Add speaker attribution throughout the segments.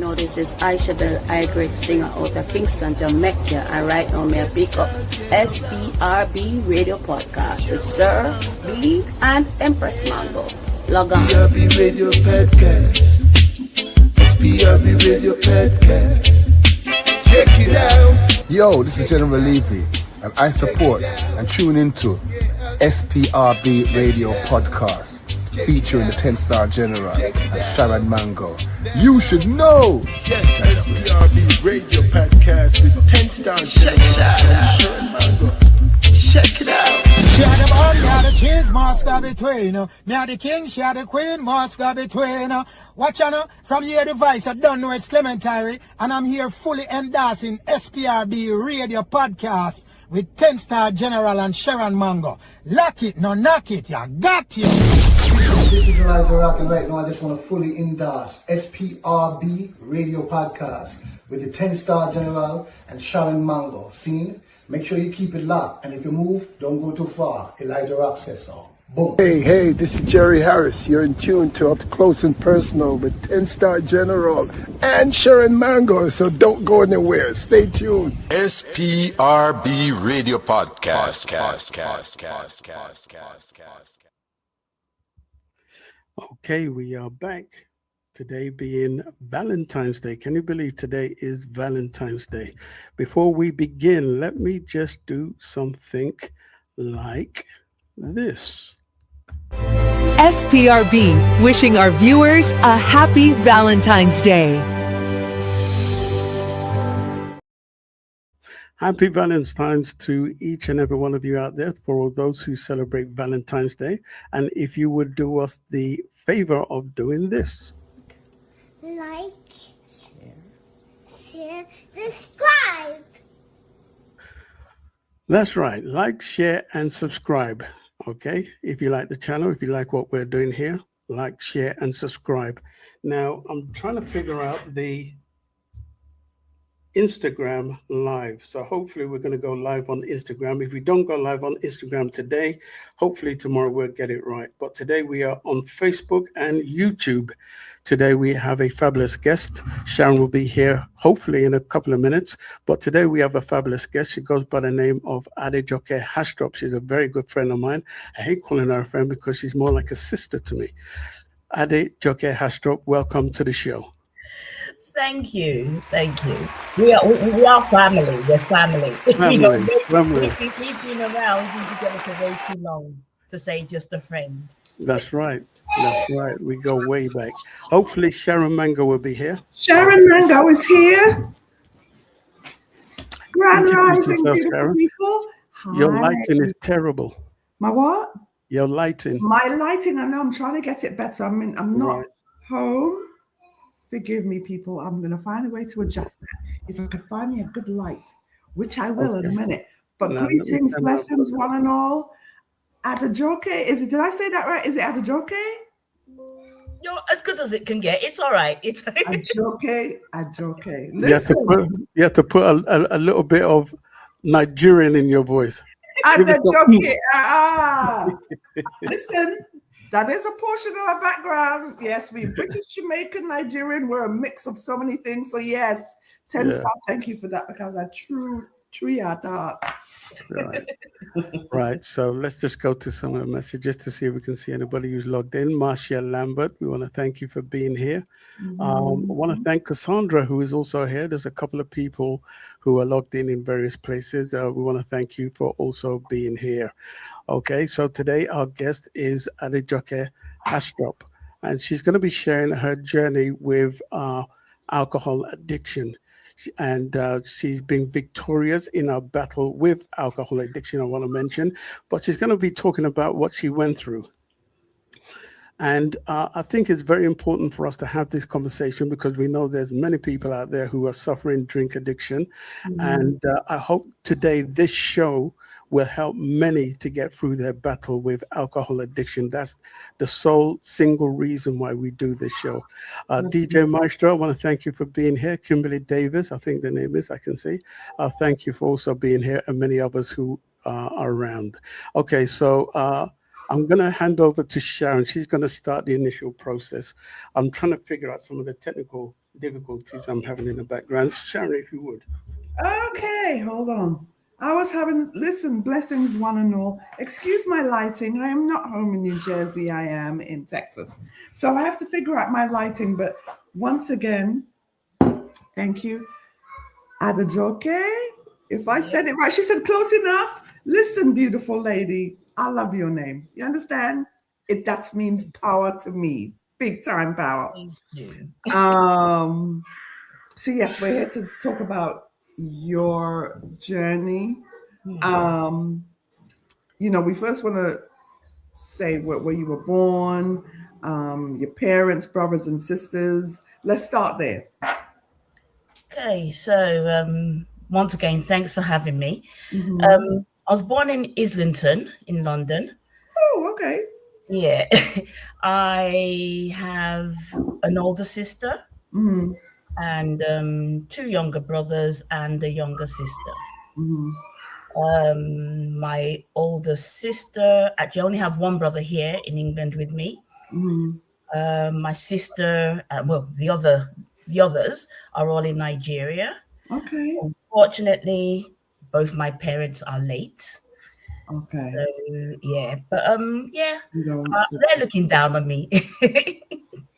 Speaker 1: know this is Aisha the Irish singer out of Kingston, Jamaica. And right now, may I pick up SPRB Radio Podcast with Sir B and Empress Mango. Log on.
Speaker 2: SPRB Radio Podcast. SPRB Radio Podcast. Check it out.
Speaker 3: Yo, this is General Levy, and I support and tune into SPRB Radio Podcast, featuring the 10-star General and Sharon Mango. You should know.
Speaker 2: Yes, SPRB Radio Podcast with 10-star General and Sharon Mango. Check it out.
Speaker 4: She had the ball, she had the cheese, must go between. Me had the king, she had the queen, must go between. Watch out, from here the vice, I don't know it's Clementary, and I'm here fully endorsing SPRB Radio Podcast with 10-star General and Sharon Mango. Lock it, no knock it, you got it.
Speaker 5: This is Adejoke, and right now I just want to fully endorse SPRB Radio Podcast with the 10-star General and Sharon Mango. Seen? Make sure you keep it locked, and if you move, don't go too far. Adejoke says so. Boom.
Speaker 6: Hey, this is Jerry Harris. You're in tune to Up Close and Personal with 10-star General and Sharon Mango, so don't go anywhere. Stay tuned.
Speaker 7: SPRB Radio Podcast.
Speaker 8: Okay, we are back. Today being Valentine's Day. Can you believe today is Valentine's Day? Before we begin, let me just do something like this.
Speaker 9: SPRB, wishing our viewers a happy Valentine's Day.
Speaker 8: Happy Valentine's to each and every one of you out there, for all those who celebrate Valentine's Day. And if you would do us the favor of doing this.
Speaker 10: Like, share, subscribe.
Speaker 8: That's right. Like, share, and subscribe. Okay. If you like the channel, if you like what we're doing here, like, share, and subscribe. Now, I'm trying to figure out the Instagram live. So hopefully we're going to go live on Instagram. If we don't go live on Instagram today, hopefully tomorrow we'll get it right. But today we are on Facebook and YouTube. Today we have a fabulous guest. Sharon will be here hopefully in a couple of minutes. But today we have a fabulous guest. She goes by the name of Adejoke Haastrup. She's a very good friend of mine. I hate calling her a friend because she's more like a sister to me. Adejoke Haastrup, welcome to the show.
Speaker 11: Thank you. We are family. We're family.
Speaker 8: Family.
Speaker 11: We've been around. We've been together for way too long to say just a friend.
Speaker 8: That's right. We go way back. Hopefully Sharon Mango will be here.
Speaker 12: Sharon Mango is here. Grand
Speaker 8: Introduce
Speaker 12: rising,
Speaker 8: yourself,
Speaker 12: beautiful
Speaker 8: Sharon.
Speaker 12: people. Hi.
Speaker 8: Your lighting is terrible.
Speaker 12: My what?
Speaker 8: Your lighting.
Speaker 12: My lighting. I know. I'm trying to get it better. I'm not
Speaker 8: Right.
Speaker 12: home. Forgive me, people. I'm going to find a way to adjust that. If I could find me a good light, which I will in a minute. But greetings, blessings, one and all. Adejoke, did I say that right? Is it Adejoke?
Speaker 11: You're as good as it can get. It's all right. It's
Speaker 12: Adejoke. Listen.
Speaker 8: You have to put a little bit of Nigerian in your voice.
Speaker 12: Adejoke. Listen. That is a portion of our background. Yes, we British, Jamaican, Nigerian. We're a mix of so many things. So yes, 10-star. Thank you for that, because I truly are dark.
Speaker 8: Right. So let's just go to some of the messages to see if we can see anybody who's logged in. Marcia Lambert, we want to thank you for being here. I want to thank Cassandra, who is also here. There's a couple of people who are logged in various places. We want to thank you for also being here. Okay, so today our guest is Adejoke Haastrup, and she's going to be sharing her journey with alcohol addiction. And she's been victorious in her battle with alcohol addiction, I want to mention, but she's going to be talking about what she went through. And I think it's very important for us to have this conversation, because we know there's many people out there who are suffering drink addiction. And I hope today this show will help many to get through their battle with alcohol addiction. That's the sole single reason why we do this show. DJ Maestro, I want to thank you for being here. Kimberly Davis, I think the name is, I can see. Thank you for also being here, and many others who are around. Okay, so I'm going to hand over to Sharon. She's going to start the initial process. I'm trying to figure out some of the technical difficulties I'm having in the background. Sharon, if you would.
Speaker 12: Okay, hold on. I was having, listen, blessings one and all. Excuse my lighting. I am not home in New Jersey. I am in Texas. So I have to figure out my lighting. But once again, thank you, Adejoke. If I said it right, she said close enough. Listen, beautiful lady, I love your name. You understand? That means power to me. Big time power.
Speaker 11: Thank you.
Speaker 12: So yes, we're here to talk about your journey. We first want to say where you were born, your parents, brothers and sisters. Let's start there.
Speaker 11: Okay, so once again, thanks for having me. I was born in Islington in London.
Speaker 12: Oh, okay.
Speaker 11: Yeah. I have an older sister and 2 younger brothers and a younger sister. My older sister, actually I only have one brother here in England with me. My sister, the others are all in Nigeria.
Speaker 12: Okay.
Speaker 11: Unfortunately, both my parents are late.
Speaker 12: Okay.
Speaker 11: So, yeah, but they're looking down on me.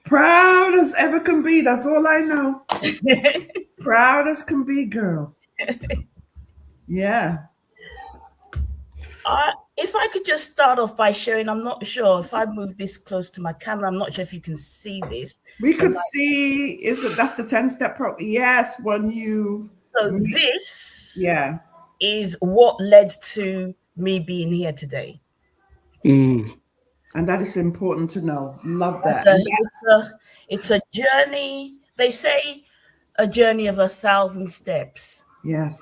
Speaker 12: Proud as ever can be. That's all I know. Proud as can be, girl. Yeah.
Speaker 11: If I could just start off by showing, I'm not sure if I move this close to my camera, I'm not sure if you can see this.
Speaker 12: We could see, that's the 10-step program? Yes, when you've...
Speaker 11: So this is what led to me being here today.
Speaker 12: And that is important to know. Love that.
Speaker 11: It's a journey. They say a journey of 1,000 steps.
Speaker 12: Yes.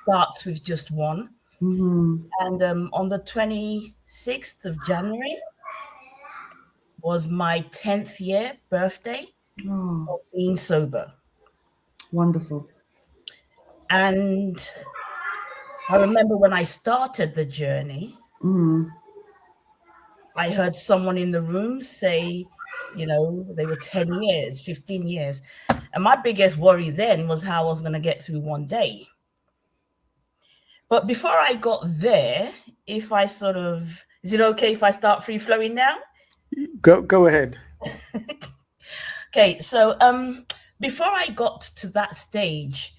Speaker 11: Starts with just one. And on the 26th of January was my 10th year birthday of being sober.
Speaker 12: Wonderful.
Speaker 11: And I remember when I started the journey, I heard someone in the room say, they were 10 years, 15 years. And my biggest worry then was how I was going to get through one day. But before I got there, is it okay if I start free flowing now?
Speaker 8: Go ahead.
Speaker 11: Okay, so before I got to that stage,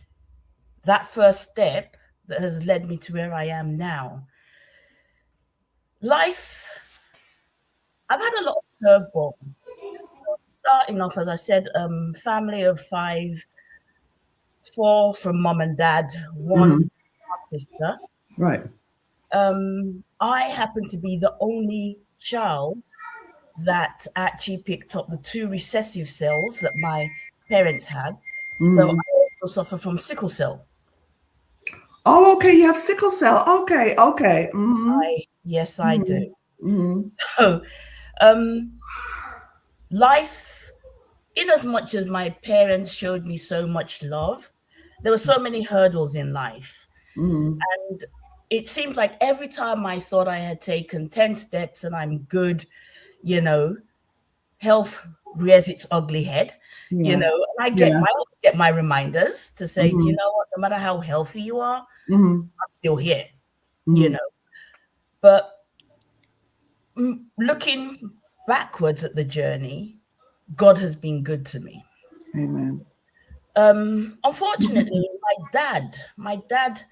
Speaker 11: that first step that has led me to where I am now, life, I've had a lot of curveballs. Starting off, as I said, family of 5, 4 from mom and dad, 1 sister.
Speaker 12: Right.
Speaker 11: I happen to be the only child that actually picked up the 2 recessive cells that my parents had. So I also suffer from sickle cell.
Speaker 12: Oh, okay. You have sickle cell. Okay.
Speaker 11: Yes, I do. So life, in as much as my parents showed me so much love, there were so many hurdles in life. And it seems like every time I thought I had taken 10 steps and I'm good, health rears its ugly head, and I get my reminders to say, do you know what, no matter how healthy you are, I'm still here, But looking backwards at the journey, God has been good to me.
Speaker 12: Amen.
Speaker 11: Unfortunately, my dad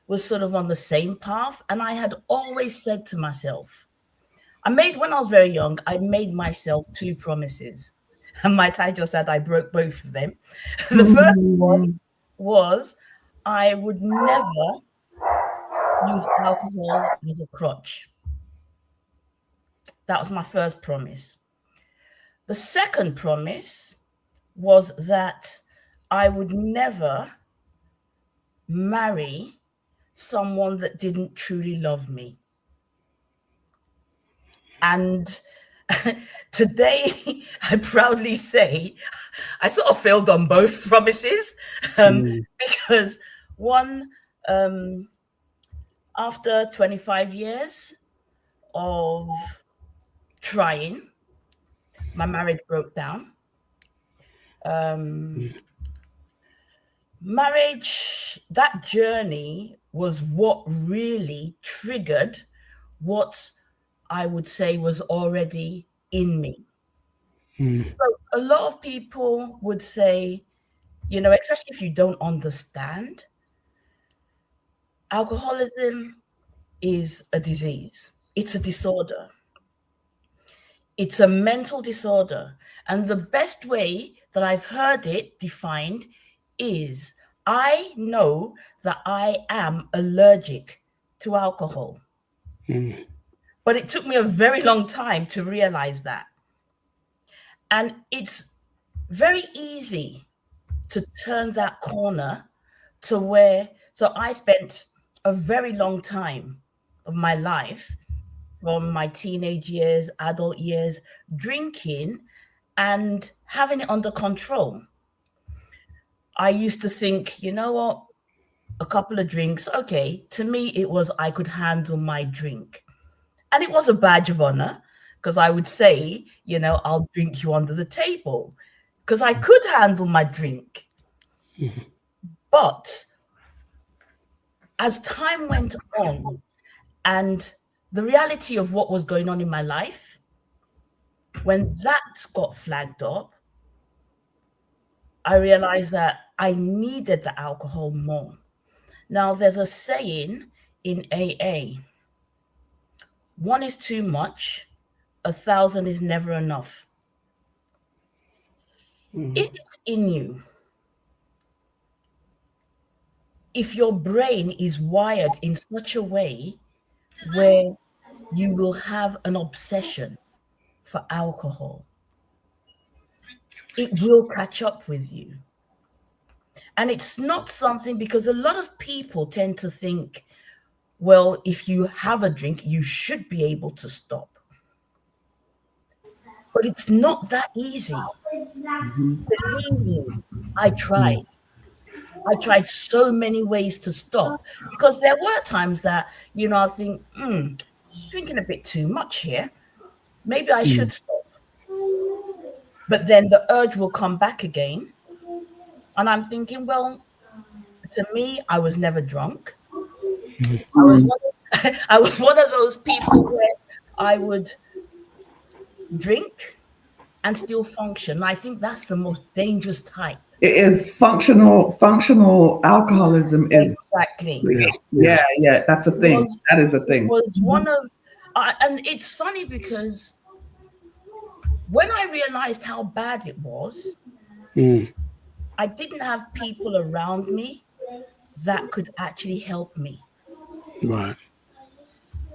Speaker 11: was sort of on the same path, and I had always said to myself, when I was very young, I made myself 2 promises, and my title said I broke both of them. The first one was I would never use alcohol as a crutch. That was my first promise. The second promise was that I would never marry someone that didn't truly love me. And today, I proudly say I sort of failed on both promises because one, after 25 years of trying, my marriage broke down. Marriage, that journey was what really triggered what I would say was already in me. So a lot of people would say, especially if you don't understand, alcoholism is a disease. It's a disorder. It's a mental disorder. And the best way that I've heard it defined is I know that I am allergic to alcohol. But it took me a very long time to realize that. And it's very easy to turn that corner to where, so I spent a very long time of my life, from my teenage years, adult years, drinking and having it under control. I used to think, you know what, a couple of drinks, okay. To me, it was I could handle my drink. And it was a badge of honor because I would say, I'll drink you under the table because I could handle my drink. But as time went on and the reality of what was going on in my life, when that got flagged up, I realized that I needed the alcohol more. Now, there's a saying in AA, one is too much, 1,000 is never enough. If it's in you, if your brain is wired in such a way where you will have an obsession for alcohol, it will catch up with you. And it's not something, because a lot of people tend to think, well, if you have a drink, you should be able to stop. But it's not that easy. Believe me, I tried. I tried so many ways to stop, because there were times that, I think, drinking a bit too much here. Maybe I should stop. But then the urge will come back again. And I'm thinking, well, to me, I was never drunk. I was one of those people where I would drink and still function. I think that's the most dangerous type.
Speaker 12: It is functional alcoholism is
Speaker 11: exactly.
Speaker 12: Yeah. That's a thing. That is a thing.
Speaker 11: It was one of, and it's funny because when I realized how bad it was, I didn't have people around me that could actually help me.
Speaker 8: Right.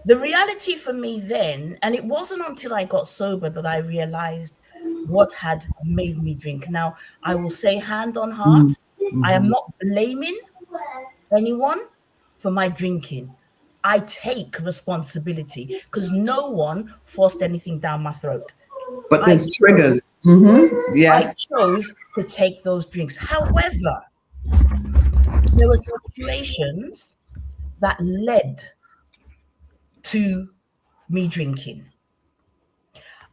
Speaker 11: The reality for me then, and it wasn't until I got sober that I realized what had made me drink. Now, I will say hand on heart, I am not blaming anyone for my drinking. I take responsibility because no one forced anything down my throat.
Speaker 12: But there's triggers. Yes.
Speaker 11: I chose to take those drinks. However, there were situations that led to me drinking.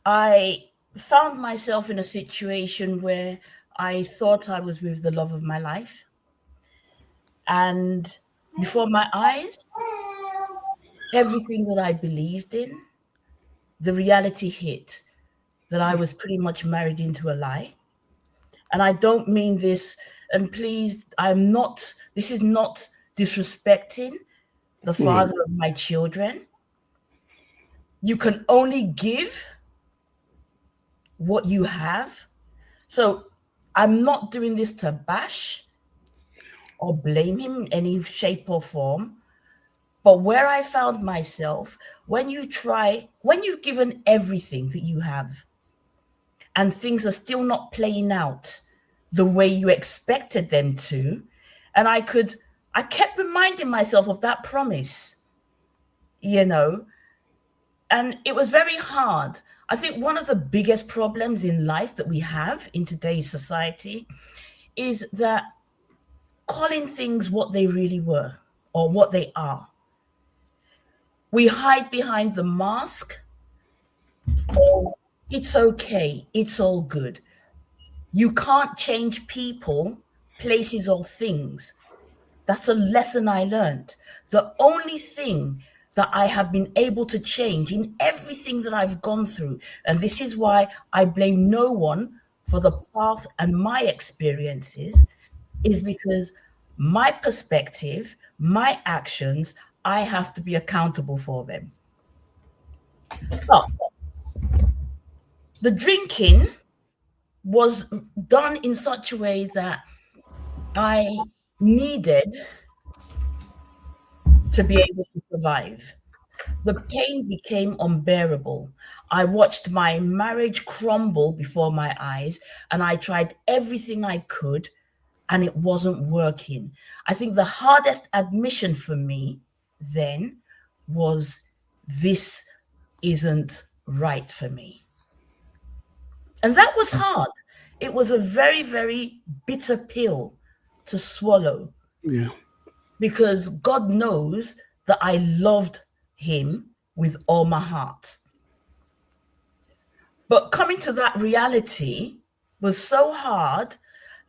Speaker 11: I found myself in a situation where I thought I was with the love of my life. And before my eyes, everything that I believed in, the reality hit that I was pretty much married into a lie. And I don't mean this, and please, this is not disrespecting the father of my children. You can only give what you have. So I'm not doing this to bash or blame him in any shape or form. But where I found myself, when you've given everything that you have and things are still not playing out the way you expected them to, and I kept reminding myself of that promise, and it was very hard. I think one of the biggest problems in life that we have in today's society is that calling things what they really were or what they are. We hide behind the mask of it's okay, it's all good. You can't change people, places, or things. That's a lesson I learned. The only thing that I have been able to change in everything that I've gone through, and this is why I blame no one for the path and my experiences, is because my perspective, my actions, I have to be accountable for them. But the drinking was done in such a way that I needed to be able to survive. The pain became unbearable. I watched my marriage crumble before my eyes, and I tried everything I could, and it wasn't working. I think the hardest admission for me then was, this isn't right for me. And that was hard. It was a very, very bitter pill to swallow.
Speaker 8: Yeah.
Speaker 11: Because God knows that I loved him with all my heart. But coming to that reality was so hard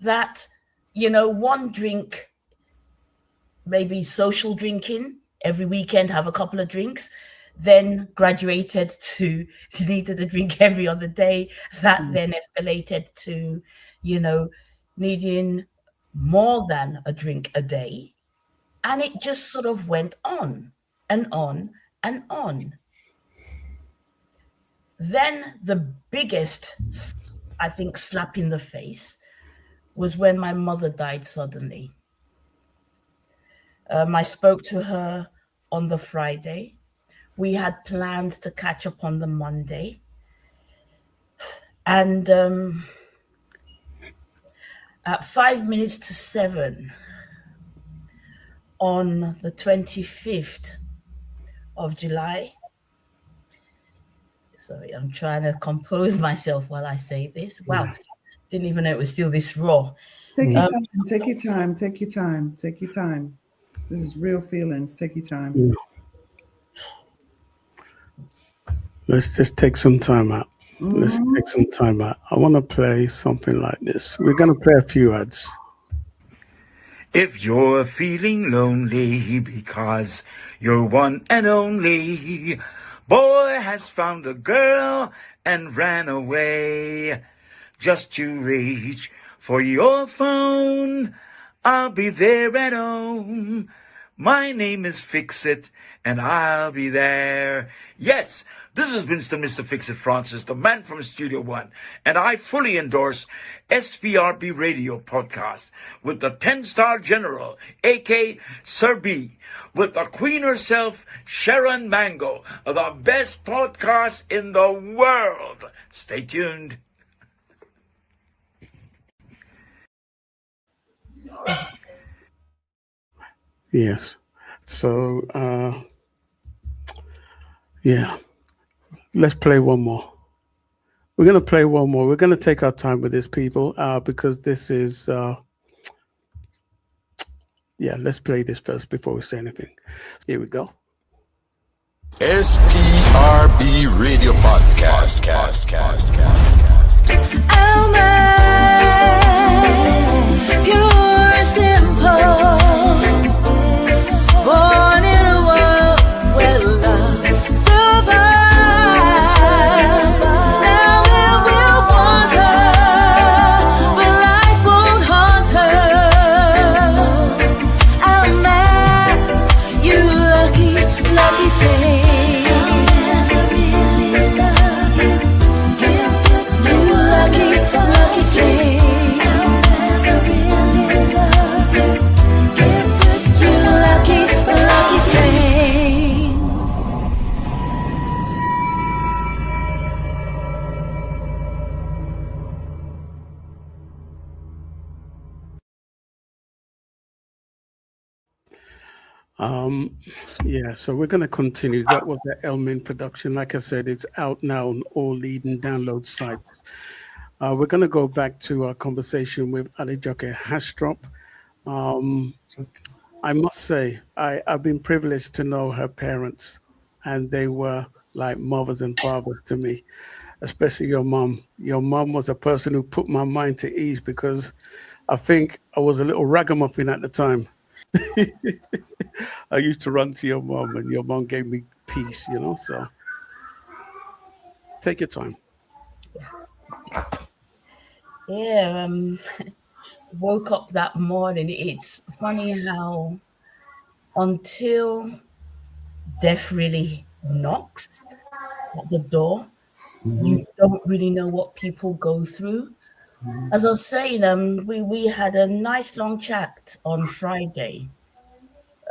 Speaker 11: that, one drink, maybe social drinking, every weekend have a couple of drinks, then graduated to needed a drink every other day. That then escalated to, needing more than a drink a day. And it just sort of went on and on and on. Then the biggest, I think, slap in the face was when my mother died suddenly. I spoke to her on the Friday. We had plans to catch up on the Monday. And at 7:05 on the 25th of July, sorry, I'm trying to compose myself while I say this. Wow, didn't even know it was still this raw.
Speaker 12: Take your time, take your time, take your time, take your time. This is real feelings. Take your time.
Speaker 8: Yeah. Let's just take some time out. Let's take some time out. I want to play something like this. We're going to play a few ads.
Speaker 13: If you're feeling lonely because you're one and only, boy has found a girl and ran away. Just you reach for your phone, I'll be there at home. My name is Fix It, and I'll be there. Yes, this is Mr. Fix It Francis, the man from Studio One, and I fully endorse SPRB Radio Podcast with the 10-star general, a.k.a. Sir B, with the queen herself, Sharon Mango, the best podcast in the world. Stay tuned.
Speaker 8: Yes. So, yeah. Let's play one more. We're going to play one more. We're going to take our time with this, people, because this is, let's play this first before we say anything. Here we go.
Speaker 7: SPRB Radio Podcast.
Speaker 14: Oh man, pure and simple. Born in a world where love survives. Now it will want her, but life won't haunt her. Oh man, you lucky, lucky thing.
Speaker 8: So we're going to continue. That was the Elmin production. Like I said, it's out now on all leading download sites. We're going to go back to our conversation with Adejoke Haastrup. I must say, I've been privileged to know her parents, and they were like mothers and fathers to me. especially your mom. Your mom was a person who put my mind to ease because I think I was a little ragamuffin at the time. I used to run to your mom, and your mom gave me peace, so take your time.
Speaker 11: Yeah, woke up that morning. It's funny how until death really knocks at the door, you don't really know what people go through. As I was saying, we had a nice long chat on Friday.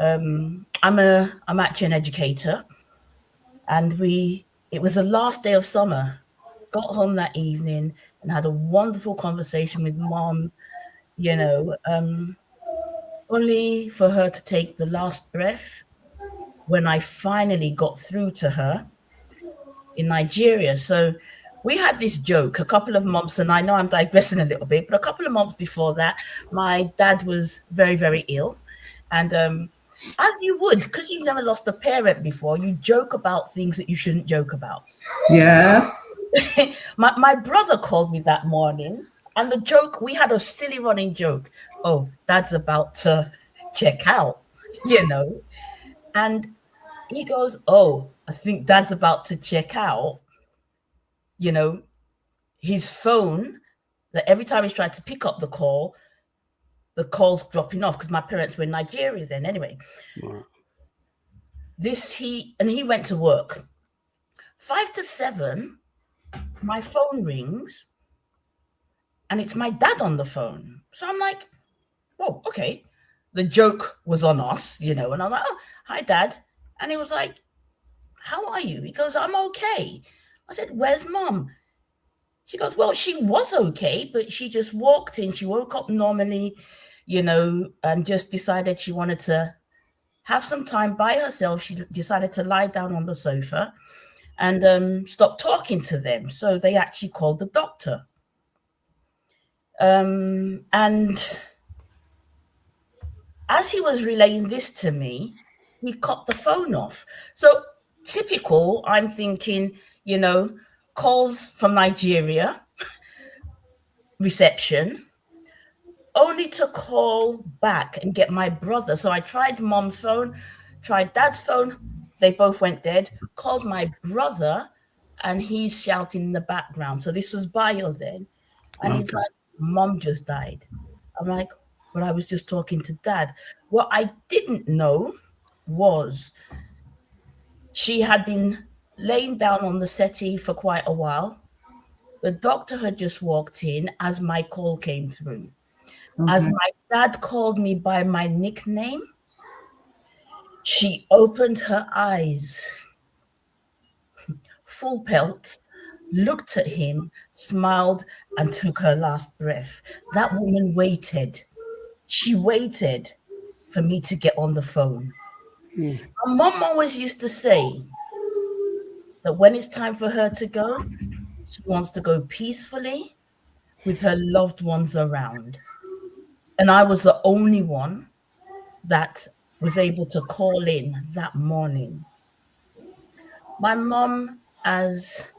Speaker 11: I'm actually an educator, and it was the last day of summer. Got home that evening and had a wonderful conversation with mom, only for her to take the last breath when I finally got through to her in Nigeria. So we had this joke a couple of months, and I know I'm digressing a little bit, but a couple of months before that, my dad was very, very ill. And as you would, because you've never lost a parent before, you joke about things that you shouldn't joke about.
Speaker 12: Yes.
Speaker 11: my brother called me that morning, and the joke, we had a silly running joke. Oh, dad's about to check out, And he goes, oh, I think dad's about to check out. His phone, that every time he's tried to pick up the call's dropping off because my parents were in Nigeria then anyway.
Speaker 8: Wow.
Speaker 11: He went to work. 5 to 7, my phone rings and it's my dad on the phone. So I'm like, oh, okay. The joke was on us, and I'm like, oh, hi, Dad. And he was like, how are you? He goes, I'm okay. I said, where's Mom? She goes, well, she was okay, but she just walked in. She woke up normally, and just decided she wanted to have some time by herself. She decided to lie down on the sofa and stop talking to them. So they actually called the doctor. And as he was relaying this to me, he cut the phone off. So typical, I'm thinking, calls from Nigeria, reception, only to call back and get my brother. So I tried Mom's phone, tried Dad's phone. They both went dead. Called my brother, and he's shouting in the background. So this was Bayo then. And he's like, Mom just died. I'm like, but I was just talking to Dad. What I didn't know was she had been laying down on the settee for quite a while. The doctor had just walked in as my call came through.
Speaker 12: Okay.
Speaker 11: As my dad called me by my nickname, she opened her eyes, full pelt, looked at him, smiled, and took her last breath. That woman waited. She waited for me to get on the phone. My mom always used to say that when it's time for her to go, she wants to go peacefully with her loved ones around. And I was the only one that was able to call in that morning. My mom, as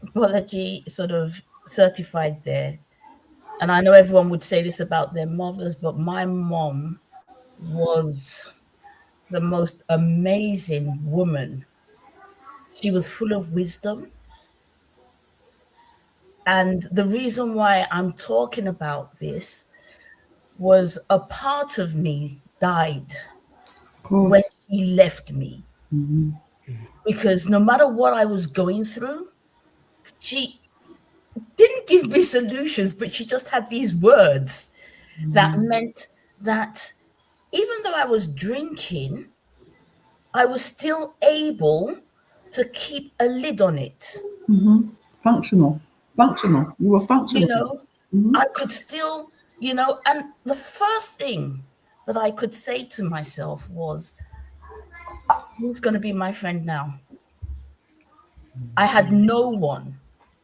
Speaker 11: apology sort of certified there, and I know everyone would say this about their mothers, but my mom was the most amazing woman. She was full of wisdom. And the reason why I'm talking about this was a part of me died when she left me.
Speaker 12: Mm-hmm.
Speaker 11: Because no matter what I was going through, she didn't give me solutions, but she just had these words that meant that even though I was drinking, I was still able to keep a lid on it.
Speaker 12: Mm-hmm. Functional. You were functional.
Speaker 11: I could still, and the first thing that I could say to myself was, who's going to be my friend now? I had no one,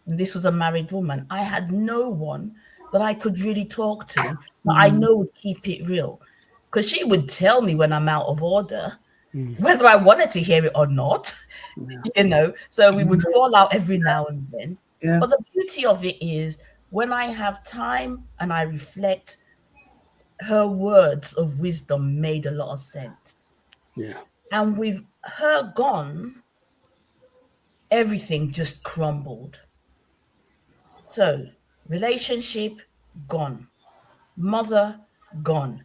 Speaker 11: and this was a married woman, I had no one that I could really talk to, but I know would keep it real. Because she would tell me when I'm out of order, whether I wanted to hear it or not, so we would fall out every now and then.
Speaker 12: Yeah.
Speaker 11: But the beauty of it is when I have time and I reflect, her words of wisdom made a lot of sense.
Speaker 8: Yeah.
Speaker 11: And with her gone, everything just crumbled. So, relationship gone, mother gone.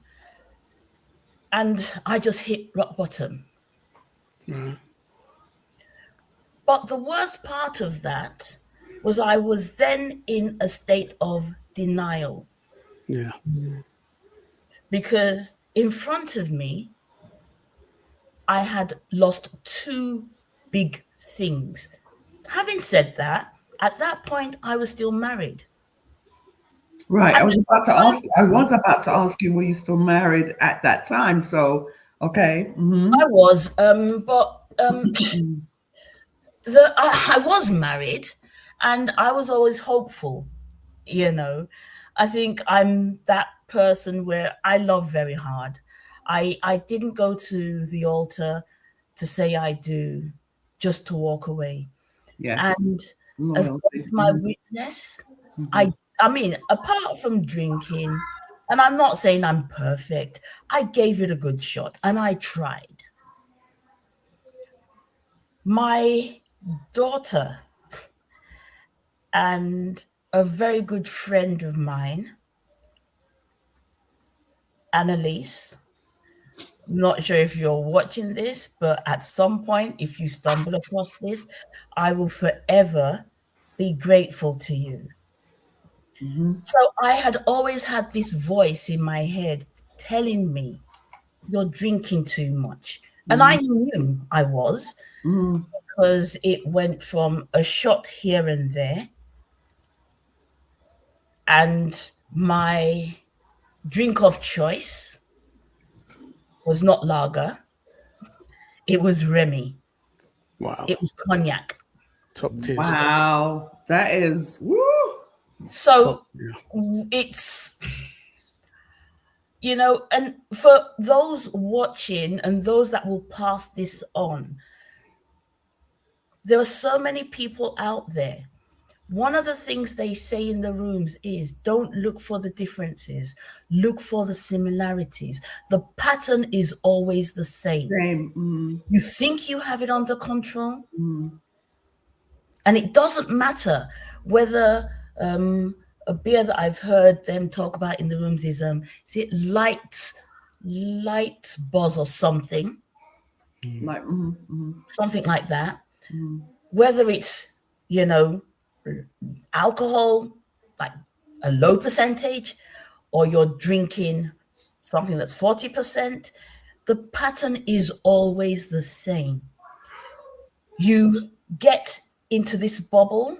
Speaker 11: And I just hit rock bottom.
Speaker 8: Right.
Speaker 11: But the worst part of that was I was then in a state of denial
Speaker 8: Yeah.
Speaker 11: because in front of me, I had lost two big things. Having said that, at that point, I was still married.
Speaker 12: Right.
Speaker 11: At
Speaker 12: I was
Speaker 11: the
Speaker 12: about to ask. I
Speaker 11: time,
Speaker 12: was about to ask you, were you still married at that time? So, okay.
Speaker 11: I was, but I was married, and I was always hopeful. You know, I think I'm that person where I love very hard. I didn't go to the altar to say I do, just to walk away.
Speaker 12: Yes.
Speaker 11: And as God
Speaker 12: Loyalty.
Speaker 11: is my witness, I mean, apart from drinking, and I'm not saying I'm perfect, I gave it a good shot and I tried. My daughter and a very good friend of mine, Annalise, not sure if you're watching this, but at some point, if you stumble across this, I will forever be grateful to you. So I had always had this voice in my head telling me, you're drinking too much. And I knew I was because it went from a shot here and there. And my drink of choice was not lager, it was Remy.
Speaker 8: Wow.
Speaker 11: It was cognac.
Speaker 8: Top tier stuff.
Speaker 12: Wow. That is woo.
Speaker 11: So it's, you know, and for those watching and those that will pass this on, there are so many people out there. One of the things they say in the rooms is don't look for the differences, look for the similarities. The pattern is always the same. You think you have it under control, and it doesn't matter whether a beer that I've heard them talk about in the rooms is it light buzz or something,
Speaker 12: Like
Speaker 11: something like that. Whether it's, you know, alcohol, like a low percentage, or you're drinking something that's 40%, the pattern is always the same. You get into this bubble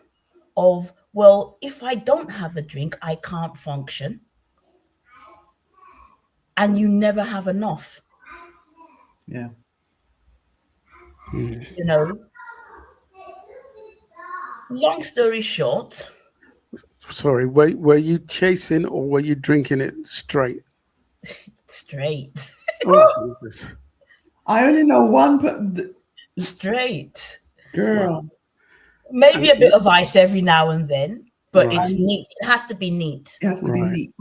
Speaker 11: of, well, if I don't have a drink, I can't function. And you never have enough.
Speaker 12: Yeah.
Speaker 11: You know, long story short.
Speaker 8: Sorry, were you chasing or were you drinking it straight?
Speaker 11: Straight.
Speaker 8: Oh, Jesus.
Speaker 12: I only know one.
Speaker 11: Straight.
Speaker 12: Girl.
Speaker 11: Maybe a bit of ice every now and then, but
Speaker 8: Right.
Speaker 11: it's neat. It has to be neat.
Speaker 12: It has to be
Speaker 8: Right.
Speaker 12: neat.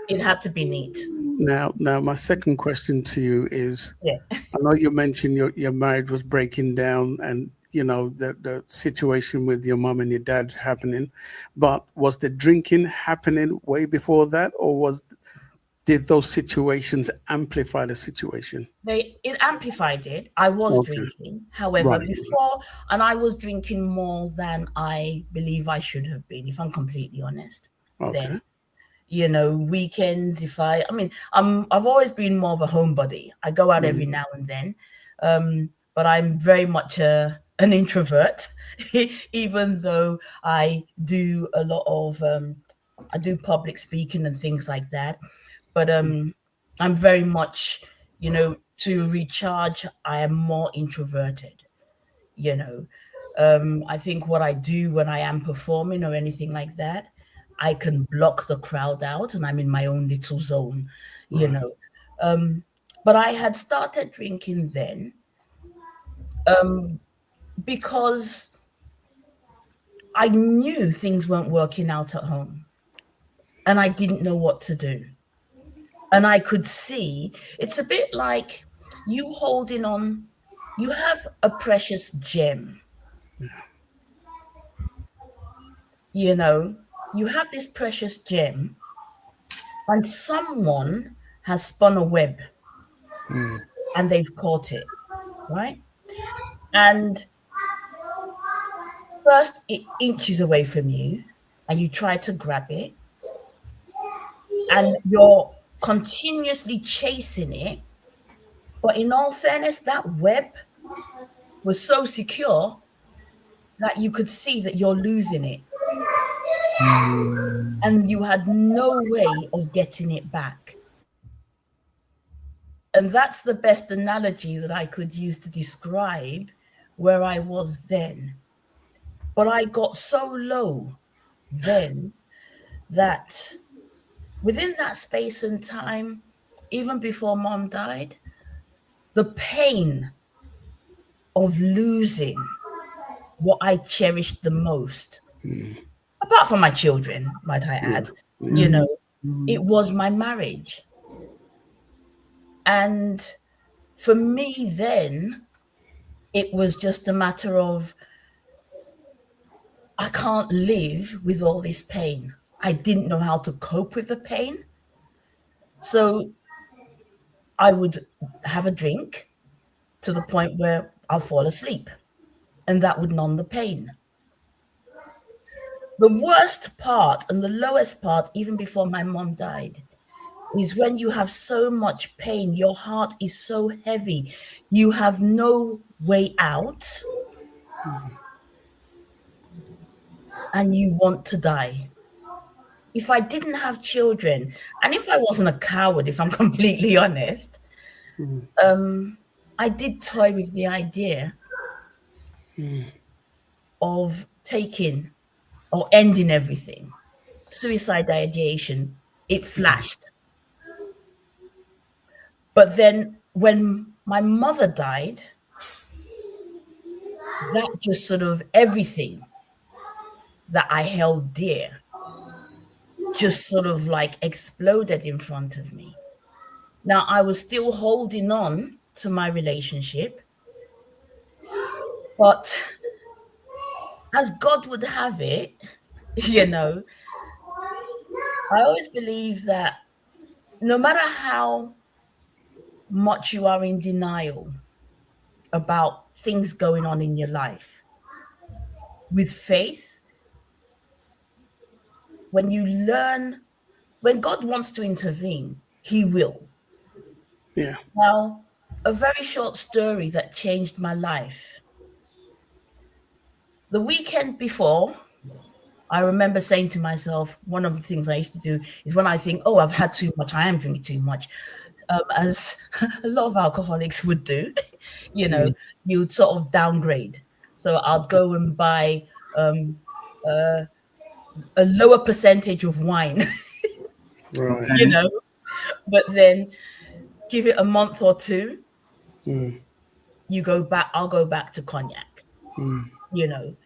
Speaker 11: It had to be neat.
Speaker 8: Now, my second question to you is,
Speaker 11: Yeah.
Speaker 8: I know you mentioned your marriage was breaking down and, you know, the situation with your mom and your dad happening, but was the drinking happening way before that, or did those situations amplify the situation?
Speaker 11: It amplified it. I was
Speaker 8: Okay.
Speaker 11: drinking, however,
Speaker 8: Right.
Speaker 11: before, and I was drinking more than I believe I should have been, if I'm completely honest.
Speaker 8: Okay.
Speaker 11: Then, you know, weekends, I've always been more of a homebody. I go out every now and then, but I'm very much an introvert, even though I do a lot of, I do public speaking and things like that. But I'm very much, you know, to recharge, I am more introverted, you know. I think what I do when I am performing or anything like that, I can block the crowd out and I'm in my own little zone, you know. But I had started drinking then because I knew things weren't working out at home, and I didn't know what to do. And I could see it's a bit like you holding on, you have a precious gem. You know, you have this precious gem, and someone has spun a web and they've caught it, right? And first it inches away from you, and you try to grab it, and you're continuously chasing it. But in all fairness, that web was so secure that you could see that you're losing it. And you had no way of getting it back. And that's the best analogy that I could use to describe where I was then. But I got so low then that within that space and time, even before mom died, the pain of losing what I cherished the most, apart from my children, might I add, you know, it was my marriage. And for me then, it was just a matter of, I can't live with all this pain. I didn't know how to cope with the pain. So I would have a drink to the point where I'll fall asleep, and that would numb the pain. The worst part and the lowest part, even before my mom died, is when you have so much pain, your heart is so heavy, you have no way out, and you want to die. If I didn't have children, and if I wasn't a coward, if I'm completely honest, I did toy with the idea of taking or ending everything. Suicide ideation, it flashed. But then when my mother died, that just sort of everything that I held dear just sort of like exploded in front of me. Now, I was still holding on to my relationship, but as God would have it, you know, I always believe that no matter how much you are in denial about things going on in your life, with faith, when you learn, when God wants to intervene, he will.
Speaker 8: Yeah.
Speaker 11: Now, a very short story that changed my life. The weekend before, I remember saying to myself, one of the things I used to do is when I think, oh, I've had too much, I am drinking too much, as a lot of alcoholics would do, you know, you'd sort of downgrade. So I'd go and buy a lower percentage of wine,
Speaker 8: Right.
Speaker 11: you know, but then give it a month or two, you go back, I'll go back to cognac, you know.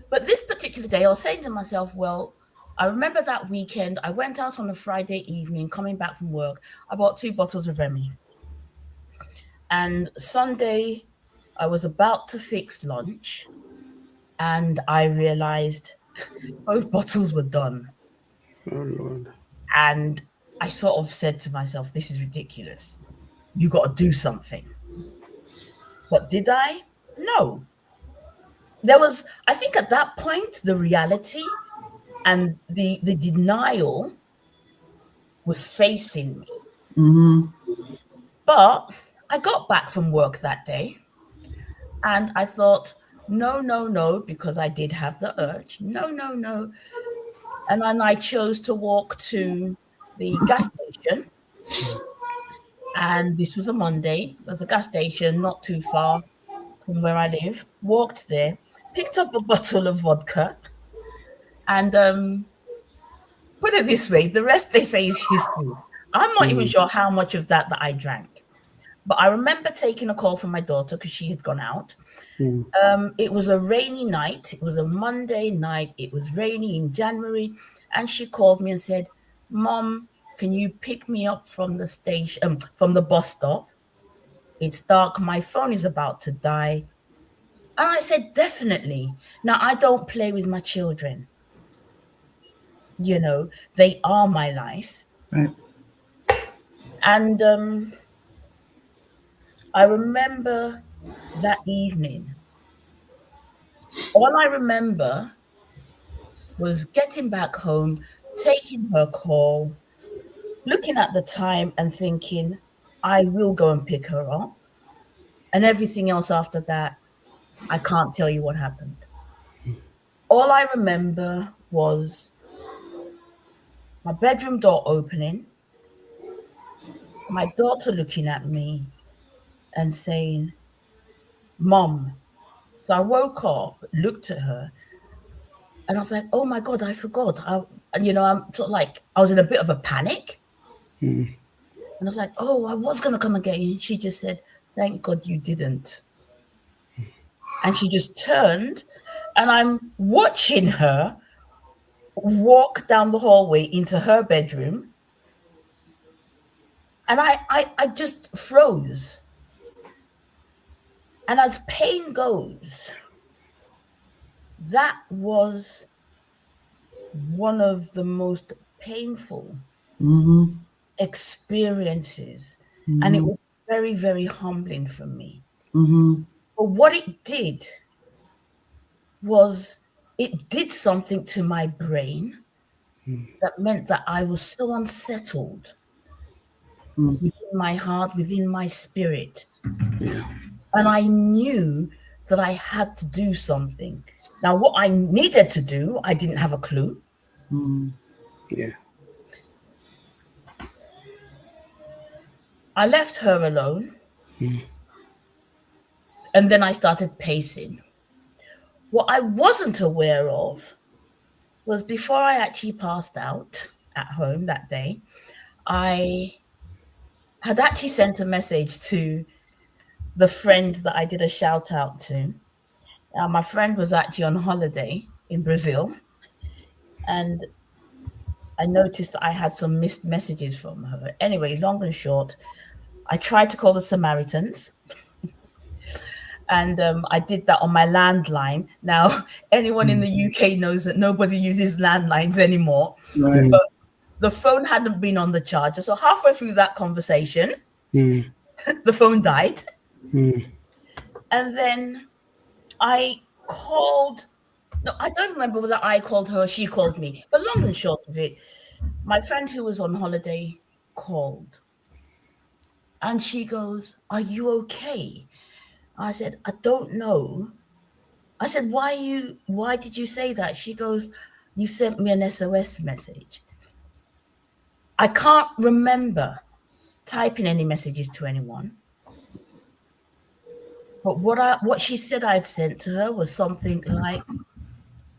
Speaker 11: But this particular day, I was saying to myself, well, I remember that weekend, I went out on a Friday evening, coming back from work, I bought 2 bottles of Remy. And Sunday, I was about to fix lunch, and I realized both bottles were done.
Speaker 8: Oh, Lord.
Speaker 11: And I sort of said to myself, this is ridiculous. You got to do something. But did I? No. There was, I think at that point, the reality and the denial was facing me. But I got back from work that day and I thought, no, because I did have the urge. No. And then I chose to walk to the gas station. And this was a Monday. There's a gas station not too far from where I live. Walked there, picked up a bottle of vodka, and put it this way, the rest they say is history. I'm not even sure how much of that I drank. But I remember taking a call from my daughter because she had gone out. It was a rainy night. It was a Monday night. It was rainy in January. And she called me and said, Mom, can you pick me up from the station, from the bus stop? It's dark. My phone is about to die. And I said, definitely. Now, I don't play with my children. You know, they are my life.
Speaker 12: Right.
Speaker 11: And I remember that evening. All I remember was getting back home, taking her call, looking at the time and thinking, I will go and pick her up. And everything else after that, I can't tell you what happened. All I remember was my bedroom door opening, my daughter looking at me and saying, Mom. So I woke up, looked at her, and I was like, oh my God, I forgot. I'm sort of like, I was in a bit of a panic. And I was like, oh, I was going to come and get you. And she just said, thank God you didn't. And she just turned, and I'm watching her walk down the hallway into her bedroom. And I just froze. And as pain goes, that was one of the most painful experiences. And it was very, very humbling for me. But what it did was it did something to my brain that meant that I was so unsettled within my heart, within my spirit. And I knew that I had to do something. Now, what I needed to do, I didn't have a clue.
Speaker 8: Yeah.
Speaker 11: I left her alone. And then I started pacing. What I wasn't aware of was before I actually passed out at home that day, I had actually sent a message to the friend that I did a shout out to. My friend was actually on holiday in Brazil, and I noticed that I had some missed messages from her. Anyway, long and short, I tried to call the Samaritans. And I did that on my landline. Now, anyone in the UK knows that nobody uses landlines anymore.
Speaker 12: Right.
Speaker 11: But the phone hadn't been on the charger. So halfway through that conversation, the phone died. And then I called. No, I don't remember whether I called her or she called me. But long and short of it, my friend who was on holiday called. And she goes, "Are you okay?" I said, "I don't know." I said, why did you say that? She goes, "You sent me an SOS message." I can't remember typing any messages to anyone. But what she said I'd sent to her was something like,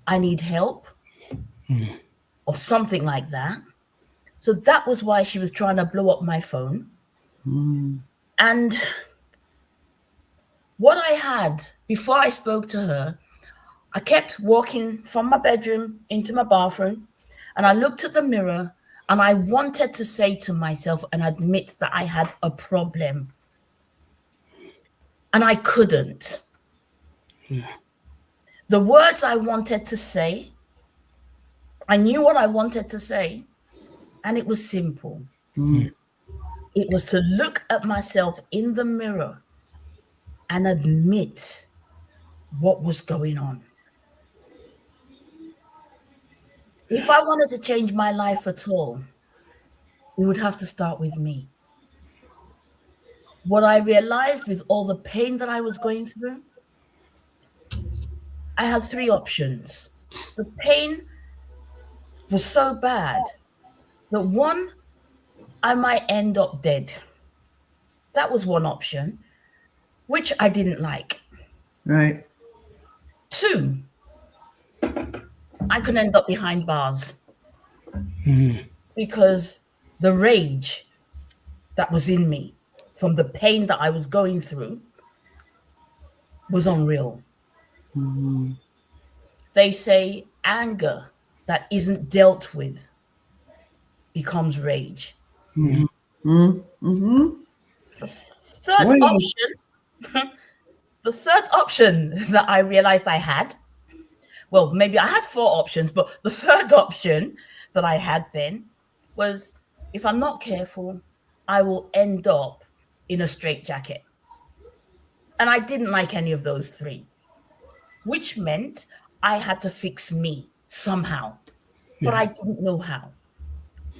Speaker 11: "I need help," or something like that. So that was why she was trying to blow up my phone. And what I had before I spoke to her, I kept walking from my bedroom into my bathroom, and I looked at the mirror, and I wanted to say to myself and admit that I had a problem. And I couldn't. The words I wanted to say, I knew what I wanted to say, and it was simple. It was to look at myself in the mirror and admit what was going on. If I wanted to change my life at all, it would have to start with me. What I realized with all the pain that I was going through, I had three options. The pain was so bad that one, I might end up dead. That was one option, which I didn't like.
Speaker 12: Right.
Speaker 11: Two, I could end up behind bars because the rage that was in me. from the pain that I was going through was unreal. They say anger that isn't dealt with becomes rage. The third option, the third option that I realized I had, well, maybe I had 4 options, but the third option that I had then was, if I'm not careful, I will end up in a straitjacket. And I didn't like any of those 3, which meant I had to fix me somehow, but I didn't know how.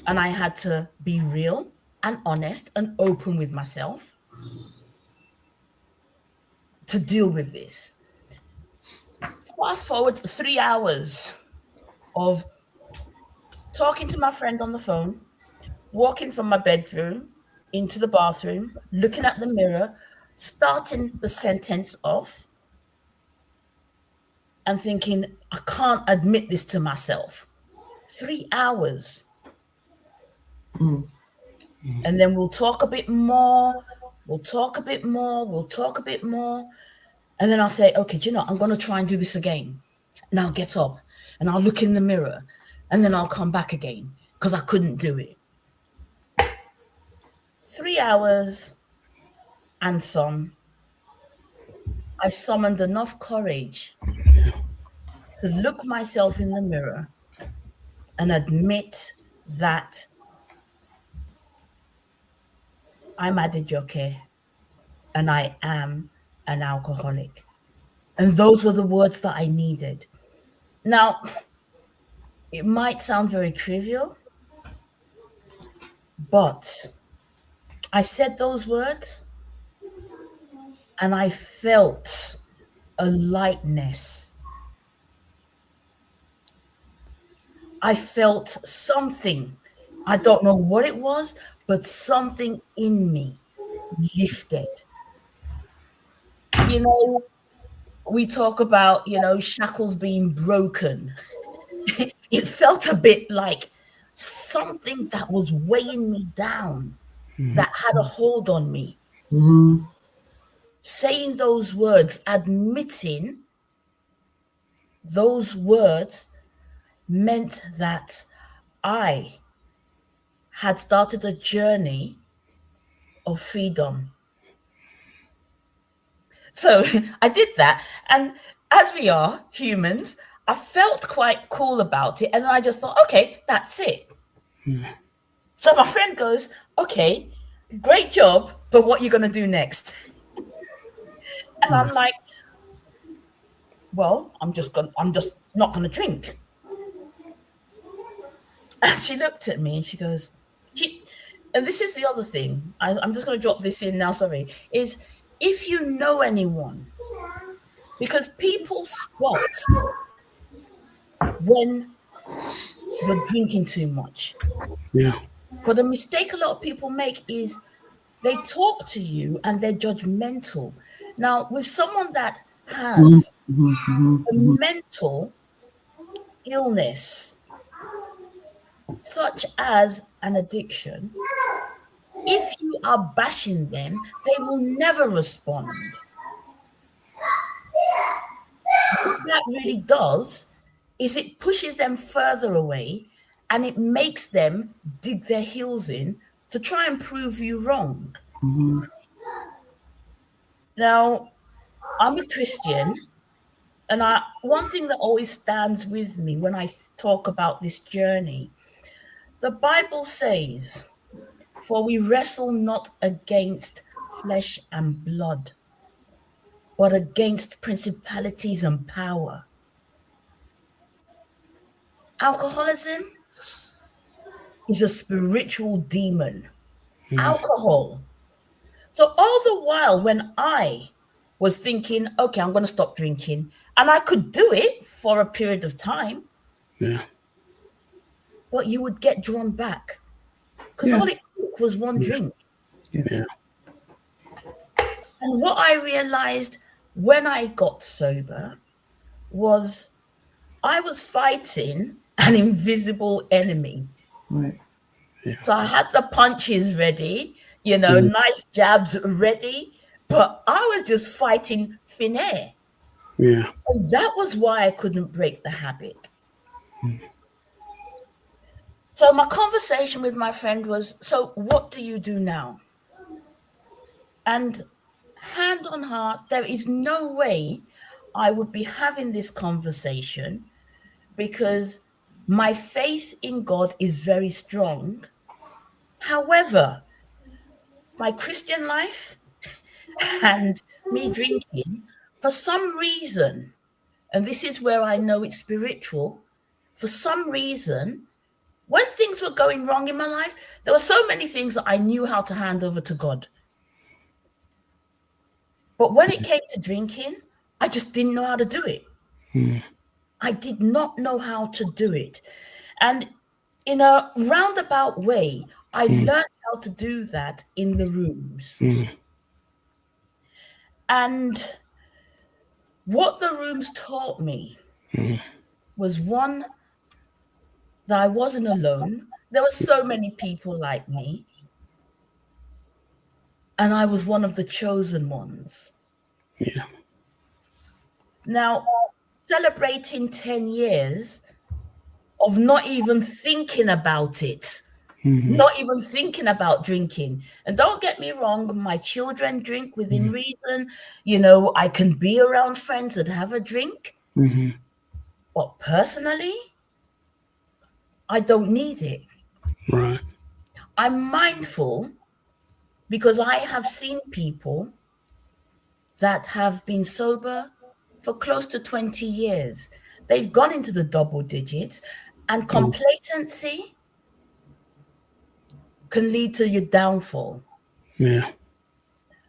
Speaker 11: And I had to be real and honest and open with myself to deal with this. Fast forward 3 hours of talking to my friend on the phone, walking from my bedroom into the bathroom, looking at the mirror, starting the sentence off and thinking, I can't admit this to myself. 3 hours. And then we'll talk a bit more. We'll talk a bit more. We'll talk a bit more. And then I'll say, okay, do you know, I'm going to try and do this again. And I'll get up and I'll look in the mirror and then I'll come back again because I couldn't do it. 3 hours and some. I summoned enough courage to look myself in the mirror and admit that I'm Adejoke and I am an alcoholic. And those were the words that I needed. Now, it might sound very trivial, but I said those words and I felt a lightness. I felt something. I don't know what it was, but something in me lifted. You know, we talk about, shackles being broken. It felt a bit like something that was weighing me down, that had a hold on me. Saying those words, admitting those words meant that I had started a journey of freedom. So I did that. And as we are humans, I felt quite cool about it. And then I just thought, okay, that's it. So my friend goes, okay, great job, but what are you going to do next? And I'm like, well, I'm just not going to drink. And she looked at me and she goes, and this is the other thing, I'm just going to drop this in now, sorry, is if you know anyone, because people spot when you're drinking too much.
Speaker 8: Yeah.
Speaker 11: But the mistake a lot of people make is they talk to you and they're judgmental. Now, with someone that has a mental illness, such as an addiction, if you are bashing them, they will never respond. What that really does is it pushes them further away and it makes them dig their heels in to try and prove you wrong. Now, I'm a Christian, and one thing that always stands with me when I talk about this journey, the Bible says, for we wrestle not against flesh and blood, but against principalities and power. Alcoholism is a spiritual demon. Alcohol. So all the while when I was thinking, okay, I'm going to stop drinking, and I could do it for a period of time.
Speaker 8: Yeah.
Speaker 11: But you would get drawn back because all it took was one drink.
Speaker 8: Yeah.
Speaker 11: And what I realized when I got sober was I was fighting an invisible enemy.
Speaker 12: Right.
Speaker 8: Yeah.
Speaker 11: So I had the punches ready nice jabs ready, but I was just fighting thin air.
Speaker 8: Yeah.
Speaker 11: And that was why I couldn't break the habit. So my conversation with my friend was, so what do you do now? And hand on heart, there is no way I would be having this conversation because my faith in God is very strong. However, my Christian life and me drinking, for some reason, and this is where I know it's spiritual, for some reason, when things were going wrong in my life, there were so many things that I knew how to hand over to God. But when it came to drinking, I just didn't know how to do it. I did not know how to do it. And in a roundabout way, I learned how to do that in the rooms. And what the rooms taught me was, one, that I wasn't alone. There were so many people like me. And I was one of the chosen ones.
Speaker 8: Yeah.
Speaker 11: Now, celebrating 10 years of not even thinking about it, not even thinking about drinking. And don't get me wrong, my children drink within reason. I can be around friends that have a drink. But personally, I don't need it.
Speaker 8: Right.
Speaker 11: I'm mindful because I have seen people that have been sober for close to 20 years. They've gone into the double digits, and complacency can lead to your downfall.
Speaker 8: Yeah.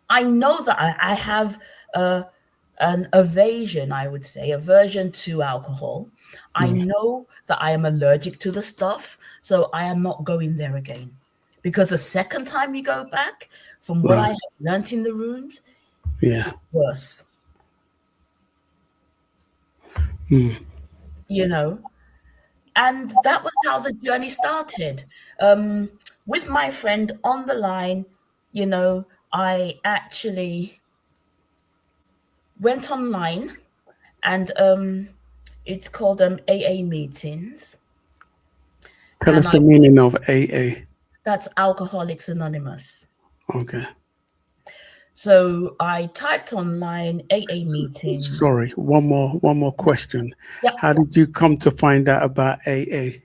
Speaker 11: I know that I have an aversion to alcohol. I know that I am allergic to the stuff, so I am not going there again. Because the second time you go back, from what I have learnt in the rooms,
Speaker 8: it's
Speaker 11: worse. And that was how the journey started. With my friend on the line, I actually went online, and it's called AA meetings.
Speaker 8: Tell us the meaning of AA.
Speaker 11: That's Alcoholics Anonymous.
Speaker 8: Okay.
Speaker 11: So I typed online AA meetings.
Speaker 8: Sorry, one more question.
Speaker 11: Yep.
Speaker 8: How did you come to find out about AA?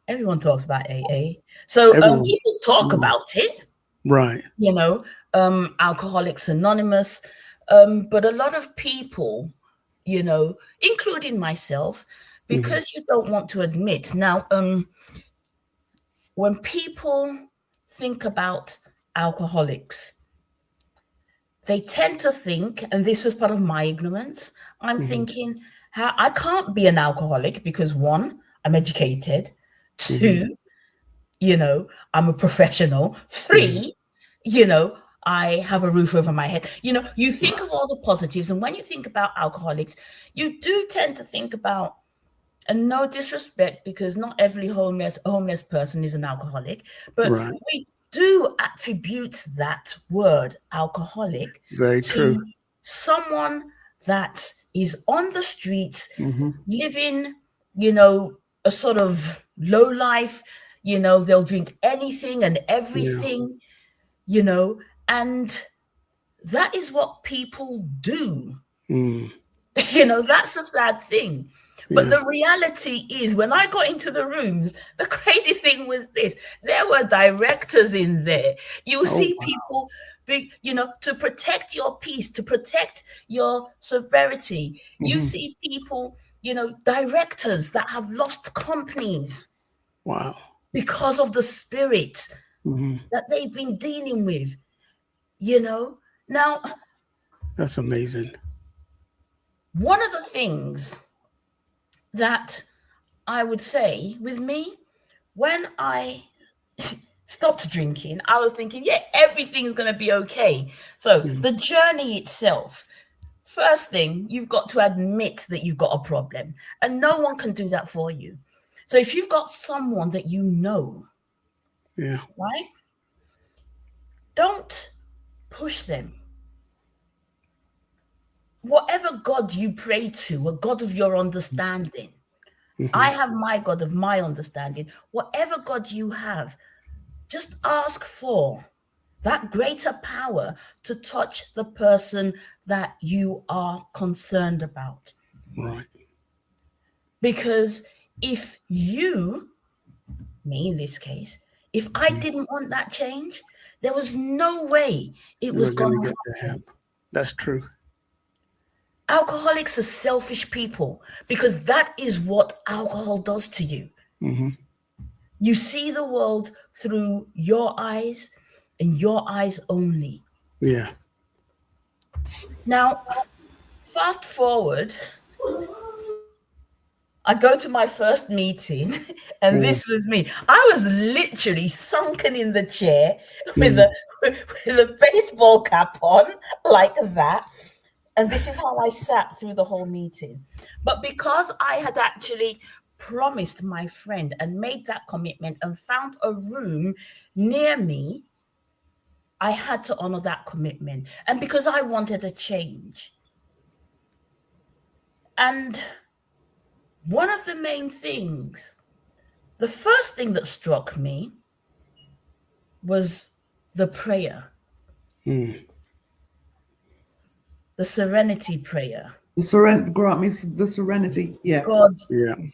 Speaker 11: Everyone talks about AA. So people talk about it.
Speaker 8: Right.
Speaker 11: Alcoholics Anonymous. But a lot of people, including myself, because you don't want to admit. Now, when people think about alcoholics, they tend to think, and this was part of my ignorance, I'm thinking, how I can't be an alcoholic because, one, I'm educated. Two, I'm a professional. Three, I have a roof over my head. You think of all the positives, and when you think about alcoholics, you do tend to think about, and no disrespect, because not every homeless person is an alcoholic, but we do attribute that word alcoholic to someone that is on the streets, living, a sort of low life. They'll drink anything and everything, and that is what people do. That's a sad thing. But the reality is, when I got into the rooms, the crazy thing was this: there were directors in there. You see people, to protect your peace, to protect your sobriety. You see people, directors that have lost companies.
Speaker 8: Wow.
Speaker 11: Because of the spirit that they've been dealing with. Now,
Speaker 8: that's amazing.
Speaker 11: One of the things that I would say with me, when I stopped drinking, I was thinking, everything's going to be okay. So the journey itself, first thing, you've got to admit that you've got a problem, and no one can do that for you. So if you've got someone that right? don't push them. Whatever God you pray to, a God of your understanding, I have my God of my understanding. Whatever God you have, just ask for that greater power to touch the person that you are concerned about.
Speaker 8: Right.
Speaker 11: Because if you, me in this case, if I didn't want that change, there was no way it was
Speaker 8: We're going
Speaker 11: going
Speaker 8: to
Speaker 11: to
Speaker 8: get the
Speaker 11: happen.
Speaker 8: help. That's true.
Speaker 11: Alcoholics are selfish people because that is what alcohol does to you.
Speaker 8: Mm-hmm.
Speaker 11: You see the world through your eyes and your eyes only.
Speaker 8: Yeah.
Speaker 11: Now, fast forward, I go to my first meeting, and this was me. I was literally sunken in the chair with a baseball cap on, like that. And this is how I sat through the whole meeting. But because I had actually promised my friend and made that commitment and found a room near me, I had to honor that commitment. And because I wanted a change. And one of the main things, the first thing that struck me was the prayer, the serenity prayer.
Speaker 12: Grant me the serenity. Yeah.
Speaker 11: God,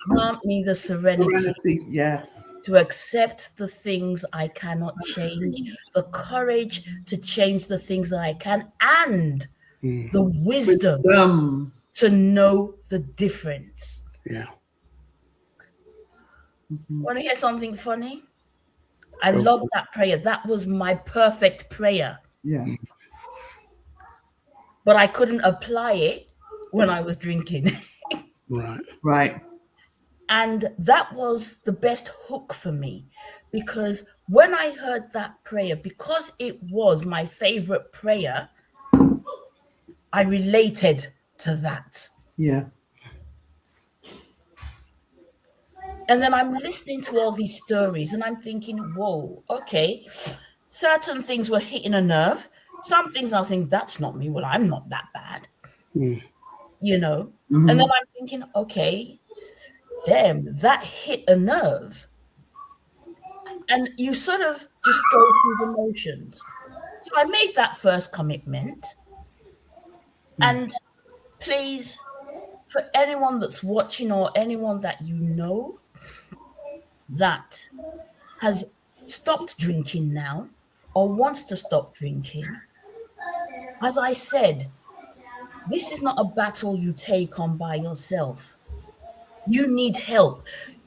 Speaker 11: grant me the serenity.
Speaker 12: Yes.
Speaker 11: To accept the things I cannot change, the courage to change the things that I can, and the wisdom to know the difference.
Speaker 8: Yeah.
Speaker 11: Want to hear something funny? I love that prayer. That was my perfect prayer.
Speaker 12: Yeah.
Speaker 11: But I couldn't apply it when I was drinking.
Speaker 8: Right.
Speaker 12: Right.
Speaker 11: And that was the best hook for me, because when I heard that prayer, because it was my favorite prayer, I related to that.
Speaker 12: Yeah.
Speaker 11: And then I'm listening to all these stories and I'm thinking, whoa, okay, certain things were hitting a nerve. Some things I was thinking, that's not me. Well, I'm not that bad, you know? And then I'm thinking, okay, damn, that hit a nerve. And you sort of just go through the motions. So I made that first commitment. And please, for anyone that's watching or anyone that you know that has stopped drinking now or wants to stop drinking, as I said, this is not a battle you take on by yourself. You need help.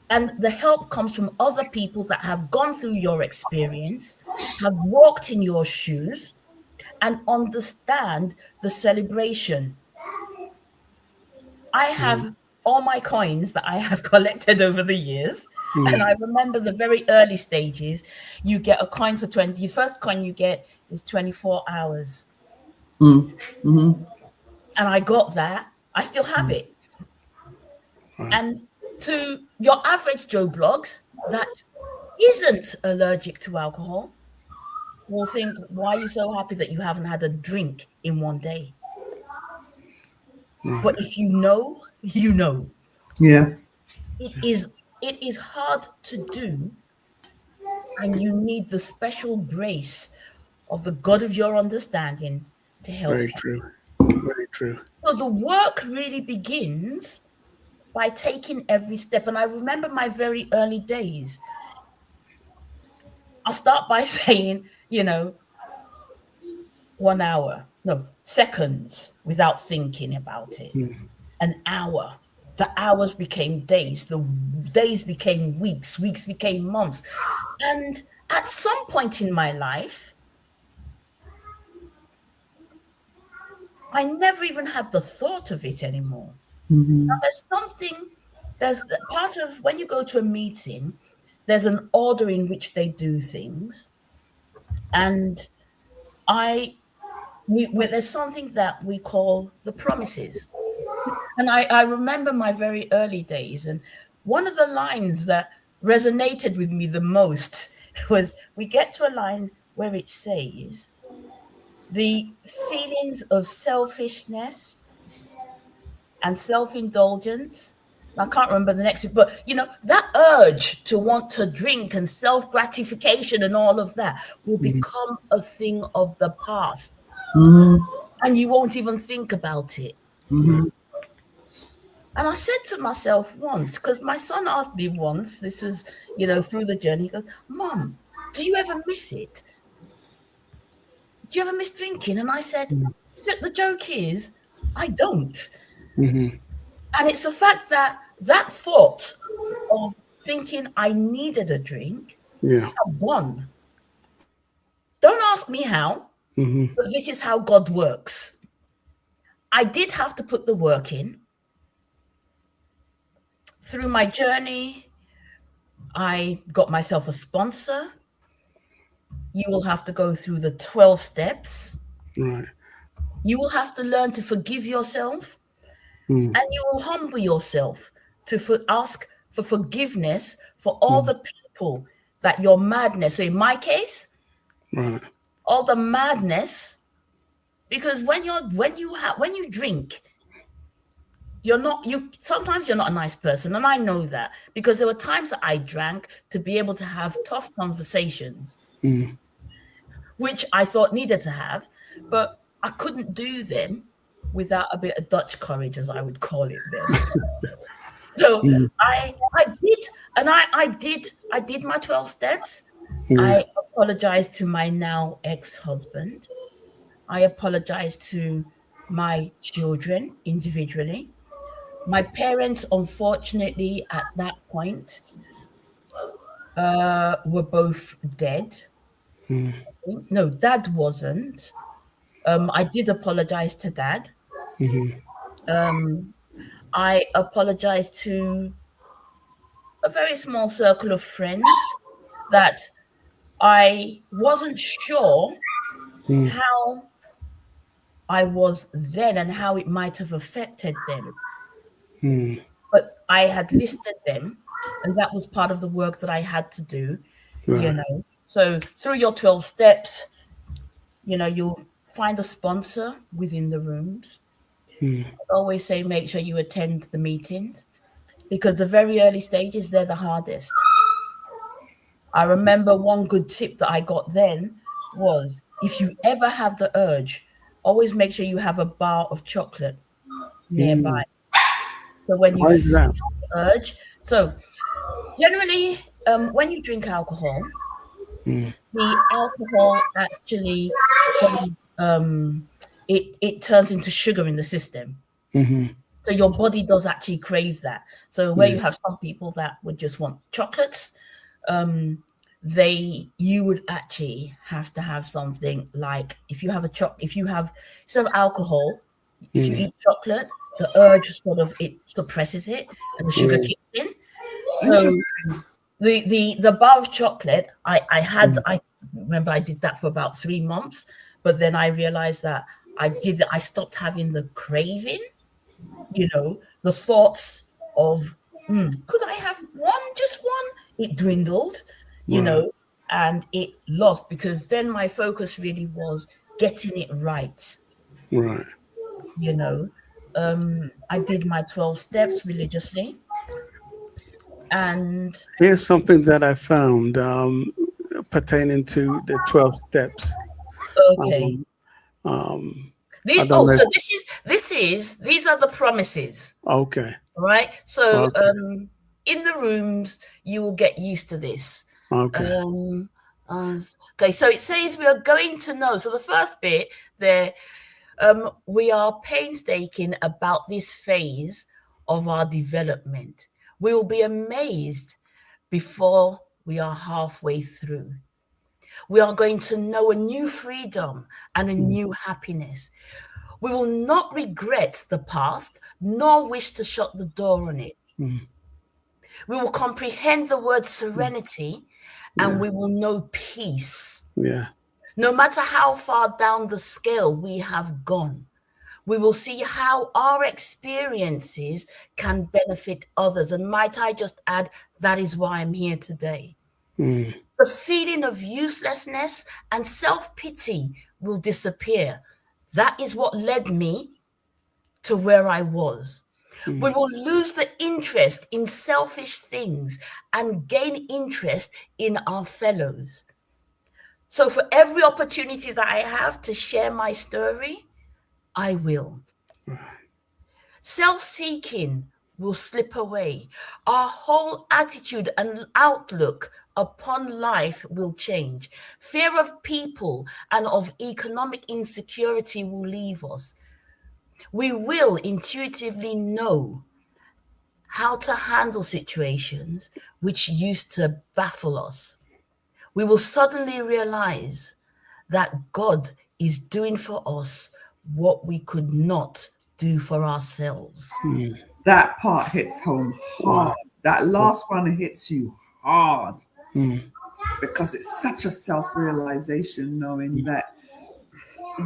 Speaker 11: And the help comes from other people that have gone through your experience, have walked in your shoes, and understand the celebration. I have all my coins that I have collected over the years. And I remember the very early stages, you get a coin for 20. The first coin you get is 24 hours. And I got that. I still have it. And to your average Joe Blogs that isn't allergic to alcohol will think, why are you so happy that you haven't had a drink in one day? But if you know, you know.
Speaker 12: Yeah.
Speaker 11: It is hard to do, and you need the special grace of the God of your understanding to help
Speaker 8: Very
Speaker 11: you.
Speaker 8: true. Very true.
Speaker 11: So the work really begins by taking every step. And I remember my very early days. I'll start by saying, 1 hour, no, seconds without thinking about it. An hour. The hours became days. The days became weeks. Weeks became months. And at some point in my life, I never even had the thought of it anymore. Now, there's part of when you go to a meeting, there's an order in which they do things. And there's something that we call the promises. And I remember my very early days. And one of the lines that resonated with me the most was, we get to a line where it says the feelings of selfishness and self-indulgence. I can't remember the next, but that urge to want to drink and self-gratification and all of that will become a thing of the past. And you won't even think about it. And I said to myself once, because my son asked me once, this was, through the journey, he goes, Mom, do you ever miss it? Do you ever miss drinking? And I said, the joke is, I don't. And it's the fact that thought of thinking I needed a drink had gone. Don't ask me how, but this is how God works. I did have to put the work in. Through my journey, I got myself a sponsor. You will have to go through the 12 steps.
Speaker 8: Right.
Speaker 11: You will have to learn to forgive yourself. And you will humble yourself to ask for forgiveness for all the people that your madness. So in my case, all the madness, because when you drink, sometimes you're not a nice person, and I know that because there were times that I drank to be able to have tough conversations, which I thought needed to have, but I couldn't do them without a bit of Dutch courage, as I would call it then. So I did, and I did my 12 steps. I apologized to my now ex-husband. I apologized to my children individually. My parents, unfortunately, at that point, were both dead. No, Dad wasn't. I did apologize to Dad. I apologized to a very small circle of friends that I wasn't sure how I was then and how it might have affected them. But I had listed them, and that was part of the work that I had to do, So through your 12 steps, you'll find a sponsor within the rooms. I always say make sure you attend the meetings, because the very early stages, they're the hardest. I remember one good tip that I got then was, if you ever have the urge, always make sure you have a bar of chocolate nearby. So when you feel the urge, so generally, when you drink alcohol, the alcohol actually it turns into sugar in the system. So your body does actually crave that. So where you have some people that would just want chocolates, you would actually have to have something like, if you have instead of alcohol, if you eat chocolate, the urge it suppresses it and the sugar kicks in. So the bar of chocolate, I remember I did that for about 3 months, but then I realized that I stopped having the craving, the thoughts of, could I have just one? It dwindled, and it lost, because then my focus really was getting it right.
Speaker 8: Right.
Speaker 11: I did my 12 steps religiously. And
Speaker 8: here's something that I found pertaining to the 12 steps.
Speaker 11: Okay. These are the promises.
Speaker 8: Okay.
Speaker 11: Right. So in the rooms, you will get used to this.
Speaker 8: Okay.
Speaker 11: Okay. So it says we are going to know. So the first bit there, we are painstaking about this phase of our development. We will be amazed before we are halfway through. We are going to know a new freedom and a new happiness. We will not regret the past, nor wish to shut the door on it. We will comprehend the word serenity, and we will know peace. No matter how far down the scale we have gone, we will see how our experiences can benefit others. And might I just add, that is why I'm here today. The feeling of uselessness and self-pity will disappear. That is what led me to where I was. We will lose the interest in selfish things and gain interest in our fellows. So for every opportunity that I have to share my story, I will. Self-seeking will slip away. Our whole attitude and outlook upon life will change. Fear of people and of economic insecurity will leave us. We will intuitively know how to handle situations which used to baffle us. We will suddenly realize that God is doing for us what we could not do for ourselves.
Speaker 12: That part hits home hard. That last one hits you hard because it's such a self-realization, knowing that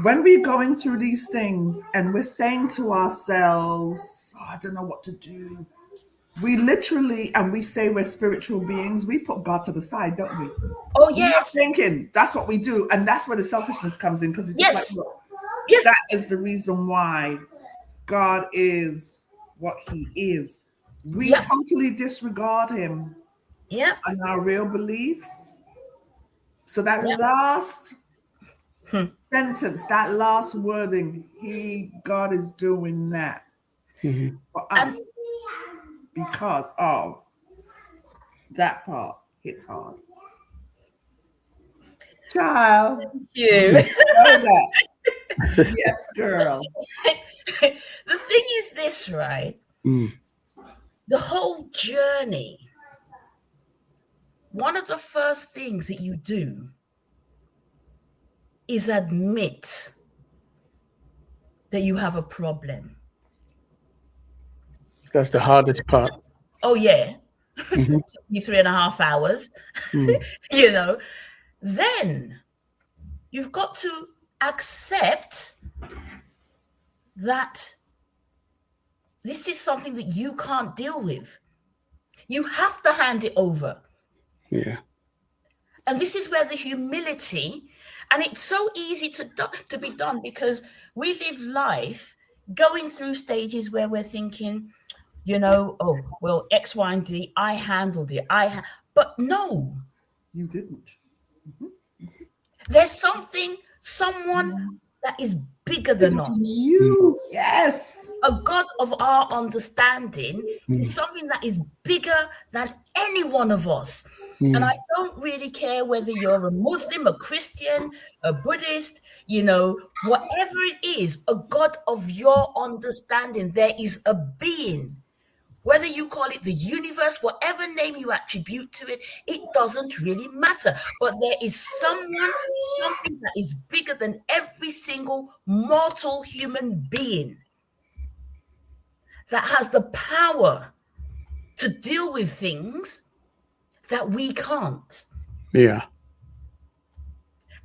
Speaker 12: when we're going through these things and we're saying to ourselves, I don't know what to do. We literally, and we say we're spiritual beings, we put God to the side, don't we?
Speaker 11: Oh,
Speaker 12: We're not
Speaker 11: yes.
Speaker 12: thinking. That's what we do. And that's where the selfishness comes in, because it's just
Speaker 11: Yes.
Speaker 12: like, look,
Speaker 11: Yes.
Speaker 12: that is the reason why God is what he is. We totally disregard him and our real beliefs. So that last sentence, that last wording, God is doing that for us because of that part hits hard. Child.
Speaker 11: Thank you.
Speaker 12: Know that. Yes, girl.
Speaker 11: The thing is this, right? The whole journey, one of the first things that you do is admit that you have a problem.
Speaker 8: That's the hardest part.
Speaker 11: Oh, yeah. Took me 3.5 hours. You know, then you've got to accept that this is something that you can't deal with. You have to hand it over.
Speaker 8: Yeah.
Speaker 11: And this is where the humility, and it's so easy to be done because we live life going through stages where we're thinking, you know, oh, well, X, Y, and Z, I handled it. But no.
Speaker 12: You didn't.
Speaker 11: There's someone that is bigger than us.
Speaker 12: You, yes.
Speaker 11: A God of our understanding is something that is bigger than any one of us. And I don't really care whether you're a Muslim, a Christian, a Buddhist, you know, whatever it is, a God of your understanding. There is a being. Whether you call it the universe, whatever name you attribute to it, it doesn't really matter. But there is something that is bigger than every single mortal human being that has the power to deal with things that we can't.
Speaker 8: Yeah.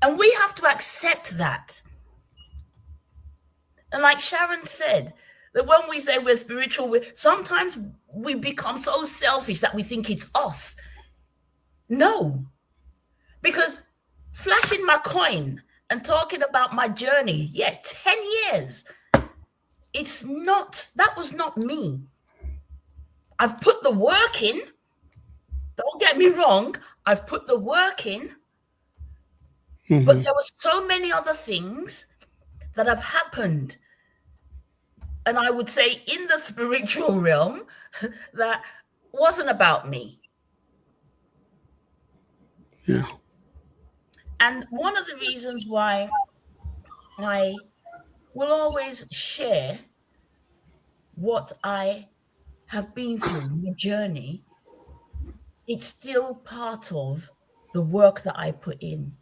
Speaker 11: And we have to accept that. And like Sharon said, that when we say we're spiritual, sometimes we become so selfish that we think it's us. No. Because flashing my coin and talking about my journey, 10 years. That was not me. I've put the work in. Don't get me wrong. I've put the work in. But there were so many other things that have happened. And I would say in the spiritual realm that wasn't about me.
Speaker 8: Yeah.
Speaker 11: And one of the reasons why I will always share what I have been through, my journey, it's still part of the work that I put in.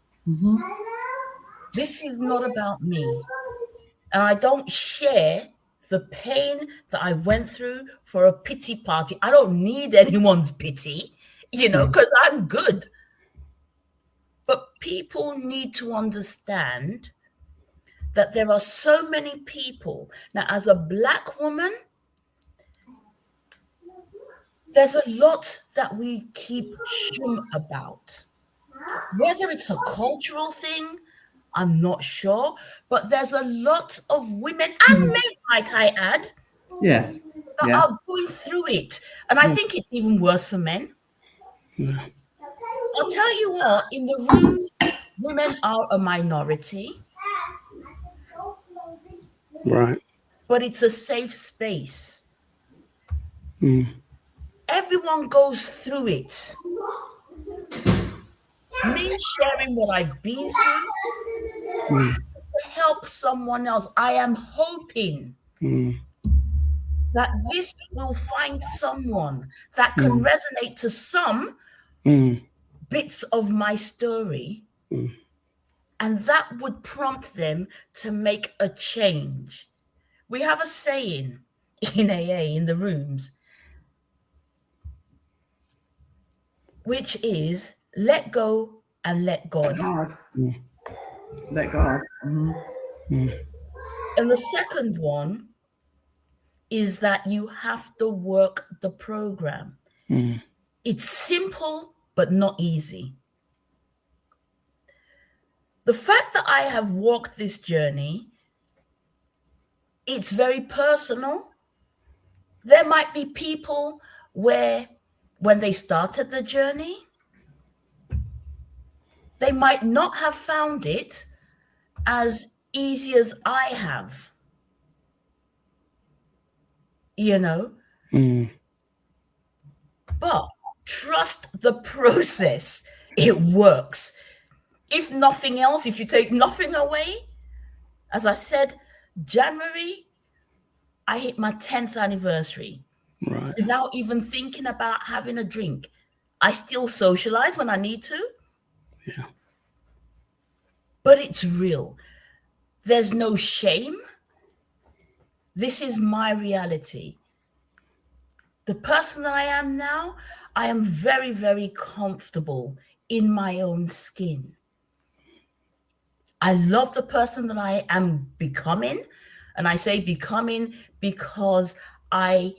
Speaker 11: This is not about me. And I don't share the pain that I went through for a pity party. I don't need anyone's pity, you know, because I'm good. But people need to understand that there are so many people. Now, as a Black woman, There's a lot that we keep shum about. Whether it's a cultural thing, I'm not sure, but there's a lot of women and men, might I add,
Speaker 15: Yes.
Speaker 11: that
Speaker 15: Yeah.
Speaker 11: are going through it. And I think it's even worse for men. I'll tell you what, in the rooms, women are a minority.
Speaker 8: Right.
Speaker 11: But it's a safe space.
Speaker 8: Mm.
Speaker 11: Everyone goes through it. Me sharing what I've been through to help someone else. I am hoping that this will find someone that can resonate to some bits of my story, and that would prompt them to make a change. We have a saying in AA, in the rooms, which is let go and let God.
Speaker 12: Let God.
Speaker 11: And the second one is that you have to work the program. It's simple, but not easy. The fact that I have walked this journey, it's very personal. There might be people where when they started the journey, they might not have found it as easy as I have. You know? But trust the process. It works. If nothing else, if you take nothing away, as I said, January, I hit my 10th anniversary.
Speaker 8: Right.
Speaker 11: Without even thinking about having a drink. I still socialize when I need to.
Speaker 8: Yeah.
Speaker 11: But it's real. There's no shame. This is my reality. The person that I am now, I am very, very comfortable in my own skin. I love the person that I am becoming. And I say becoming because I'm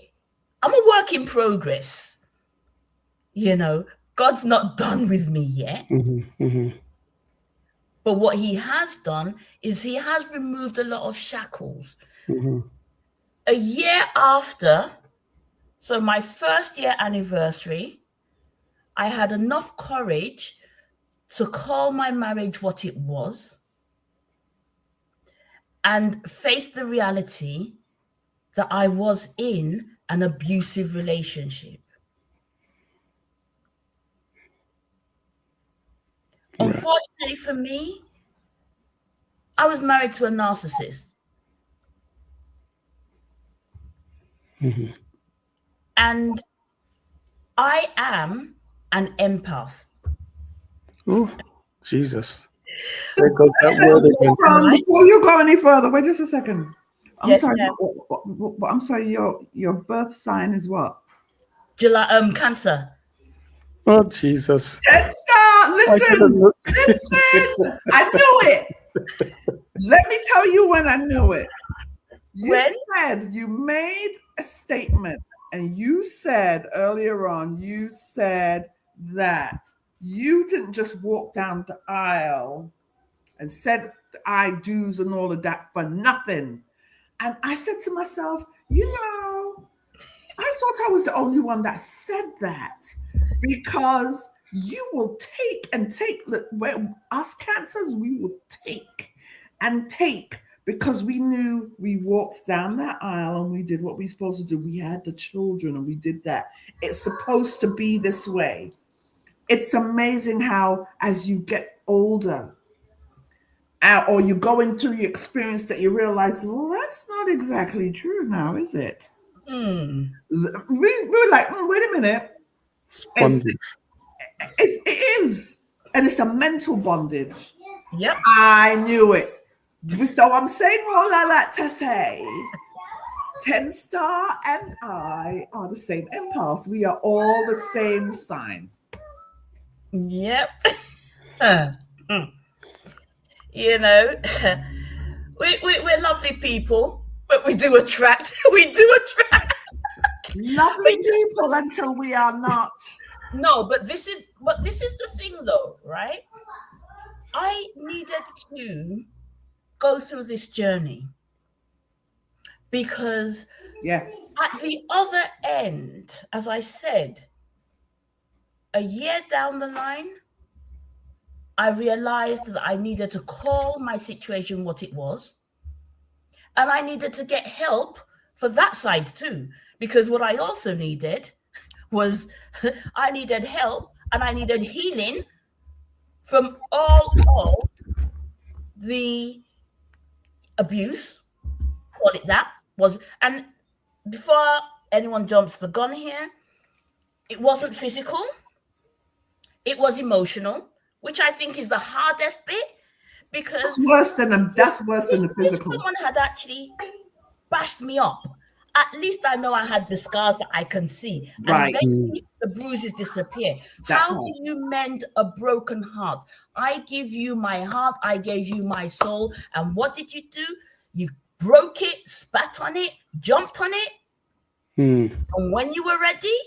Speaker 11: a work in progress. You know, God's not done with me yet. But what he has done is he has removed a lot of shackles. A year after, so my first year anniversary, I had enough courage to call my marriage what it was and face the reality that I was in an abusive relationship. Unfortunately for me, I was married to a narcissist. And I am an empath.
Speaker 8: Oh, Jesus. There goes that word again.
Speaker 12: Before you go any further, wait just a second. I'm
Speaker 11: Yes,
Speaker 12: sorry.
Speaker 11: ma'am.
Speaker 12: I'm sorry. Your birth sign is what?
Speaker 11: July, Cancer.
Speaker 8: Oh, Jesus.
Speaker 12: Stop! Listen. I knew it. Let me tell you when I knew it. You made a statement, and you said earlier on, you said that you didn't just walk down the aisle and said I do's and all of that for nothing. And I said to myself, you know, I thought I was the only one that said that, because you will take and take. Look, us cancers, we will take and take, because we knew we walked down that aisle and we did what we were supposed to do. We had the children and we did that. It's supposed to be this way. It's amazing how, as you get older, or you're going through your experience, that you realize, well, that's not exactly true now, is it? We were like, wait a minute. It is. And it's a mental bondage.
Speaker 11: Yep.
Speaker 12: I knew it. So I'm saying all of that to say, 10 Star and I are the same empaths. We are all the same sign.
Speaker 11: Yep. You know, we're lovely people, but we do attract.
Speaker 12: Loving people until we are not.
Speaker 11: No, but this is the thing though, right? I needed to go through this journey because
Speaker 12: yes,
Speaker 11: at the other end, as I said, a year down the line, I realized that I needed to call my situation what it was. And I needed to get help for that side too. Because what I also needed was I needed help and I needed healing from all of the abuse, call it that, was. And before anyone jumps the gun here, it wasn't physical, it was emotional, which I think is the hardest bit. Because
Speaker 12: that's worse than the physical.
Speaker 11: If someone had actually bashed me up, at least I know I had the scars that I can see.
Speaker 12: Right.
Speaker 11: And eventually the bruises disappear. How do you mend a broken heart? I give you my heart, I gave you my soul. And what did you do? You broke it, spat on it, jumped on it. And when you were ready,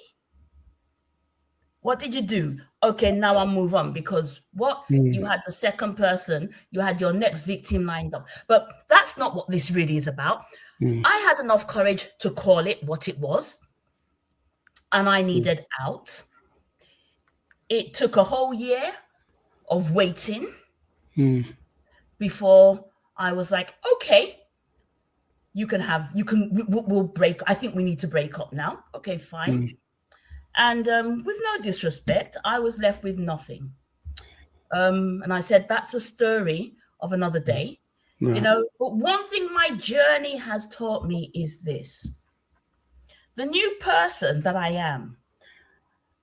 Speaker 11: what did you do? Okay, now I'll move on because you had the second person, you had your next victim lined up. But that's not what this really is about. I had enough courage to call it what it was, and I needed out. It took a whole year of waiting before I was like, okay, we'll break. I think we need to break up now. Okay, fine. And with no disrespect, I was left with nothing. And I said, that's a story of another day.
Speaker 8: Right.
Speaker 11: You know, but one thing my journey has taught me is this. The new person that I am,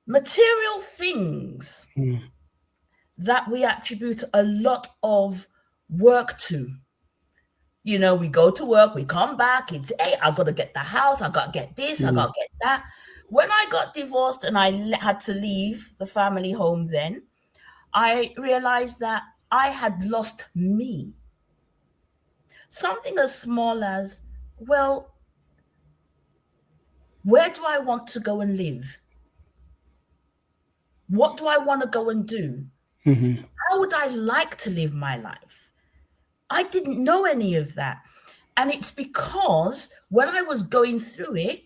Speaker 11: material things that we attribute a lot of work to. You know, we go to work, we come back, it's, hey, I got to get the house, I got to get this, I got to get that. When I got divorced and I had to leave the family home then, I realized that I had lost me. Something as small as, well, where do I want to go and live? What do I want to go and do? How would I like to live my life? I didn't know any of that. And it's because when I was going through it,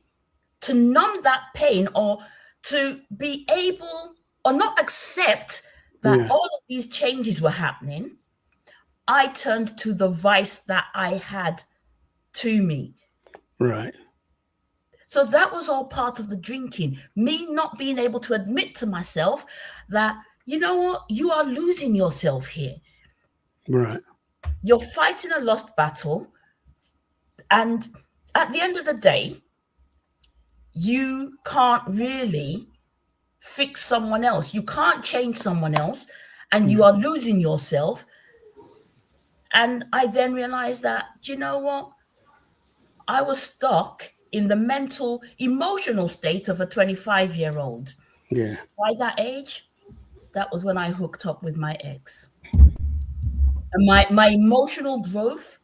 Speaker 11: to numb that pain or to be able or not accept that all of these changes were happening, I turned to the vice that I had to me.
Speaker 8: Right.
Speaker 11: So that was all part of the drinking. Me not being able to admit to myself that, you know what, you are losing yourself here.
Speaker 8: Right.
Speaker 11: You're fighting a lost battle. And at the end of the day, you can't really fix someone else. You can't change someone else, and you are losing yourself. And I then realized that, you know what? I was stuck in the mental, emotional state of a 25-year-old.
Speaker 8: Yeah.
Speaker 11: By that age, that was when I hooked up with my ex. And my emotional growth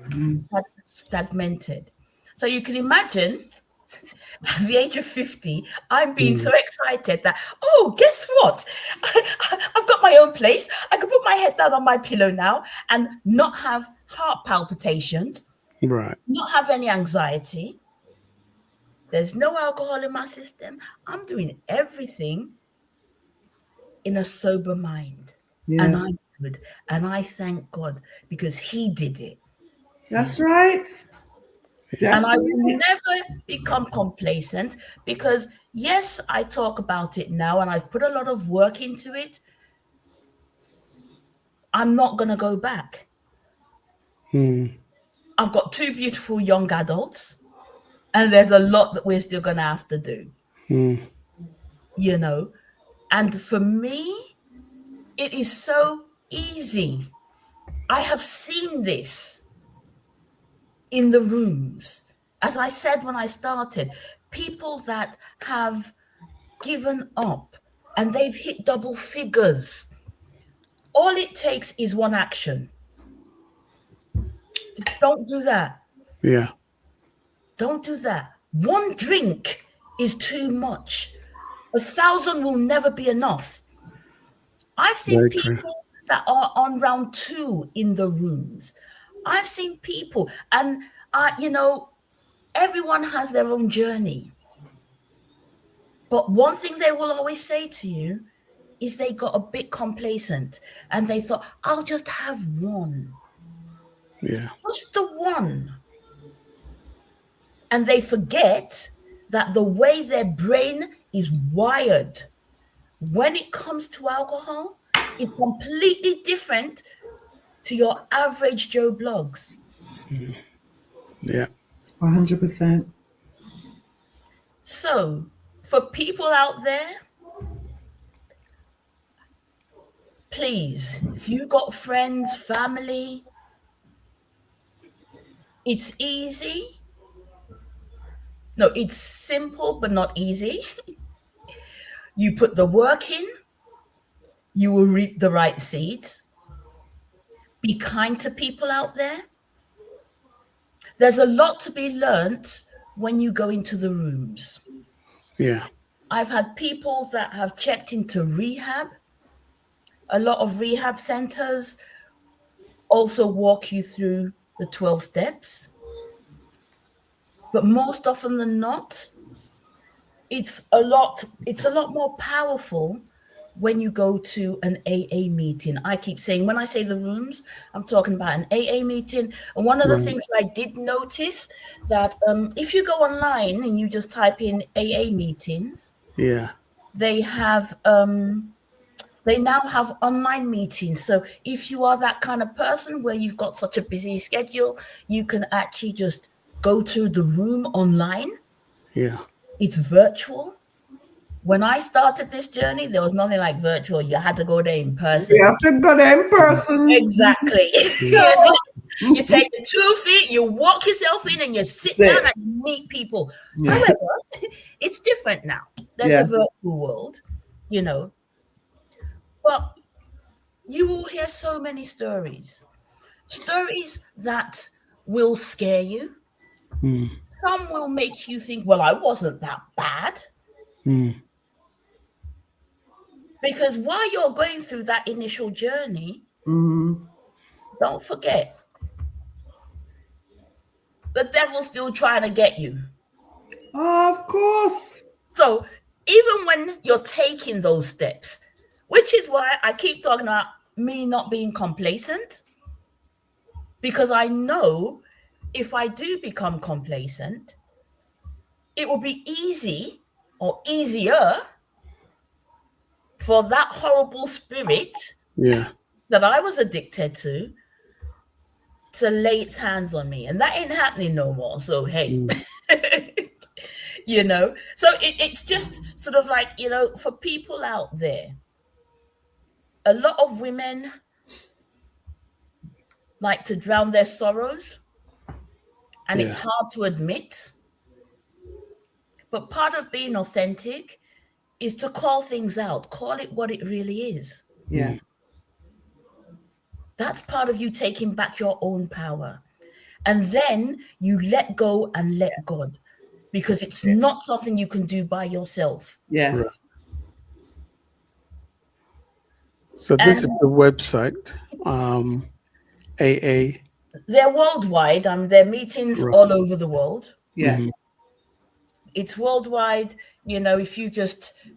Speaker 11: had stagnated. So you can imagine at the age of 50, I'm being so excited that, oh, guess what? I've got my own place. I can put my head down on my pillow now and not have heart palpitations,
Speaker 8: Right.
Speaker 11: not have any anxiety. There's no alcohol in my system. I'm doing everything in a sober mind.
Speaker 12: Yeah.
Speaker 11: And I'm good. And I thank God because He did it.
Speaker 12: That's right.
Speaker 11: And I will never become complacent because, yes, I talk about it now and I've put a lot of work into it. I'm not going to go back. I've got 2 beautiful young adults and there's a lot that we're still going to have to do. You know, and for me, it is so easy. I have seen this in the rooms. As I said when I started, people that have given up and they've hit double figures. All it takes is one action. Don't do that.
Speaker 8: Yeah.
Speaker 11: Don't do that. One drink is too much. 1,000 will never be enough. I've seen
Speaker 8: Very
Speaker 11: people
Speaker 8: true.
Speaker 11: that are on round 2 in the rooms. I've seen people, and everyone has their own journey. But one thing they will always say to you is they got a bit complacent and they thought, I'll just have one.
Speaker 8: Yeah.
Speaker 11: Just the one. And they forget that the way their brain is wired when it comes to alcohol is completely different to your average Joe Bloggs.
Speaker 8: Yeah.
Speaker 12: 100%.
Speaker 11: So, for people out there, please, if you got friends, family, it's easy. No, it's simple, but not easy. You put the work in, you will reap the right seeds. Be kind to people out there. There's a lot to be learnt when you go into the rooms.
Speaker 8: Yeah.
Speaker 11: I've had people that have checked into rehab. A lot of rehab centers also walk you through the 12 steps. But most often than not, it's a lot more powerful when you go to an AA meeting. I keep saying, when I say the rooms, I'm talking about an AA meeting. And one of the things that I did notice that if you go online and you just type in AA meetings, they have they now have online meetings. So if you are that kind of person where you've got such a busy schedule, you can actually just go to the room online.
Speaker 8: Yeah.
Speaker 11: It's virtual. When I started this journey, there was nothing like virtual. You had to go there in person.
Speaker 12: You have to go there in person.
Speaker 11: Exactly. You take the 2 feet, you walk yourself in, and you sit down and you meet people.
Speaker 12: Yeah.
Speaker 11: However, it's different now. There's a virtual world, But you will hear so many stories. Stories that will scare you. Some will make you think, well, I wasn't that bad. Because while you're going through that initial journey, don't forget, the devil's still trying to get you.
Speaker 12: Of course.
Speaker 11: So even when you're taking those steps, which is why I keep talking about me not being complacent, because I know if I do become complacent, it will be easy or easier for that horrible spirit that I was addicted to lay its hands on me. And that ain't happening no more. So, hey, so it's just sort of like, for people out there, a lot of women like to drown their sorrows, and it's hard to admit. But part of being authentic is to call things out, call it what it really is.
Speaker 12: Yeah.
Speaker 11: That's part of you taking back your own power. And then you let go and let God, because it's not something you can do by yourself.
Speaker 12: Yes.
Speaker 8: Right. So this is the website, AA.
Speaker 11: They're worldwide. There are meetings all over the world.
Speaker 12: Yes.
Speaker 11: It's worldwide. If you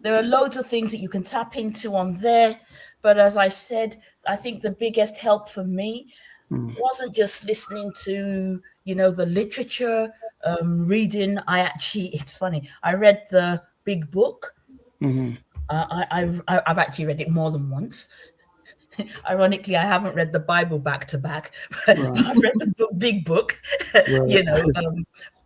Speaker 11: there are loads of things that you can tap into on there. But as I said, I think the biggest help for me wasn't just listening to, the literature, reading. It's funny. I read the big book. I've actually read it more than once. Ironically, I haven't read the Bible back to back, but I've read the big book,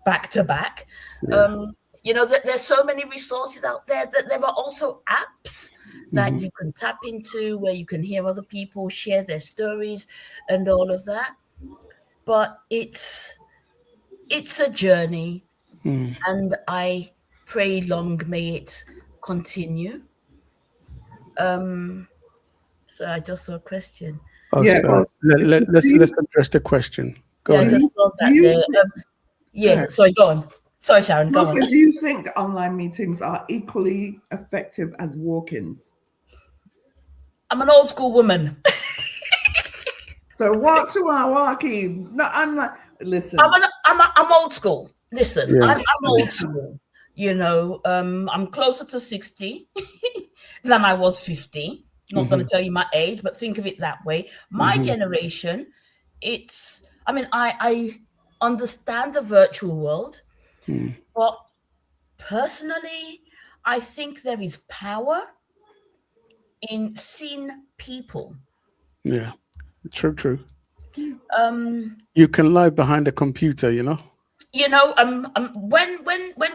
Speaker 11: back to back. There's so many resources out there. That there are also apps that you can tap into where you can hear other people share their stories and all of that. But it's a journey, and I pray long may it continue. So I just saw a question.
Speaker 8: Okay. Let's address the question. Go ahead.
Speaker 11: I just saw that there. Sorry, go on. Sorry, Sharon, go on.
Speaker 12: Do you think online meetings are equally effective as walk-ins?
Speaker 11: I'm an old school woman.
Speaker 12: So walk to our walk-in. No, I'm not. Listen,
Speaker 11: I'm old school. Listen,
Speaker 8: Yeah.
Speaker 11: I'm old school. You know, I'm closer to 60 than I was 50. Not going to tell you my age, but think of it that way. My generation, I understand the virtual world, but personally, I think there is power in seeing people.
Speaker 8: Yeah. True. You can lie behind a computer, you know?
Speaker 11: You know, when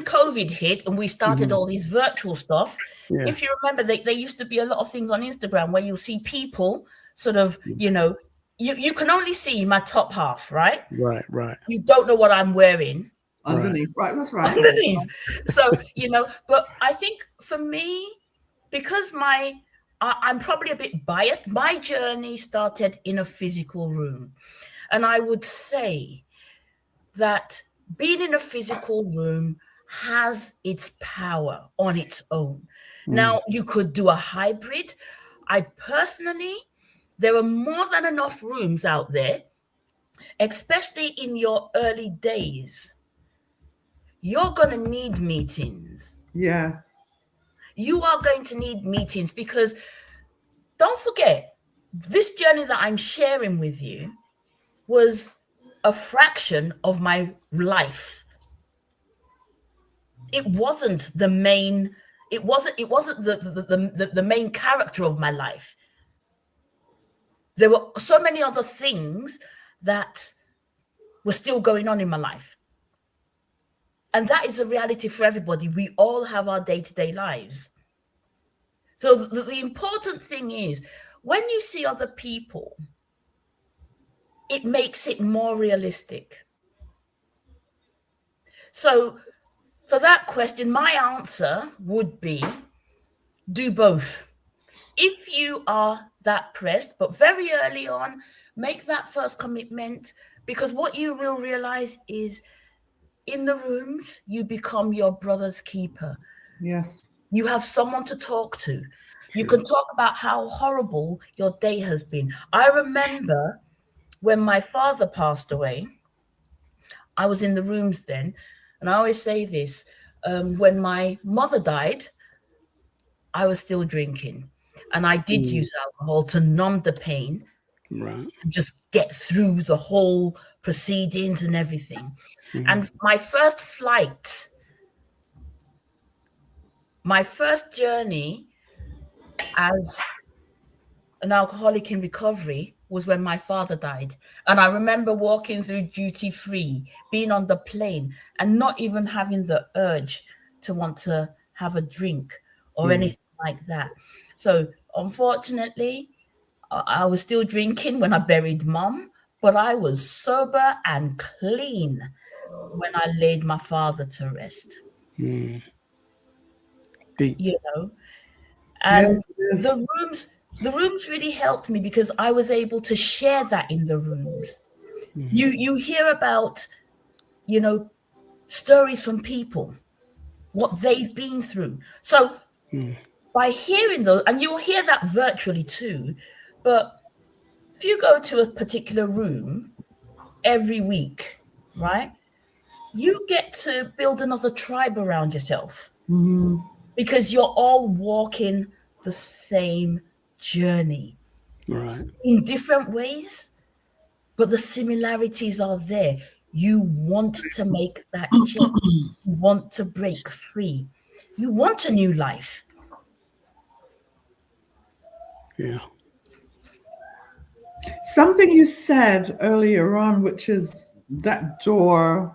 Speaker 11: COVID hit and we started all these virtual stuff,
Speaker 8: Yeah.
Speaker 11: if you remember, there used to be a lot of things on Instagram where you'll see people sort of, you know, you can only see my top half, right?
Speaker 8: Right.
Speaker 11: You don't know what I'm wearing
Speaker 12: underneath. Right, that's right.
Speaker 11: underneath. So, you know, but I think for me, because I'm probably a bit biased, my journey started in a physical room. And I would say that being in a physical room has its power on its own. Now, you could do a hybrid. There are more than enough rooms out there, especially in your early days. You're going to need meetings.
Speaker 12: Yeah.
Speaker 11: You are going to need meetings because don't forget, this journey that I'm sharing with you was a fraction of my life. It wasn't the main the main character of my life. There were so many other things that were still going on in my life. And that is a reality for everybody. We all have our day-to-day lives. So the important thing is when you see other people, it makes it more realistic. So for that question, my answer would be do both. If you are that pressed, but very early on, make that first commitment, because what you will realize is in the rooms, you become your brother's keeper.
Speaker 12: Yes.
Speaker 11: You have someone to talk to. You can talk about how horrible your day has been. I remember when my father passed away, I was in the rooms then, and I always say this, when my mother died, I was still drinking. And I did use alcohol to numb the pain,
Speaker 8: Right.
Speaker 11: and just get through the whole proceedings and everything. And my first flight, my first journey as an alcoholic in recovery was when my father died. And I remember walking through duty free, being on the plane and not even having the urge to want to have a drink or anything like that. So unfortunately, I was still drinking when I buried mom, but I was sober and clean when I laid my father to rest.
Speaker 8: Deep.
Speaker 11: You know,
Speaker 12: Yes,
Speaker 11: and
Speaker 12: yes.
Speaker 11: the rooms really helped me because I was able to share that in the rooms. You hear about, you know, stories from people, what they've been through. So by hearing those, and you'll hear that virtually too, but if you go to a particular room every week, right, you get to build another tribe around yourself because you're all walking the same journey
Speaker 8: Right.
Speaker 11: in different ways, but the similarities are there. You want to make that change. You want to break free. You want a new life.
Speaker 8: Yeah.
Speaker 12: Something you said earlier on, which is that door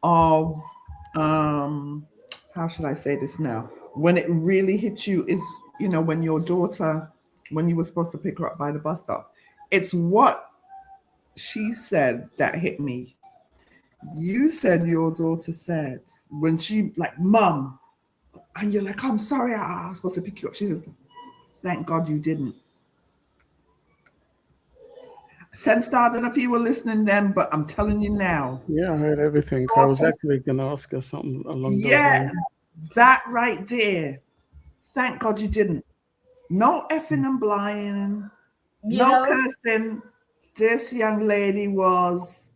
Speaker 12: of how should I say this now? When it really hits you is, you know, when your daughter, when you were supposed to pick her up by the bus stop. It's what she said that hit me. You said your daughter said when she like, Mom, and you're like, I'm sorry, I was supposed to pick you up. She says, thank God you didn't. 10 Star, I don't know if you were listening then, but I'm telling you now.
Speaker 8: Yeah, I heard everything. I was actually going to ask her something along those lines.
Speaker 12: That right there. Thank God you didn't. No effing and blying. No cursing. This young lady was,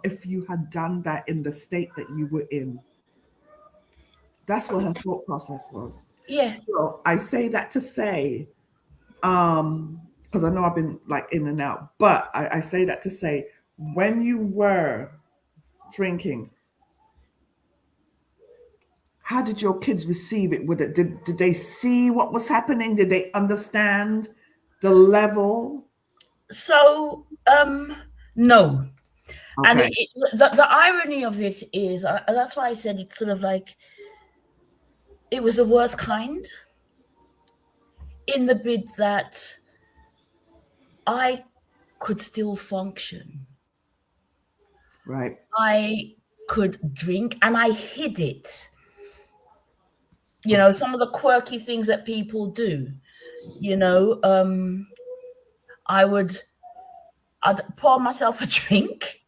Speaker 12: if you had done that in the state that you were in, that's what her thought process was.
Speaker 11: Yeah.
Speaker 12: So I say that to say, because I know I've been like in and out, but I say that to say, when you were drinking, how did your kids receive it? With it, did they see what was happening? Did they understand the level?
Speaker 11: So, no. Okay. And the irony of it is, that's why I said it's sort of like, it was the worst kind, in the bit that I could still function.
Speaker 12: Right.
Speaker 11: I could drink and I hid it. You know, some of the quirky things that people do, you know, I'd pour myself a drink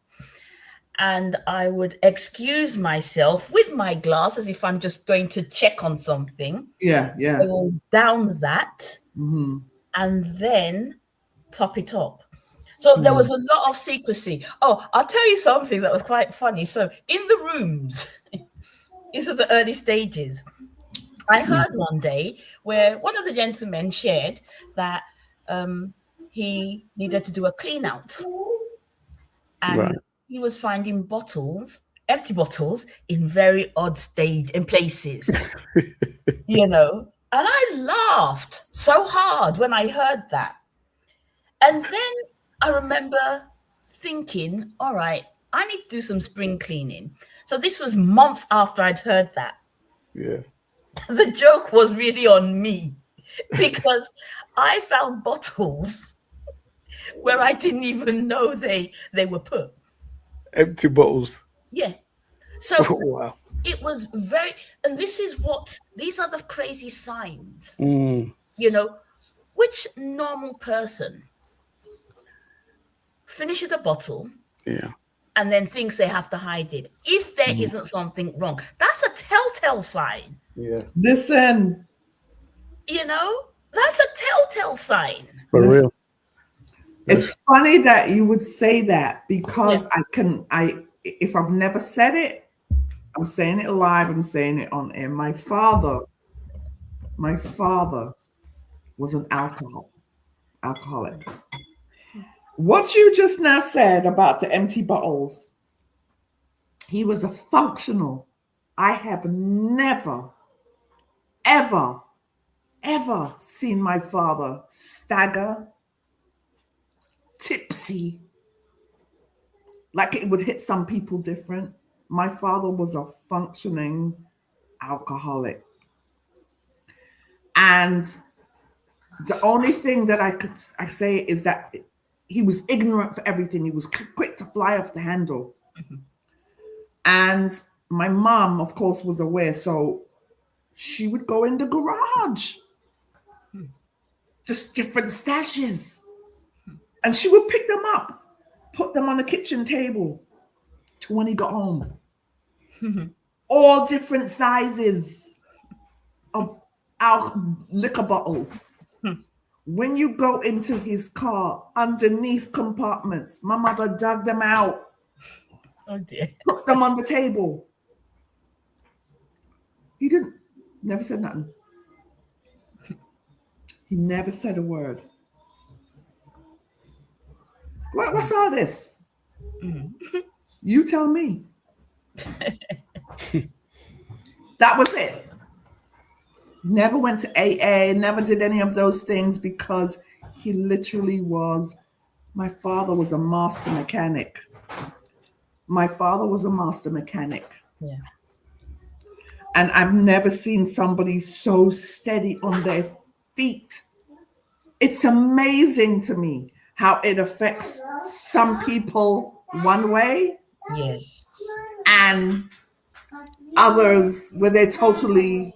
Speaker 11: and I would excuse myself with my glass as if I'm just going to check on something.
Speaker 12: Yeah.
Speaker 11: I will down that and then top it up. So there was a lot of secrecy. Oh, I'll tell you something that was quite funny. So in the rooms, these are the early stages. I heard one day where one of the gentlemen shared that he needed to do a clean out. And he was finding bottles, empty bottles, in very odd in places, you know. And I laughed so hard when I heard that. And then I remember thinking, all right, I need to do some spring cleaning. So this was months after I'd heard that.
Speaker 8: Yeah.
Speaker 11: The joke was really on me because I found bottles where I didn't even know they were put.
Speaker 8: Empty bottles.
Speaker 11: Yeah. So
Speaker 8: wow.
Speaker 11: It was and these are the crazy signs.
Speaker 8: You
Speaker 11: know, which normal person finishes a bottle and then thinks they have to hide it if there isn't something wrong? That's a telltale sign.
Speaker 8: Yeah.
Speaker 12: Listen.
Speaker 11: You know, that's a telltale sign.
Speaker 8: For real.
Speaker 12: It's funny that you would say that because if I've never said it, I'm saying it live, I'm saying it on air. My father was an alcoholic. What you just now said about the empty bottles, he was a functional. I have never, ever seen my father stagger, tipsy, like it would hit some people different. My father was a functioning alcoholic. And the only thing that I say is that he was ignorant for everything. He was quick to fly off the handle. And my mom, of course, was aware. So she would go in the garage, just different stashes. And she would pick them up, put them on the kitchen table to when he got home. All different sizes of liquor bottles. When you go into his car, underneath compartments, my mother dug them out.
Speaker 11: Oh dear.
Speaker 12: Put them on the table. He never said nothing. He never said a word. What's all this? You tell me. That was it. Never went to AA, never did any of those things because he literally was, my father was a master mechanic.
Speaker 11: Yeah.
Speaker 12: And I've never seen somebody so steady on their feet. It's amazing to me how it affects some people one way.
Speaker 11: Yes.
Speaker 12: And others where they're totally,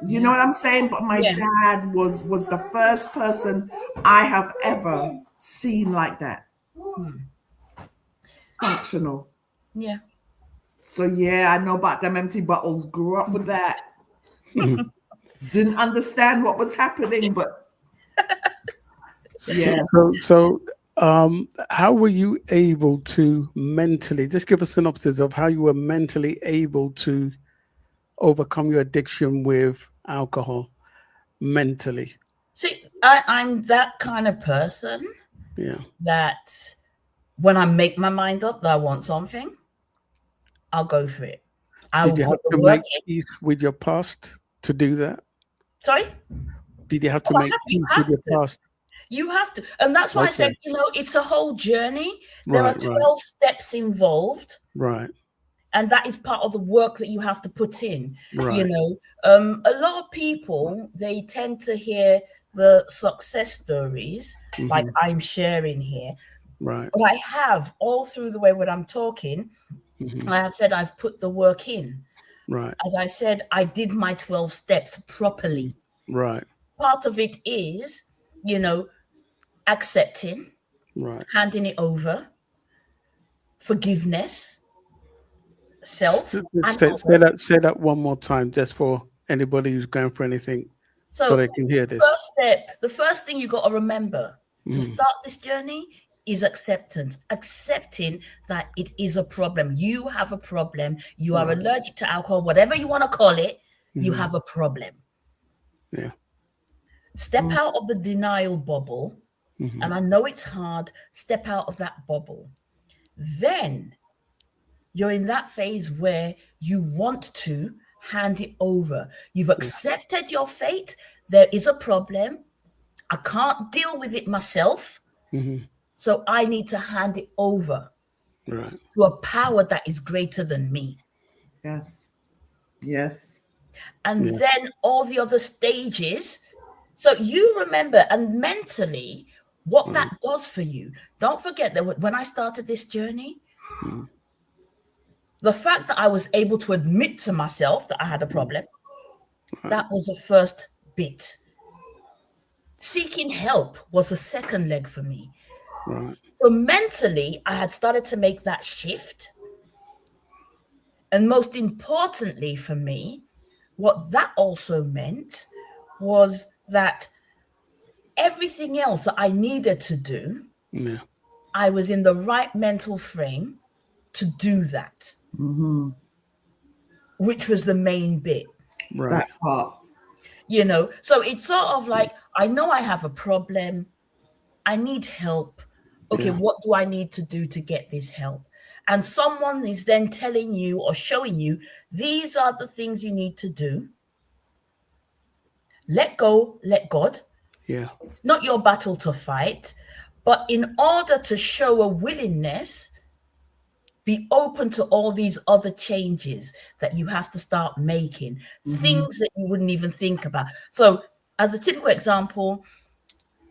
Speaker 12: you know what I'm saying? But my dad was the first person I have ever seen like that. Functional.
Speaker 11: Yeah.
Speaker 12: So yeah, I know about them empty bottles. Grew up with that. Didn't understand what was happening, but yeah.
Speaker 8: So, how were you able to mentally, just give a synopsis of how you were mentally able to overcome your addiction with alcohol mentally?
Speaker 11: See, I'm that kind of person.
Speaker 8: Yeah.
Speaker 11: That when I make my mind up that I want something, I'll go for it. I
Speaker 8: Did
Speaker 11: will
Speaker 8: you have
Speaker 11: put
Speaker 8: to
Speaker 11: the work
Speaker 8: make
Speaker 11: in.
Speaker 8: peace with your past to do that?
Speaker 11: Sorry?
Speaker 8: Did you have to
Speaker 11: Oh,
Speaker 8: make
Speaker 11: you
Speaker 8: peace with your past?
Speaker 11: You have to. And that's why I said,
Speaker 8: Okay.
Speaker 11: it's a whole journey. There are
Speaker 8: Right,
Speaker 11: 12 steps involved.
Speaker 8: right,
Speaker 11: And that is part of the work that you have to put in.
Speaker 8: right.
Speaker 11: A lot of people, they tend to hear the success stories like I'm sharing here.
Speaker 8: Right.
Speaker 11: But I have all through the way when I'm talking, I have said I've put the work in.
Speaker 8: Right.
Speaker 11: As I said, I did my 12 steps properly.
Speaker 8: Right.
Speaker 11: Part of it is, accepting,
Speaker 8: Right.
Speaker 11: handing it over, forgiveness, self, and
Speaker 8: Say that one more time, just for anybody who's going for anything, so they can hear this.
Speaker 11: The first thing you got to remember to start this journey is acceptance. Accepting that it is a problem. You have a problem. You are allergic to alcohol, whatever you want to call it, you have a problem.
Speaker 8: Yeah.
Speaker 11: Step out of the denial bubble. And I know it's hard. Step out of that bubble. Then you're in that phase where you want to hand it over. You've accepted your fate. There is a problem. I can't deal with it myself. So I need to hand it over to a power that is greater than me.
Speaker 12: Yes. Yes.
Speaker 11: And then all the other stages. So you remember, and mentally, what that does for you. Don't forget that when I started this journey, the fact that I was able to admit to myself that I had a problem, that was the first bit. Seeking help was the second leg for me.
Speaker 8: Right.
Speaker 11: So mentally, I had started to make that shift. And most importantly for me, what that also meant was that everything else that I needed to do, I was in the right mental frame to do that, which was the main bit.
Speaker 8: Right.
Speaker 12: That part.
Speaker 11: So it's sort of like, I know I have a problem. I need help. Okay, what do I need to do to get this help? And someone is then telling you or showing you, these are the things you need to do. Let go, let God.
Speaker 8: Yeah.
Speaker 11: It's not your battle to fight, but in order to show a willingness, be open to all these other changes that you have to start making, things that you wouldn't even think about. So as a typical example,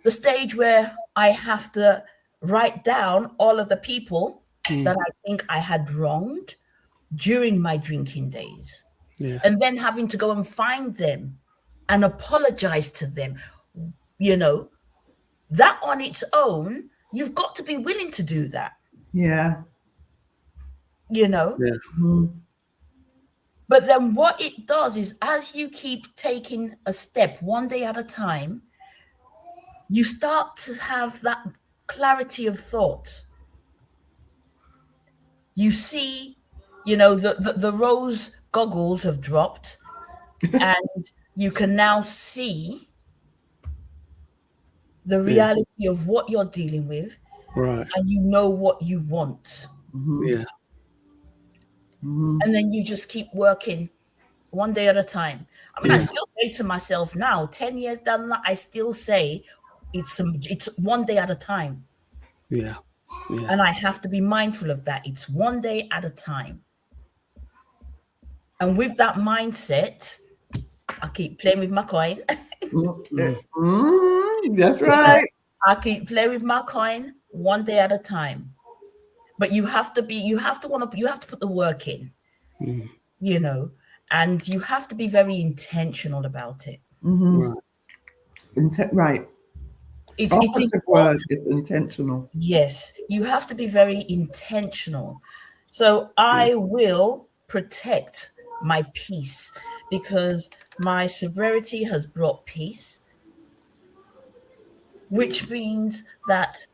Speaker 11: the stage where I have to write down all of the people that I think I had wronged during my drinking days.
Speaker 8: Yeah.
Speaker 11: And then having to go and find them and apologize to them, that on its own, you've got to be willing to do that.
Speaker 12: Yeah.
Speaker 8: Yeah.
Speaker 11: But then what it does is, as you keep taking a step one day at a time, you start to have that clarity of thought. You see, the rose goggles have dropped and you can now see the reality of what you're dealing with,
Speaker 8: Right.
Speaker 11: and you know what you want.
Speaker 8: Yeah.
Speaker 11: And then you just keep working one day at a time. I mean, I still say to myself now, 10 years down the line, I still say it's one day at a time.
Speaker 8: Yeah. Yeah.
Speaker 11: And I have to be mindful of that. It's one day at a time. And with that mindset, I keep playing with my coin.
Speaker 12: That's right.
Speaker 11: I keep playing with my coin one day at a time. But you have to put the work in, and you have to be very intentional about it.
Speaker 12: Right.
Speaker 11: It's
Speaker 12: word.
Speaker 11: important.
Speaker 12: It's intentional.
Speaker 11: Yes, you have to be very intentional. So I will protect my peace because my sobriety has brought peace, which means that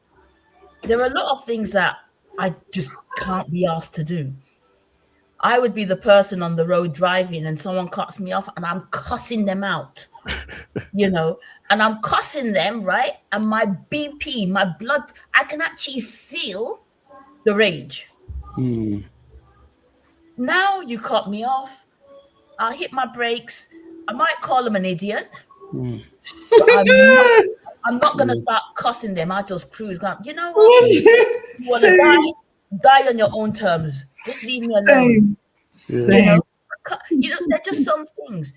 Speaker 11: there are a lot of things that I just can't be asked to do. I would be the person on the road driving and someone cuts me off and I'm cussing them out, and I'm cussing them, right? And my BP, my blood, I can actually feel the rage. Now you cut me off. I'll hit my brakes. I might call them an idiot, but I'm not going to start cussing them. I'll just cruise. You know what? You want to die on your own terms. Just leave me alone.
Speaker 12: Same.
Speaker 11: They're just some things.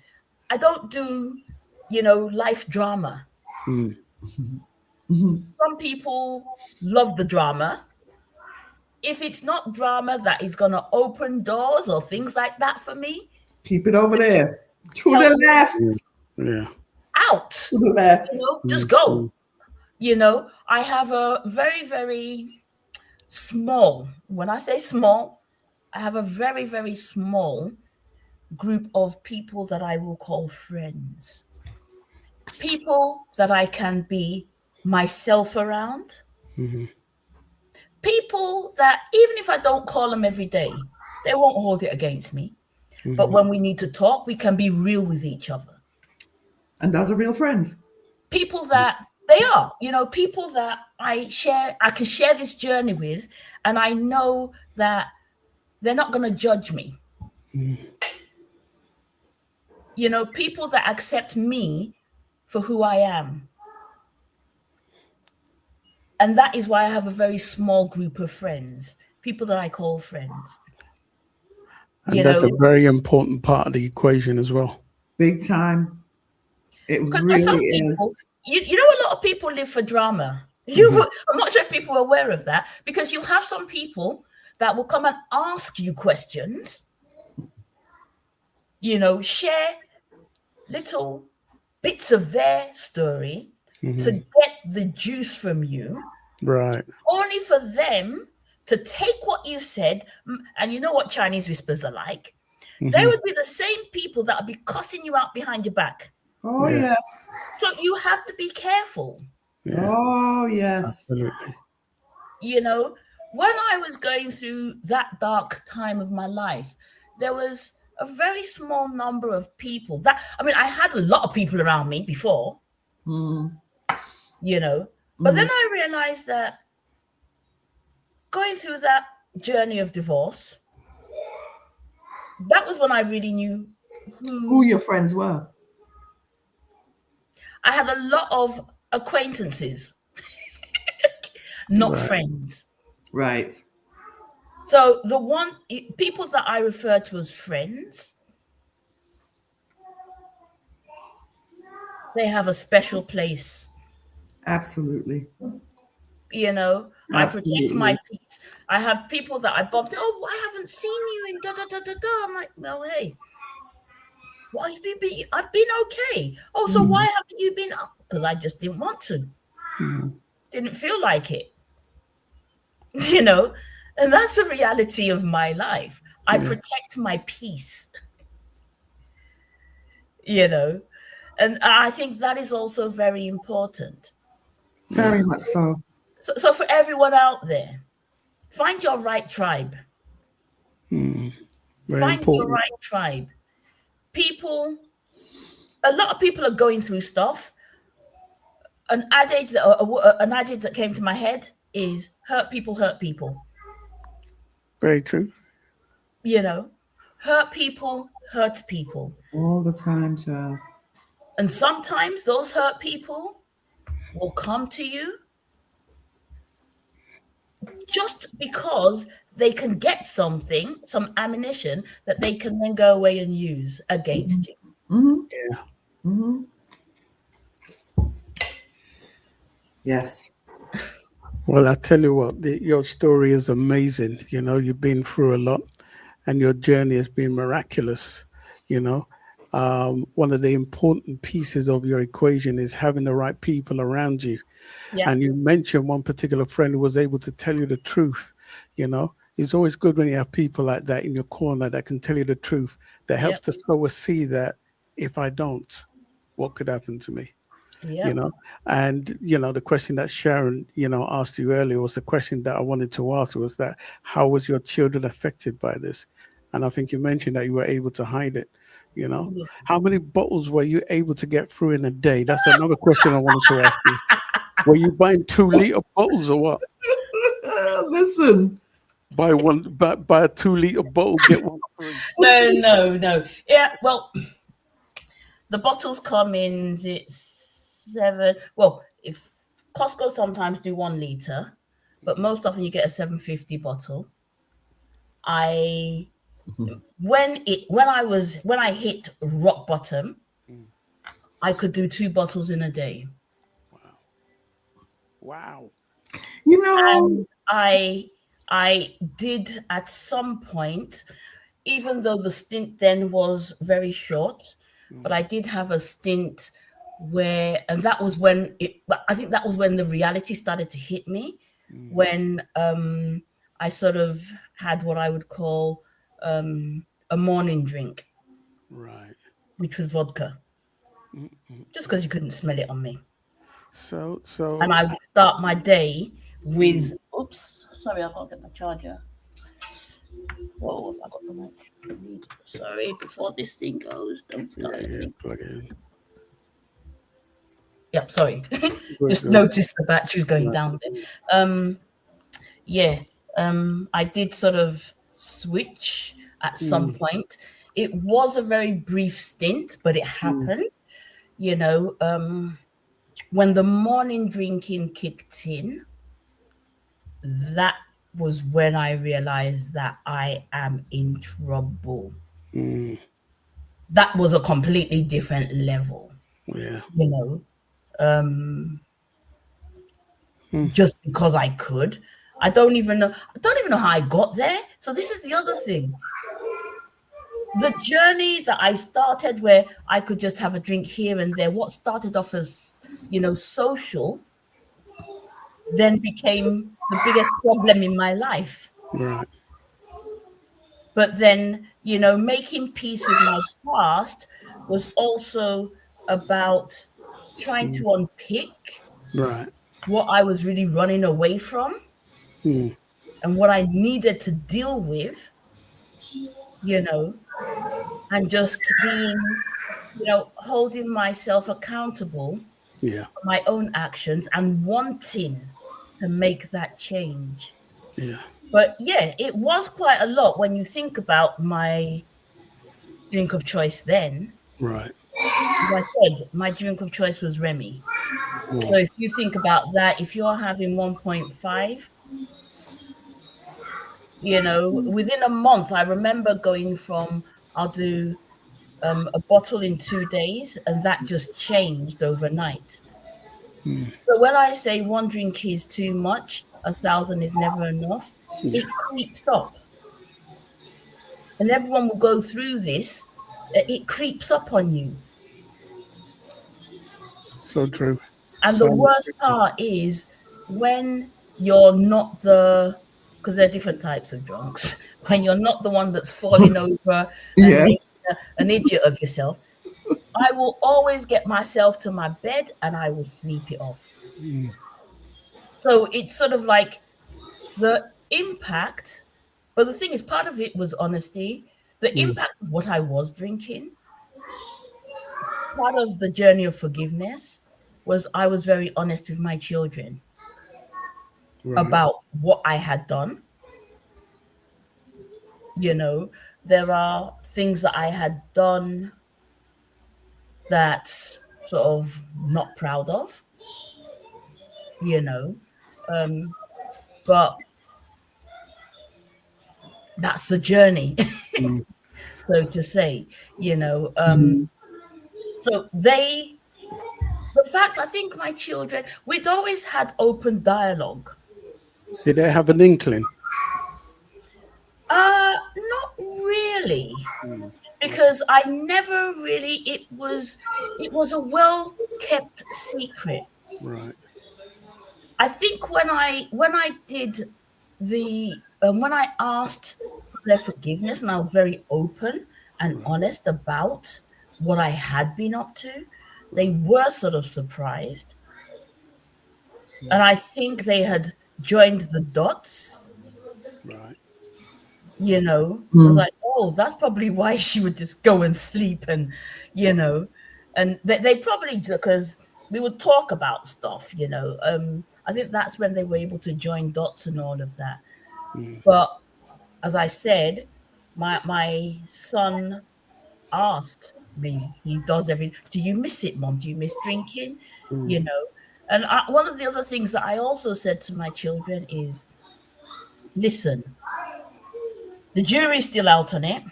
Speaker 11: I don't do, life drama. Some people love the drama. If it's not drama that is going to open doors or things like that for me,
Speaker 12: keep it over there. To the left.
Speaker 8: Yeah.
Speaker 11: Out.
Speaker 12: To the left.
Speaker 11: Just go. I have a very, very small, when I say small, I have a very, very small group of people that I will call friends. People that I can be myself around. People that even if I don't call them every day, they won't hold it against me. But when we need to talk, we can be real with each other.
Speaker 12: And those are real friends.
Speaker 11: People that they are, people that I can share this journey with, and I know that they're not going to judge me. People that accept me for who I am. And that is why I have a very small group of friends, people that I call friends.
Speaker 8: And that's a very important part of the equation as well.
Speaker 12: Big time. It
Speaker 11: because
Speaker 12: really
Speaker 11: there's some
Speaker 12: is.
Speaker 11: people, a lot of people live for drama. I'm not sure if people are aware of that, because you'll have some people that will come and ask you questions, share little bits of their story to get the juice from you.
Speaker 8: Right.
Speaker 11: Only for them to take what you said, and you know what Chinese whispers are like. They would be the same people that would be cussing you out behind your back.
Speaker 12: Oh, yes.
Speaker 11: So you have to be careful.
Speaker 8: Yeah.
Speaker 12: Oh, yes.
Speaker 8: Absolutely.
Speaker 11: When I was going through that dark time of my life, there was a very small number of people I had a lot of people around me before, but then I realized that going through that journey of divorce, that was when I really knew
Speaker 12: who your friends were.
Speaker 11: I had a lot of acquaintances, not friends.
Speaker 12: Right.
Speaker 11: So people that I refer to as friends, they have a special place.
Speaker 12: Absolutely.
Speaker 11: I protect my peace. I have people that I bumped. Oh, I haven't seen you in da da da da da. I'm like, well, hey, why have you been? I've been okay. Oh, so why haven't you been up? Because I just didn't want to. Didn't feel like it. And that's the reality of my life. I protect my peace. And I think that is also very important.
Speaker 12: Very much so.
Speaker 11: So for everyone out there, find your right tribe. Find your right tribe. A lot of people are going through stuff. An adage that came to my head is hurt people hurt people.
Speaker 8: Very true.
Speaker 11: Hurt people hurt people.
Speaker 12: All the time, child.
Speaker 11: And sometimes those hurt people will come to you just because they can get some ammunition that they can then go away and use against you.
Speaker 12: Yeah. Yes.
Speaker 8: Well, I tell you what, your story is amazing. You've been through a lot and your journey has been miraculous. One of the important pieces of your equation is having the right people around you
Speaker 11: Yeah.
Speaker 8: And you mentioned one particular friend who was able to tell you the truth. It's always good when you have people like that in your corner that can tell you the truth, that helps
Speaker 11: Yep.
Speaker 8: to sow a seed that if I don't, what could happen to me?
Speaker 11: Yep.
Speaker 8: And the question that Sharon asked you earlier was the question that I wanted to ask, was that how was your children affected by this? And I think you mentioned that you were able to hide it.
Speaker 11: Yeah.
Speaker 8: How many bottles were you able to get through in a day? That's another question I wanted to ask you. Were you buying 2-liter bottles or what?
Speaker 12: Listen,
Speaker 8: Buy a 2-liter bottle, get one free.
Speaker 11: No. Yeah, well, the bottles come in, it's 7. Well, if Costco sometimes do 1 liter, but most often you get a 750 bottle. When I hit rock bottom, I could do 2 bottles in a day.
Speaker 8: Wow.
Speaker 11: And I did at some point, even though the stint then was very short, but I did have a stint where, and that was when I think that was when the reality started to hit me, when I sort of had what I would call a morning drink,
Speaker 8: Right.
Speaker 11: which was vodka, just because you couldn't smell it on me.
Speaker 8: So
Speaker 11: And I would start my day with, oops, sorry, I can't get my charger. Whoa, have I got the mic? Sorry, before this thing goes, don't start anything.
Speaker 8: Plug it in.
Speaker 11: Yep, sorry. Just
Speaker 8: Good.
Speaker 11: noticed the battery's going
Speaker 8: Right.
Speaker 11: down there. I did sort of switch at some point. It was a very brief stint, but it happened. When the morning drinking kicked in, that was when I realized that I am in trouble. That was a completely different level.
Speaker 8: Yeah.
Speaker 11: Just because I could. I don't even know how I got there. So this is the other thing. The journey that I started where I could just have a drink here and there, what started off as, social, then became the biggest problem in my life.
Speaker 8: Right.
Speaker 11: But then, making peace with my past was also about trying to unpick
Speaker 8: Right.
Speaker 11: what I was really running away from and what I needed to deal with, and just being, holding myself accountable
Speaker 8: Yeah.
Speaker 11: for my own actions and wanting to make that change.
Speaker 8: Yeah.
Speaker 11: But yeah, it was quite a lot when you think about my drink of choice then.
Speaker 8: Right.
Speaker 11: As I said, my drink of choice was Remy. So if you think about that, if you're having 1.5, within a month, I remember going from I'll do a bottle in 2 days, and that just changed overnight. So when I say 1 drink is too much, 1,000 is never enough, it creeps up. And everyone will go through this. It creeps up on you.
Speaker 8: So true.
Speaker 11: And
Speaker 8: So
Speaker 11: the worst part is when you're not because there are different types of drunks, when you're not the one that's falling over and making an idiot of yourself, I will always get myself to my bed and I will sleep it off. So it's sort of like the impact, but the thing is, part of it was honesty. The impact of what I was drinking, part of the journey of forgiveness was I was very honest with my children about what I had done. There are things that I had done that sort of not proud of, but that's the journey, so to say, so the fact, I think my children, we'd always had open dialogue.
Speaker 8: Did they have an inkling?
Speaker 11: Not really, because I never really, it was a well-kept secret.
Speaker 8: Right.
Speaker 11: I think when I did when I asked for their forgiveness and I was very open and honest about what I had been up to, they were sort of surprised. And I think they had joined the dots.
Speaker 8: Right.
Speaker 11: You know, I was like, oh, that's probably why she would just go and sleep and, you know, and they probably, because we would talk about stuff, you know. I think that's when they were able to join dots and all of that. But as I said, my son asked me, he does do you miss it, Mom? Do you miss drinking? You know, and one of the other things that I also said to my children is, listen, the jury's still out on it.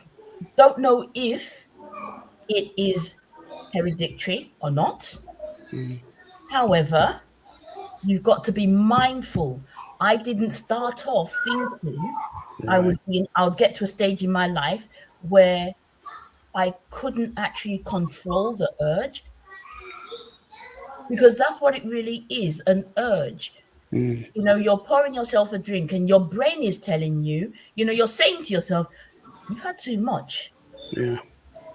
Speaker 11: Don't know if it is hereditary or not. However, you've got to be mindful. I didn't start off thinking I'll get to a stage in my life where I couldn't actually control the urge, because that's what it really is, an urge. You know, you're pouring yourself a drink and your brain is telling you, you know, you're saying to yourself, you've had too much.
Speaker 8: Yeah.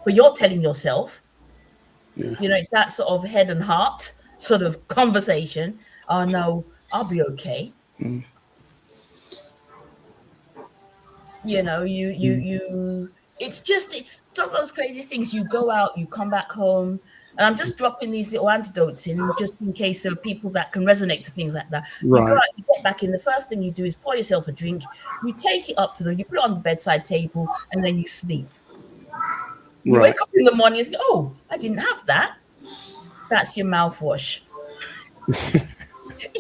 Speaker 11: But you're telling yourself,
Speaker 8: Yeah.
Speaker 11: you know, it's that sort of head and heart sort of conversation. Oh, no, I'll be okay. You know, it's some of those crazy things. You go out, you come back home, and I'm just dropping these little antidotes in just in case there are people that can resonate to things like that. You go
Speaker 8: Right.
Speaker 11: out, you get back in, the first thing you do is pour yourself a drink, you take it up to them, you put it on the bedside table, and then you sleep. You
Speaker 8: Right.
Speaker 11: wake up in the morning and say, oh, I didn't have that. That's your mouthwash.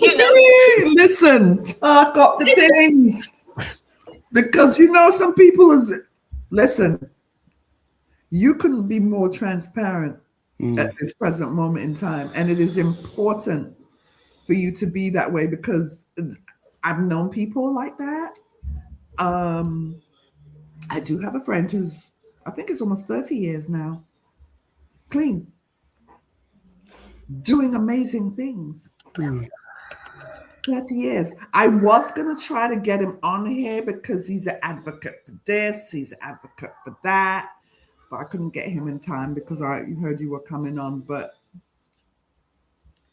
Speaker 11: You know?
Speaker 12: Listen, talk up the things. Because you know, some people listen, you couldn't be more transparent at this present moment in time. And it is important for you to be that way, because I've known people like that. I do have a friend who's, I think it's almost 30 years now, clean, doing amazing things. 30 years. I was going to try to get him on here because he's an advocate for this, he's an advocate for that, but I couldn't get him in time because I heard you were coming on. But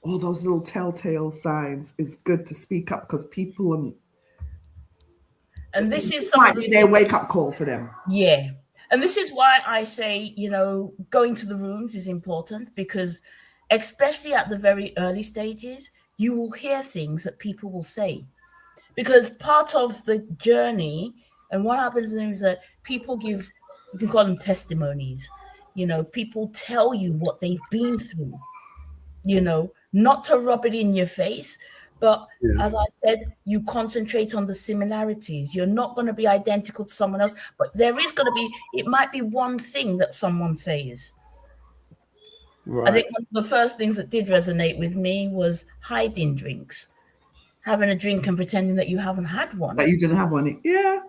Speaker 12: all those little telltale signs, is good to speak up, because people,
Speaker 11: and this is some of
Speaker 12: might be their wake-up call for them.
Speaker 11: Yeah. And this is why I say, you know, going to the rooms is important, because especially at the very early stages, you will hear things that people will say. Because part of the journey, and what happens is that people give, you can call them testimonies, you know, people tell you what they've been through, you know, not to rub it in your face, but as I said, you concentrate on the similarities. You're not going to be identical to someone else, but there is going to be, it might be one thing that someone says.
Speaker 8: Right.
Speaker 11: I think one of the first things that did resonate with me was hiding drinks, having a drink and pretending that you haven't had one.
Speaker 12: That you didn't have one. Yeah.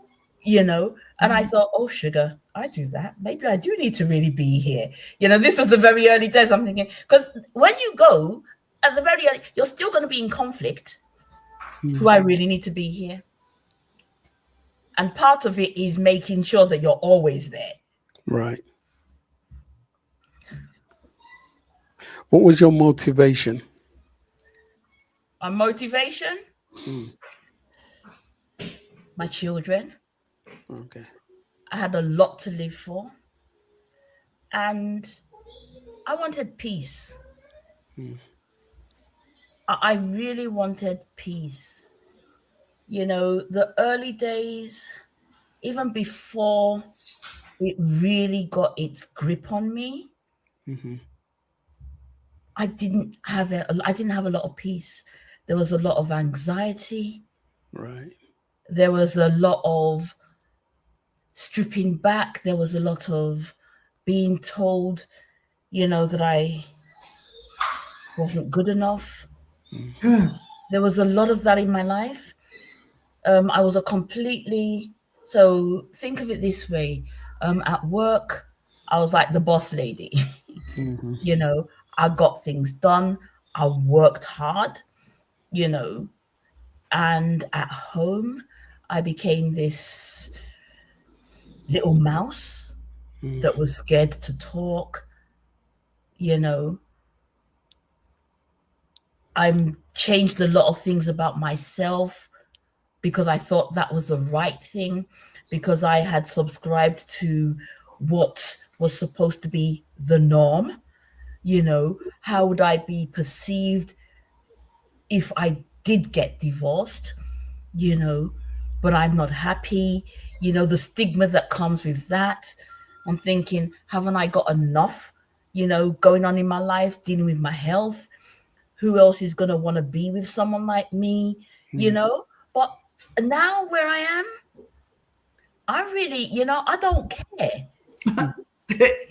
Speaker 11: You know, and I thought, oh, sugar, I do that. Maybe I do need to really be here. You know, this was the very early days. I'm thinking, because when you go at the very early, you're still going to be in conflict. Do I really need to be here? And part of it is making sure that you're always there.
Speaker 8: Right. What was your motivation?
Speaker 11: My motivation? My children.
Speaker 8: Okay.
Speaker 11: I had a lot to live for. And I wanted peace. I really wanted peace. You know, the early days, even before it really got its grip on me, I didn't have a lot of peace. There was a lot of anxiety.
Speaker 8: Right.
Speaker 11: There was a lot of stripping back. There was a lot of being told, you know, that I wasn't good enough. There was a lot of that in my life. I was so think of it this way. At work, I was like the boss lady. You know, I got things done. I worked hard, you know, And at home, I became this little mouse that was scared to talk. You know, I changed a lot of things about myself because I thought that was the right thing, because I had subscribed to what was supposed to be the norm. You know, how would I be perceived if I did get divorced? You know, but I'm not happy. You know, the stigma that comes with that. I'm thinking, haven't I got enough, you know, going on in my life, dealing with my health? Who else is going to want to be with someone like me, you know? But now where I am, I really, you know, I don't care.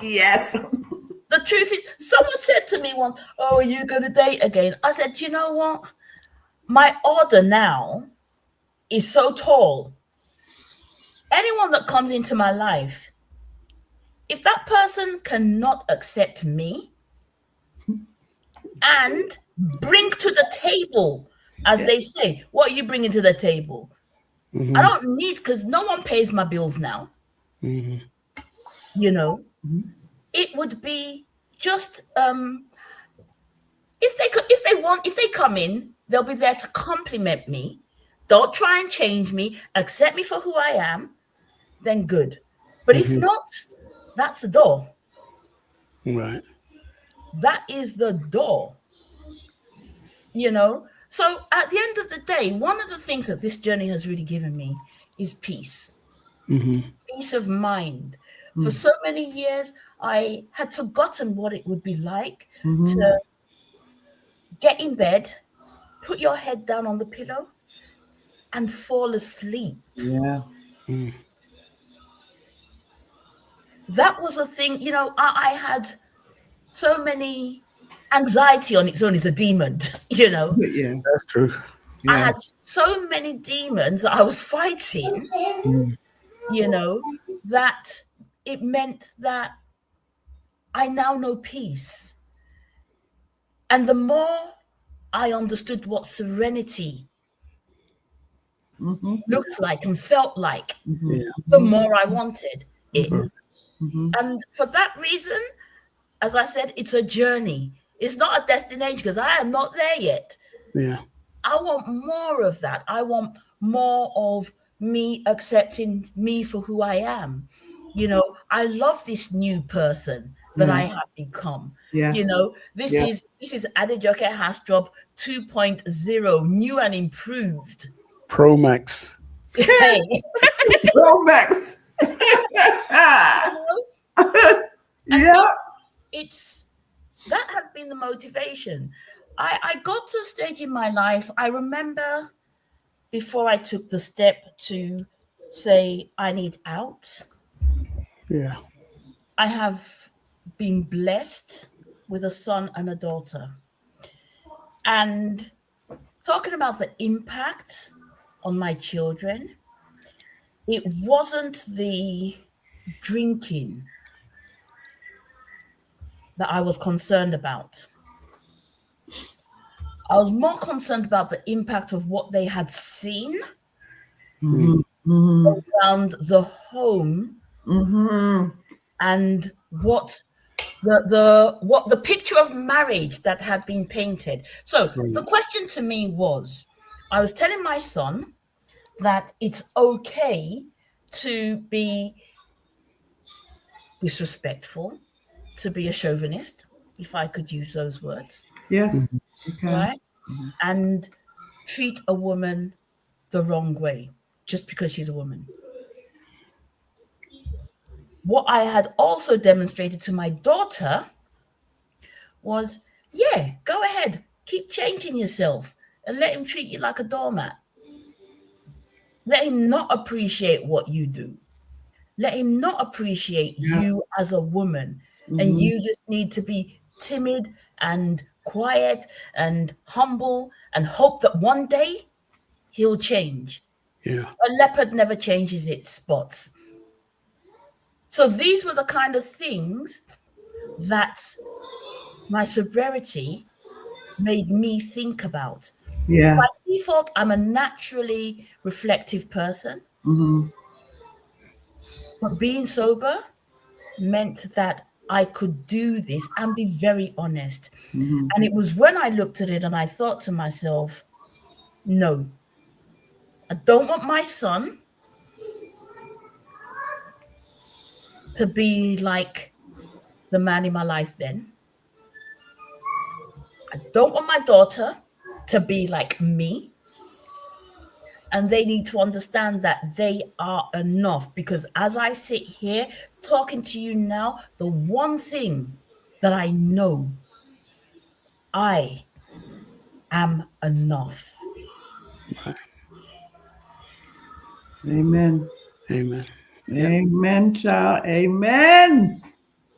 Speaker 12: Yes.
Speaker 11: The truth is, someone said to me once, "Oh, are you going to date again?" I said, you know what? My order now is so tall. Anyone that comes into my life, if that person cannot accept me and bring to the table, as they say, what are you bringing to the table? I don't need, because no one pays my bills now. You know, it would be just if they come in, they'll be there to compliment me. Don't try and change me. Accept me for who I am. Then good. But if not, that's the door.
Speaker 8: Right.
Speaker 11: That is the door. You know? So at the end of the day, one of the things that this journey has really given me is peace. Peace of mind. For so many years, I had forgotten what it would be like to get in bed, put your head down on the pillow, and fall asleep.
Speaker 12: Yeah.
Speaker 11: That was a thing, you know, I had so many anxiety on its own is a demon, you know.
Speaker 12: Yeah.
Speaker 8: That's true.
Speaker 11: I had so many demons I was fighting, you know, that it meant that I now know peace. And the more I understood what serenity looked like and felt like, the more I wanted it. And for that reason, as I said, it's a journey. It's not a destination because I am not there yet.
Speaker 8: Yeah.
Speaker 11: I want more of that. I want more of me accepting me for who I am. You know, I love this new person that I have become.
Speaker 12: Yes.
Speaker 11: You know, this is Adejoke Haastrup 2.0, new and improved.
Speaker 8: Pro Max.
Speaker 11: Hey.
Speaker 12: Pro Max. Yeah.
Speaker 11: It's that has been the motivation. I got to a stage in my life, I remember before I took the step to say I need out.
Speaker 8: Yeah.
Speaker 11: I have been blessed with a son and a daughter. And talking about the impact on my children, it wasn't the drinking that I was concerned about. I was more concerned about the impact of what they had seen around the home and what the picture of marriage that had been painted. So the question to me was, I was telling my son that it's okay to be disrespectful, to be a chauvinist, if I could use those words.
Speaker 12: Yes. Okay.
Speaker 11: Right? And treat a woman the wrong way just because she's a woman. What I had also demonstrated to my daughter was, yeah, go ahead, keep changing yourself and let him treat you like a doormat. Let him not appreciate what you do. Let him not appreciate you as a woman. And you just need to be timid and quiet and humble and hope that one day he'll change.
Speaker 8: Yeah.
Speaker 11: A leopard never changes its spots. So these were the kind of things that my sobriety made me think about.
Speaker 12: Yeah.
Speaker 11: By default, I'm a naturally reflective person. But being sober meant that I could do this and be very honest. And it was when I looked at it and I thought to myself, no, I don't want my son to be like the man in my life then. I don't want my daughter to be like me. And they need to understand that they are enough. Because as I sit here talking to you now, the one thing that I know, I am enough.
Speaker 12: Amen.
Speaker 8: Amen.
Speaker 12: Amen, child. Amen.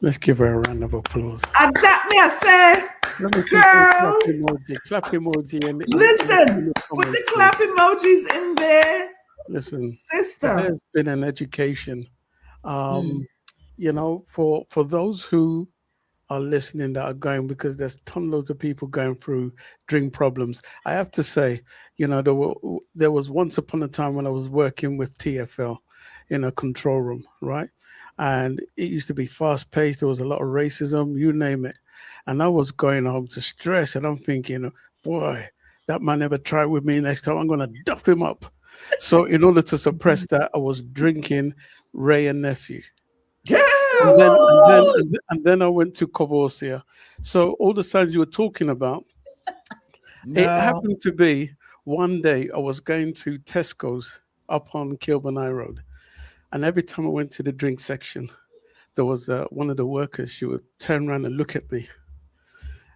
Speaker 8: Let's give her a round of applause.
Speaker 12: And that me, I say, girl.
Speaker 8: Clap emoji.
Speaker 12: Listen, put the clap emojis in there.
Speaker 8: Listen,
Speaker 12: sister.
Speaker 8: There's been an education. You know, for those who are listening that are going, because there's loads of people going through drink problems. I have to say, you know, there was once upon a time when I was working with TFL in a control room, right? And it used to be fast paced. There was a lot of racism, you name it. And I was going home to stress, and I'm thinking, boy, that man never tried with me. Next time I'm going to duff him up. So in order to suppress that, I was drinking Ray and Nephew. And then I went to Courvoisier. So all the signs you were talking about, it happened to be one day I was going to Tesco's up on Kilburn High Road. And every time I went to the drink section, there was one of the workers, she would turn around and look at me.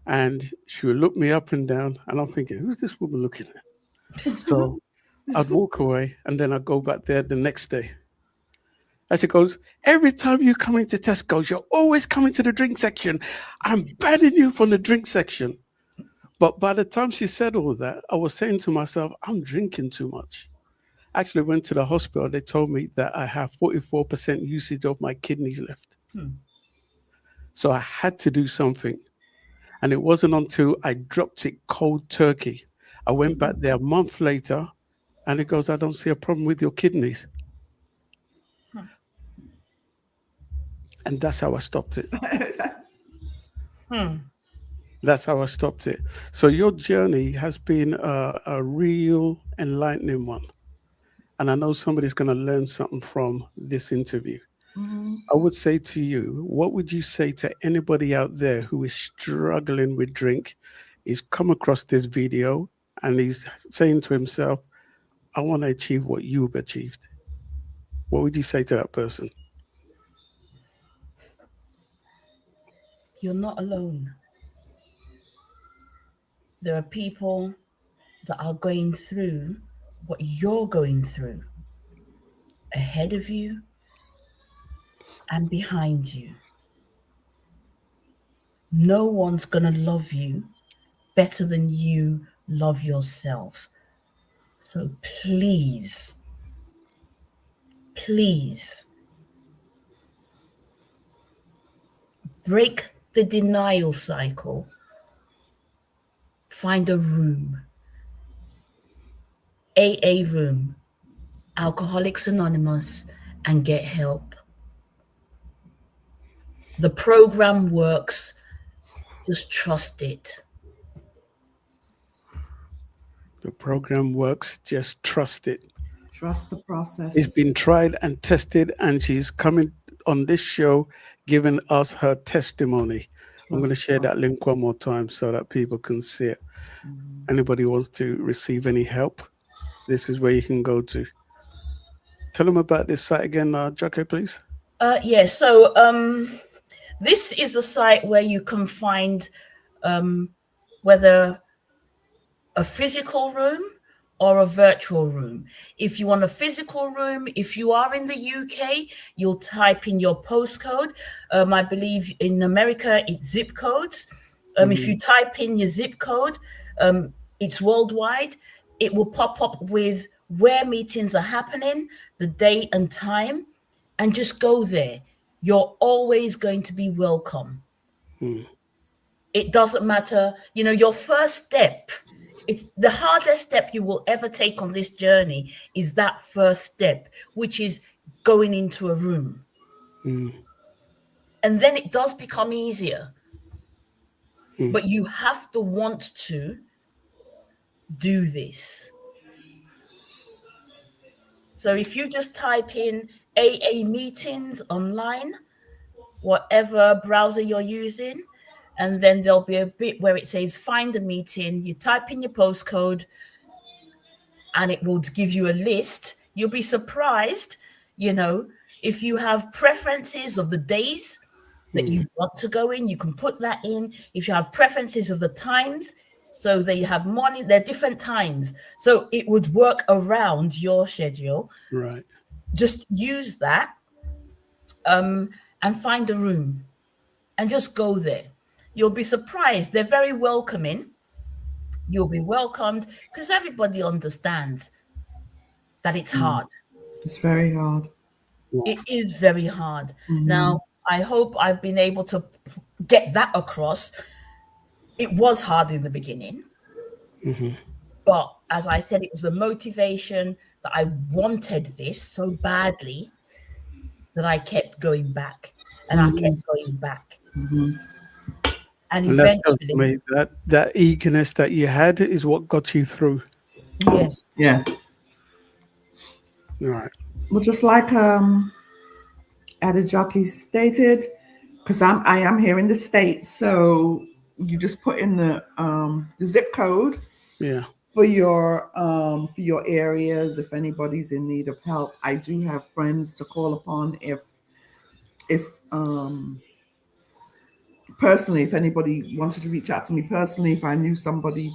Speaker 8: And she would look me up and down. And I'm thinking, who's this woman looking at? So I'd walk away, and then I'd go back there the next day. And she goes, every time you come into Tesco's, you're always coming to the drink section. I'm banning you from the drink section. But by the time she said all that, I was saying to myself, I'm drinking too much. Actually went to the hospital. They told me that I have 44% usage of my kidneys left. So I had to do something. And it wasn't until I dropped it cold turkey. I went back there a month later, and it goes, I don't see a problem with your kidneys. And that's how I stopped it. That's how I stopped it. So your journey has been a real enlightening one. And I know somebody's going to learn something from this interview. I would say to you, what would you say to anybody out there who is struggling with drink, is come across this video and he's saying to himself, I want to achieve what you've achieved? What would you say to that person?
Speaker 11: You're not alone. There are people that are going through what you're going through, ahead of you and behind you. No one's going to love you better than you love yourself. So please, break the denial cycle. Find a room, AA room, Alcoholics Anonymous, and get help. The program works. Just trust it.
Speaker 8: The program works. Just trust it.
Speaker 12: Trust the process.
Speaker 8: It's been tried and tested, and she's coming on this show giving us her testimony. I'm going to share that link one more time so that people can see it. Anybody wants to receive any help, this is where you can go to. Tell them about this site again, Jackie, please.
Speaker 11: So this is a site where you can find whether a physical room or a virtual room. If you want a physical room, if you are in the UK, you'll type in your postcode. I believe in America, it's zip codes. If you type in your zip code, it's worldwide. It will pop up with where meetings are happening, the date and time, and just go there. You're always going to be welcome. It doesn't matter. You know, your first step it's the hardest step you will ever take on this journey is that first step, which is going into a room. And then it does become easier. But you have to want to do this. So if you just type in AA meetings online, whatever browser you're using, and then there'll be a bit where it says find a meeting, you type in your postcode and it will give you a list. You'll be surprised, if you have preferences of the days that you want to go in, you can put that in. If you have preferences of the times, so they have morning, they're different times. So it would work around your schedule.
Speaker 8: Right.
Speaker 11: Just use that and find a room and just go there. You'll be surprised. They're very welcoming. You'll be welcomed because everybody understands that it's hard.
Speaker 12: It's very hard.
Speaker 11: It is very hard. Now, I hope I've been able to get that across. It was hard in the beginning. But as I said, it was the motivation that I wanted this so badly that I kept going back and I kept going back. And eventually,
Speaker 8: that eagerness that you had is what got you through.
Speaker 11: Yes.
Speaker 12: Yeah.
Speaker 8: All right.
Speaker 12: Well, just like Adejoke stated, because I am here in the States, so you just put in the zip code.
Speaker 8: Yeah.
Speaker 12: For your areas, if anybody's in need of help. I do have friends to call upon if personally, if anybody wanted to reach out to me personally, if I knew somebody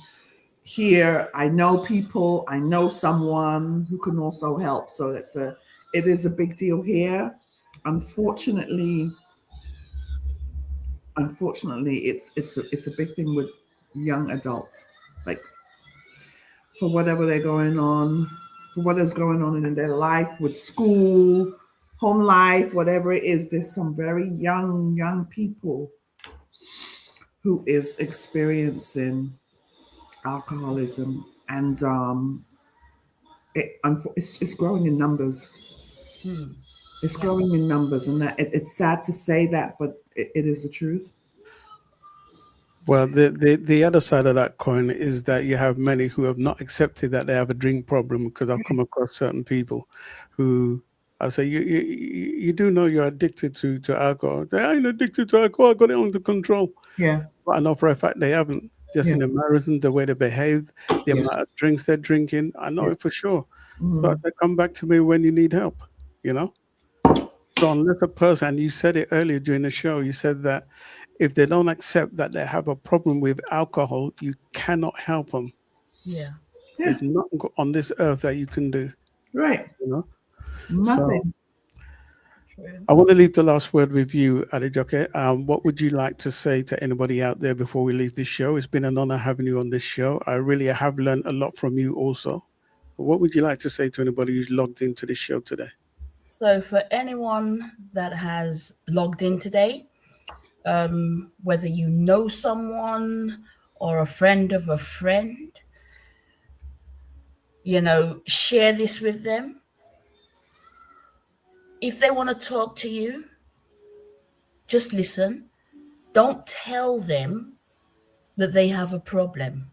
Speaker 12: here, I know people, I know someone who can also help. So it is a big deal here. Unfortunately, it's a big thing with young adults, like for whatever they're going on, for what is going on in their life with school, home life, whatever it is. There's some very young people who is experiencing alcoholism, and it's growing in numbers. It's growing in numbers, and that it's sad to say that, but it is the truth.
Speaker 8: Well, the other side of that coin is that you have many who have not accepted that they have a drink problem, because I've come across certain people who I say, you do know you're addicted to alcohol. They ain't addicted to alcohol. I got it under control.
Speaker 12: Yeah.
Speaker 8: But I know for a fact they haven't. Just in the mannerism, the way they behave, the amount of drinks they're drinking. I know it for sure. So I said, come back to me when you need help, So unless a person, and you said it earlier during the show, you said that if they don't accept that they have a problem with alcohol, you cannot help them.
Speaker 11: Yeah.
Speaker 8: There's nothing on this earth that you can do.
Speaker 12: Right.
Speaker 8: So,
Speaker 12: Nothing.
Speaker 8: I want to leave the last word with you, Adejoke. What would you like to say to anybody out there before we leave this show? It's been an honor having you on this show. I really have learned a lot from you also. What would you like to say to anybody who's logged into this show today?
Speaker 11: So for anyone that has logged in today, whether you know someone or a friend of a friend, share this with them. If they want to talk to you, just listen. Don't tell them that they have a problem,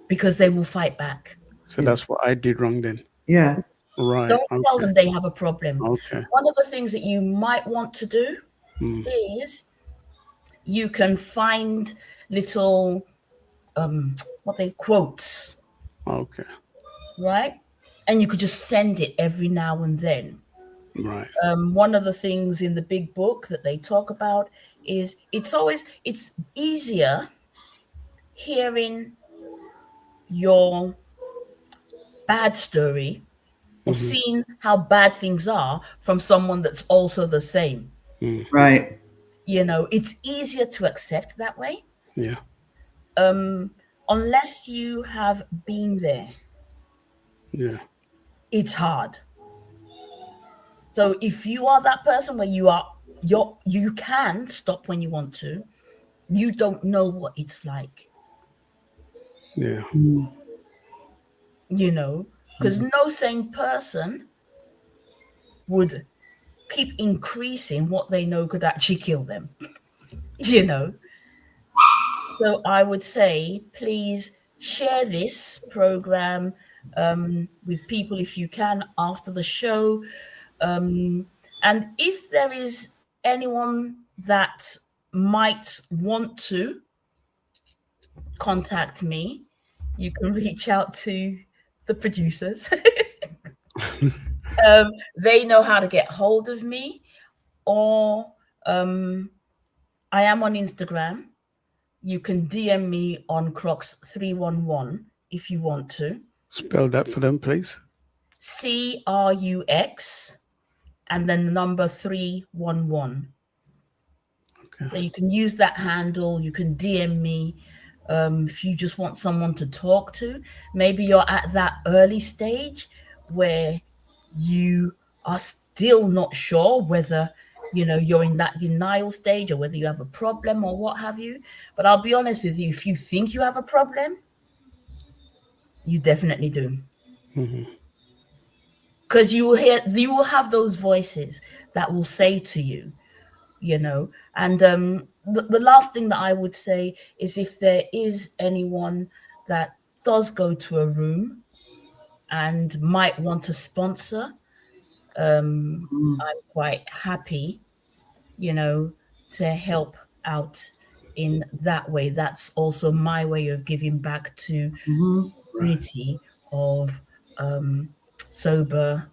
Speaker 11: because they will fight back.
Speaker 8: So that's what I did wrong then.
Speaker 12: Yeah.
Speaker 8: Right.
Speaker 11: Don't tell them they have a problem.
Speaker 8: Okay.
Speaker 11: One of the things that you might want to do is you can find little quotes. Okay. Right? And you could just send it every now and then.
Speaker 8: Right.
Speaker 11: One of the things in the big book that they talk about is it's easier hearing your bad story or seeing how bad things are from someone that's also the same.
Speaker 12: Right.
Speaker 11: It's easier to accept that way.
Speaker 8: Yeah.
Speaker 11: Unless you have been there.
Speaker 8: Yeah.
Speaker 11: It's hard. So if you are that person where you can stop when you want to, you don't know what it's like.
Speaker 8: Yeah.
Speaker 11: You know, because no sane person would keep increasing what they know could actually kill them. You know, so I would say, please share this program with people if you can after the show. And if there is anyone that might want to contact me, you can reach out to the producers. They know how to get hold of me, or I am on Instagram. You can DM me on Crocs311 if you want to.
Speaker 8: Spell that for them, please.
Speaker 11: CRUX and then the number 311.
Speaker 8: Okay.
Speaker 11: So you can use that handle. You can DM me if you just want someone to talk to. Maybe you're at that early stage where you are still not sure whether you're in that denial stage or whether you have a problem or what have you. But I'll be honest with you, if you think you have a problem, you definitely do. Because you will have those voices that will say to you, and the last thing that I would say is, if there is anyone that does go to a room and might want to sponsor, I'm quite happy, to help out in that way. That's also my way of giving back to the community of sober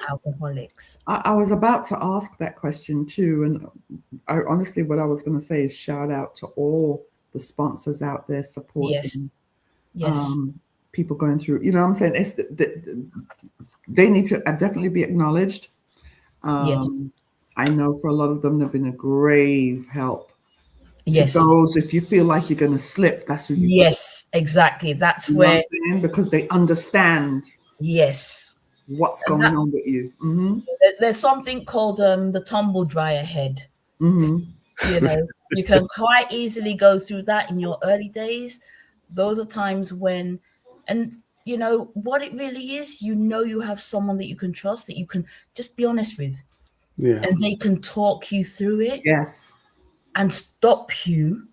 Speaker 11: alcoholics.
Speaker 12: I was about to ask that question too, and honestly, what I was going to say is shout out to all the sponsors out there supporting
Speaker 11: Yes.
Speaker 12: people going through. You know what I'm saying? They need to definitely be acknowledged.
Speaker 11: Yes.
Speaker 12: I know for a lot of them, they've been a grave help.
Speaker 11: Yes.
Speaker 12: To those, if you feel like you're going to slip, that's who you.
Speaker 11: Yes, exactly. That's
Speaker 12: know
Speaker 11: where.
Speaker 12: what I'm saying? Because they understand.
Speaker 11: Yes.
Speaker 12: What's going on with you?
Speaker 11: There's something called the tumble dryer head. You can quite easily go through that in your early days. Those are times when, and what it really is, you have someone that you can trust, that you can just be honest with.
Speaker 8: Yeah.
Speaker 11: And they can talk you through it.
Speaker 12: Yes.
Speaker 11: And stop you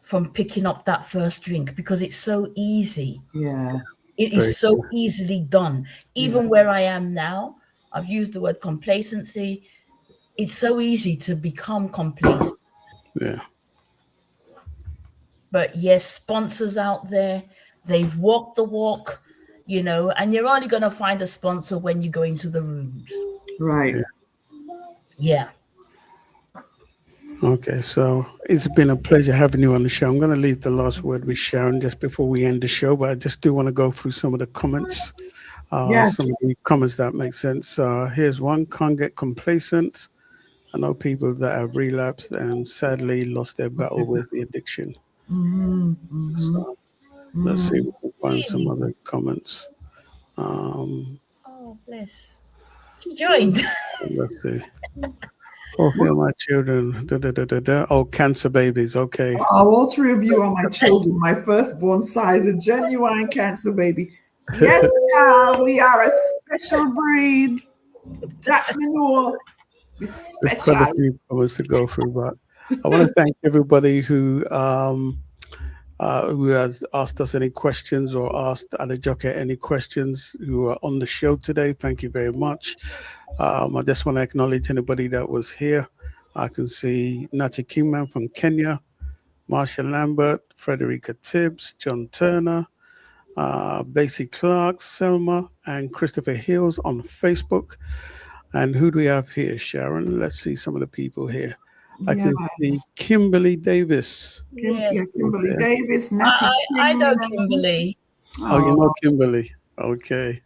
Speaker 11: from picking up that first drink, because it's so easy.
Speaker 12: Yeah.
Speaker 11: It is so easily done. Even where I am now, I've used the word complacency. It's so easy to become complacent.
Speaker 8: Yeah.
Speaker 11: But yes, sponsors out there, they've walked the walk, and you're only going to find a sponsor when you go into the rooms.
Speaker 12: Right.
Speaker 11: Yeah.
Speaker 8: Okay, so it's been a pleasure having you on the show. I'm going to leave the last word with Sharon just before we end the show, but I just do want to go through some of the comments.
Speaker 12: Yes.
Speaker 8: Some of the comments that make sense. Here's one: can't get complacent. I know people that have relapsed and sadly lost their battle with the addiction. So let's see if we can find some other comments.
Speaker 11: Oh, bless. She joined.
Speaker 8: Let's see. Oh, here are my children. Oh, cancer babies. Okay.
Speaker 12: Oh, all three of you are my children. My firstborn size, a genuine cancer baby. Yes, we are a special breed. That manure is special.
Speaker 8: There's quite a few comments to go through, but I want to thank everybody who has asked us any questions or asked Adejoke any questions who are on the show today. Thank you very much. I just want to acknowledge anybody that was here. I can see Natty Kingman from Kenya, Marsha Lambert, Frederica Tibbs, John Turner, Basie Clark, Selma, and Christopher Hills on Facebook. And who do we have here, Sharon? Let's see some of the people here. I can see Kimberly Davis.
Speaker 12: Kimberly Davis, Natty
Speaker 11: I know Kimberly.
Speaker 8: Oh, you know Kimberly. Okay.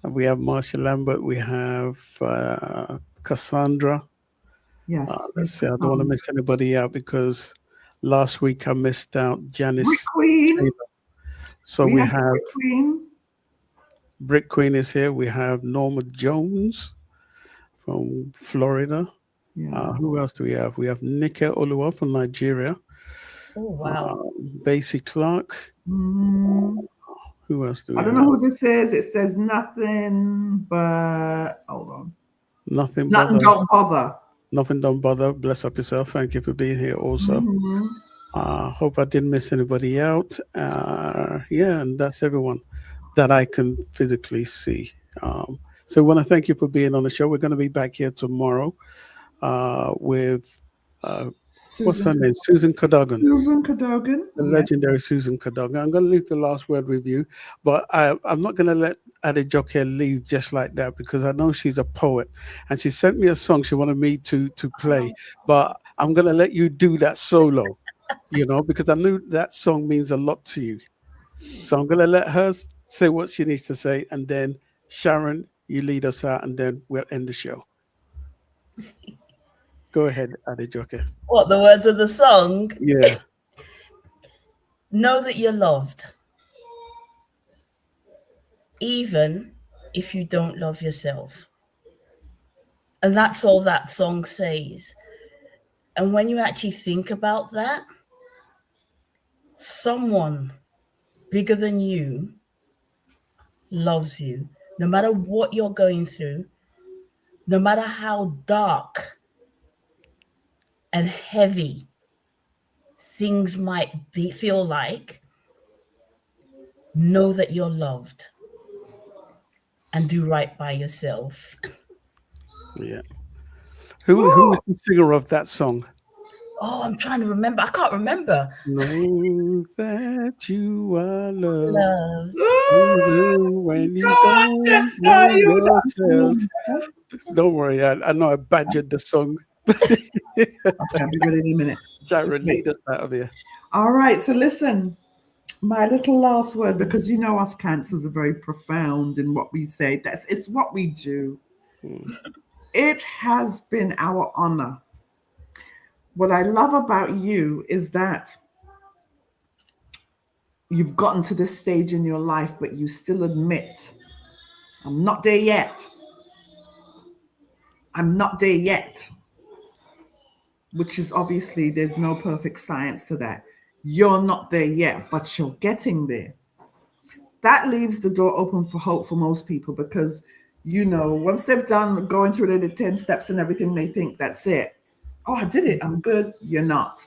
Speaker 8: We have Marsha Lambert. We have Cassandra.
Speaker 12: Yes.
Speaker 8: Let's see. I don't want to miss anybody out because last week I missed out Janice
Speaker 12: Brick Queen.
Speaker 8: Taylor. So we have
Speaker 12: Brick Queen.
Speaker 8: Brick Queen is here. We have Norma Jones from Florida.
Speaker 12: Yes.
Speaker 8: Who else do we have? We have Nika Oluwa from Nigeria.
Speaker 11: Oh, wow.
Speaker 8: Basie Clark. Who else do we
Speaker 12: I don't
Speaker 8: have?
Speaker 12: know who this is. It says nothing but, hold on.
Speaker 8: Nothing
Speaker 12: Don't bother.
Speaker 8: Nothing don't bother. Bless up yourself. Thank you for being here also. Hope I didn't miss anybody out. Yeah, and that's everyone that I can physically see. So I want to thank you for being on the show. We're going to be back here tomorrow with what's her name? Susan Cadogan.
Speaker 12: Susan Cadogan.
Speaker 8: The legendary Susan Cadogan. I'm going to leave the last word with you, but I'm not going to let Adejoke leave just like that, because I know she's a poet and she sent me a song she wanted me to play, but I'm going to let you do that solo, because I knew that song means a lot to you. So I'm going to let her say what she needs to say, and then Sharon, you lead us out, and then we'll end the show. Go ahead, Adejoke.
Speaker 11: What, the words of the song?
Speaker 8: Yeah.
Speaker 11: Know that you're loved, even if you don't love yourself. And that's all that song says. And when you actually think about that, someone bigger than you loves you, no matter what you're going through, no matter how dark and heavy things might feel like. Know that you're loved and do right by yourself.
Speaker 8: Yeah. Who is the singer of that song?
Speaker 11: Oh, I'm trying to remember. I can't remember.
Speaker 8: Know that you are
Speaker 11: Loved.
Speaker 8: even when you don't know yourself. Don't worry, I know I badgered the song.
Speaker 12: I'll be ready in a minute.
Speaker 8: Sharon, lead us out of here.
Speaker 12: All right, so listen, my little last word, because us cancers are very profound in what we say. It's what we do. It has been our honor. What I love about you is that you've gotten to this stage in your life, but you still admit, I'm not there yet. I'm not there yet. Which is obviously, there's no perfect science to that. You're not there yet, but you're getting there. That leaves the door open for hope for most people, because, once they've done going through the 10 steps and everything, they think that's it. Oh, I did it. I'm good. You're not.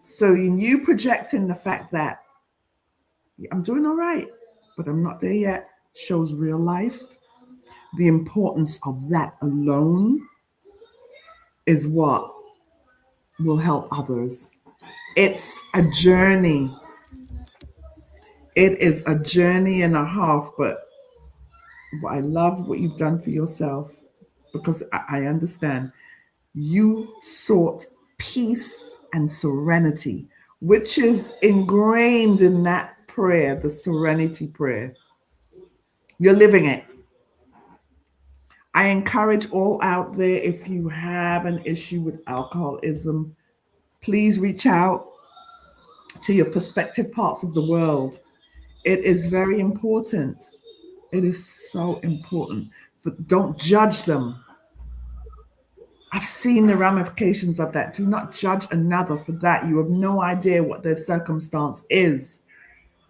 Speaker 12: So you projecting the fact that I'm doing all right, but I'm not there yet, shows real life. The importance of that alone is what will help others. It's a journey. It is a journey and a half, but I love what you've done for yourself, because I understand. You sought peace and serenity, which is ingrained in that prayer, the serenity prayer. You're living it. I encourage all out there, if you have an issue with alcoholism, please reach out to your prospective parts of the world. It is very important. It is so important. Don't judge them. I've seen the ramifications of that. Do not judge another for that. You have no idea what their circumstance is,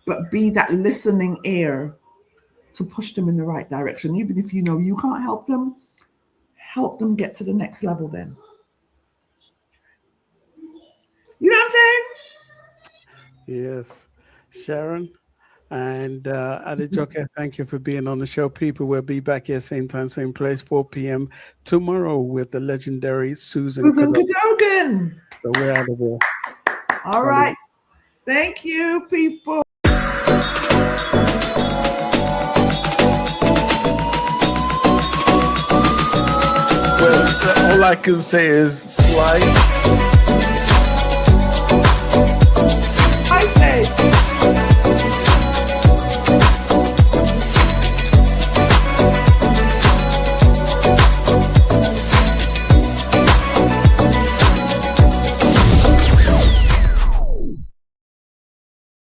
Speaker 12: but be that listening ear to push them in the right direction. Even if you know you can't help them get to the next level then. You know what I'm saying?
Speaker 8: Yes. Sharon and Adejoke, thank you for being on the show. People will be back here same time, same place, 4 p.m. tomorrow with the legendary Susan
Speaker 12: Cadogan.
Speaker 8: So we're out of here.
Speaker 12: All right. Thank you, people.
Speaker 6: Well, all I can say is slide.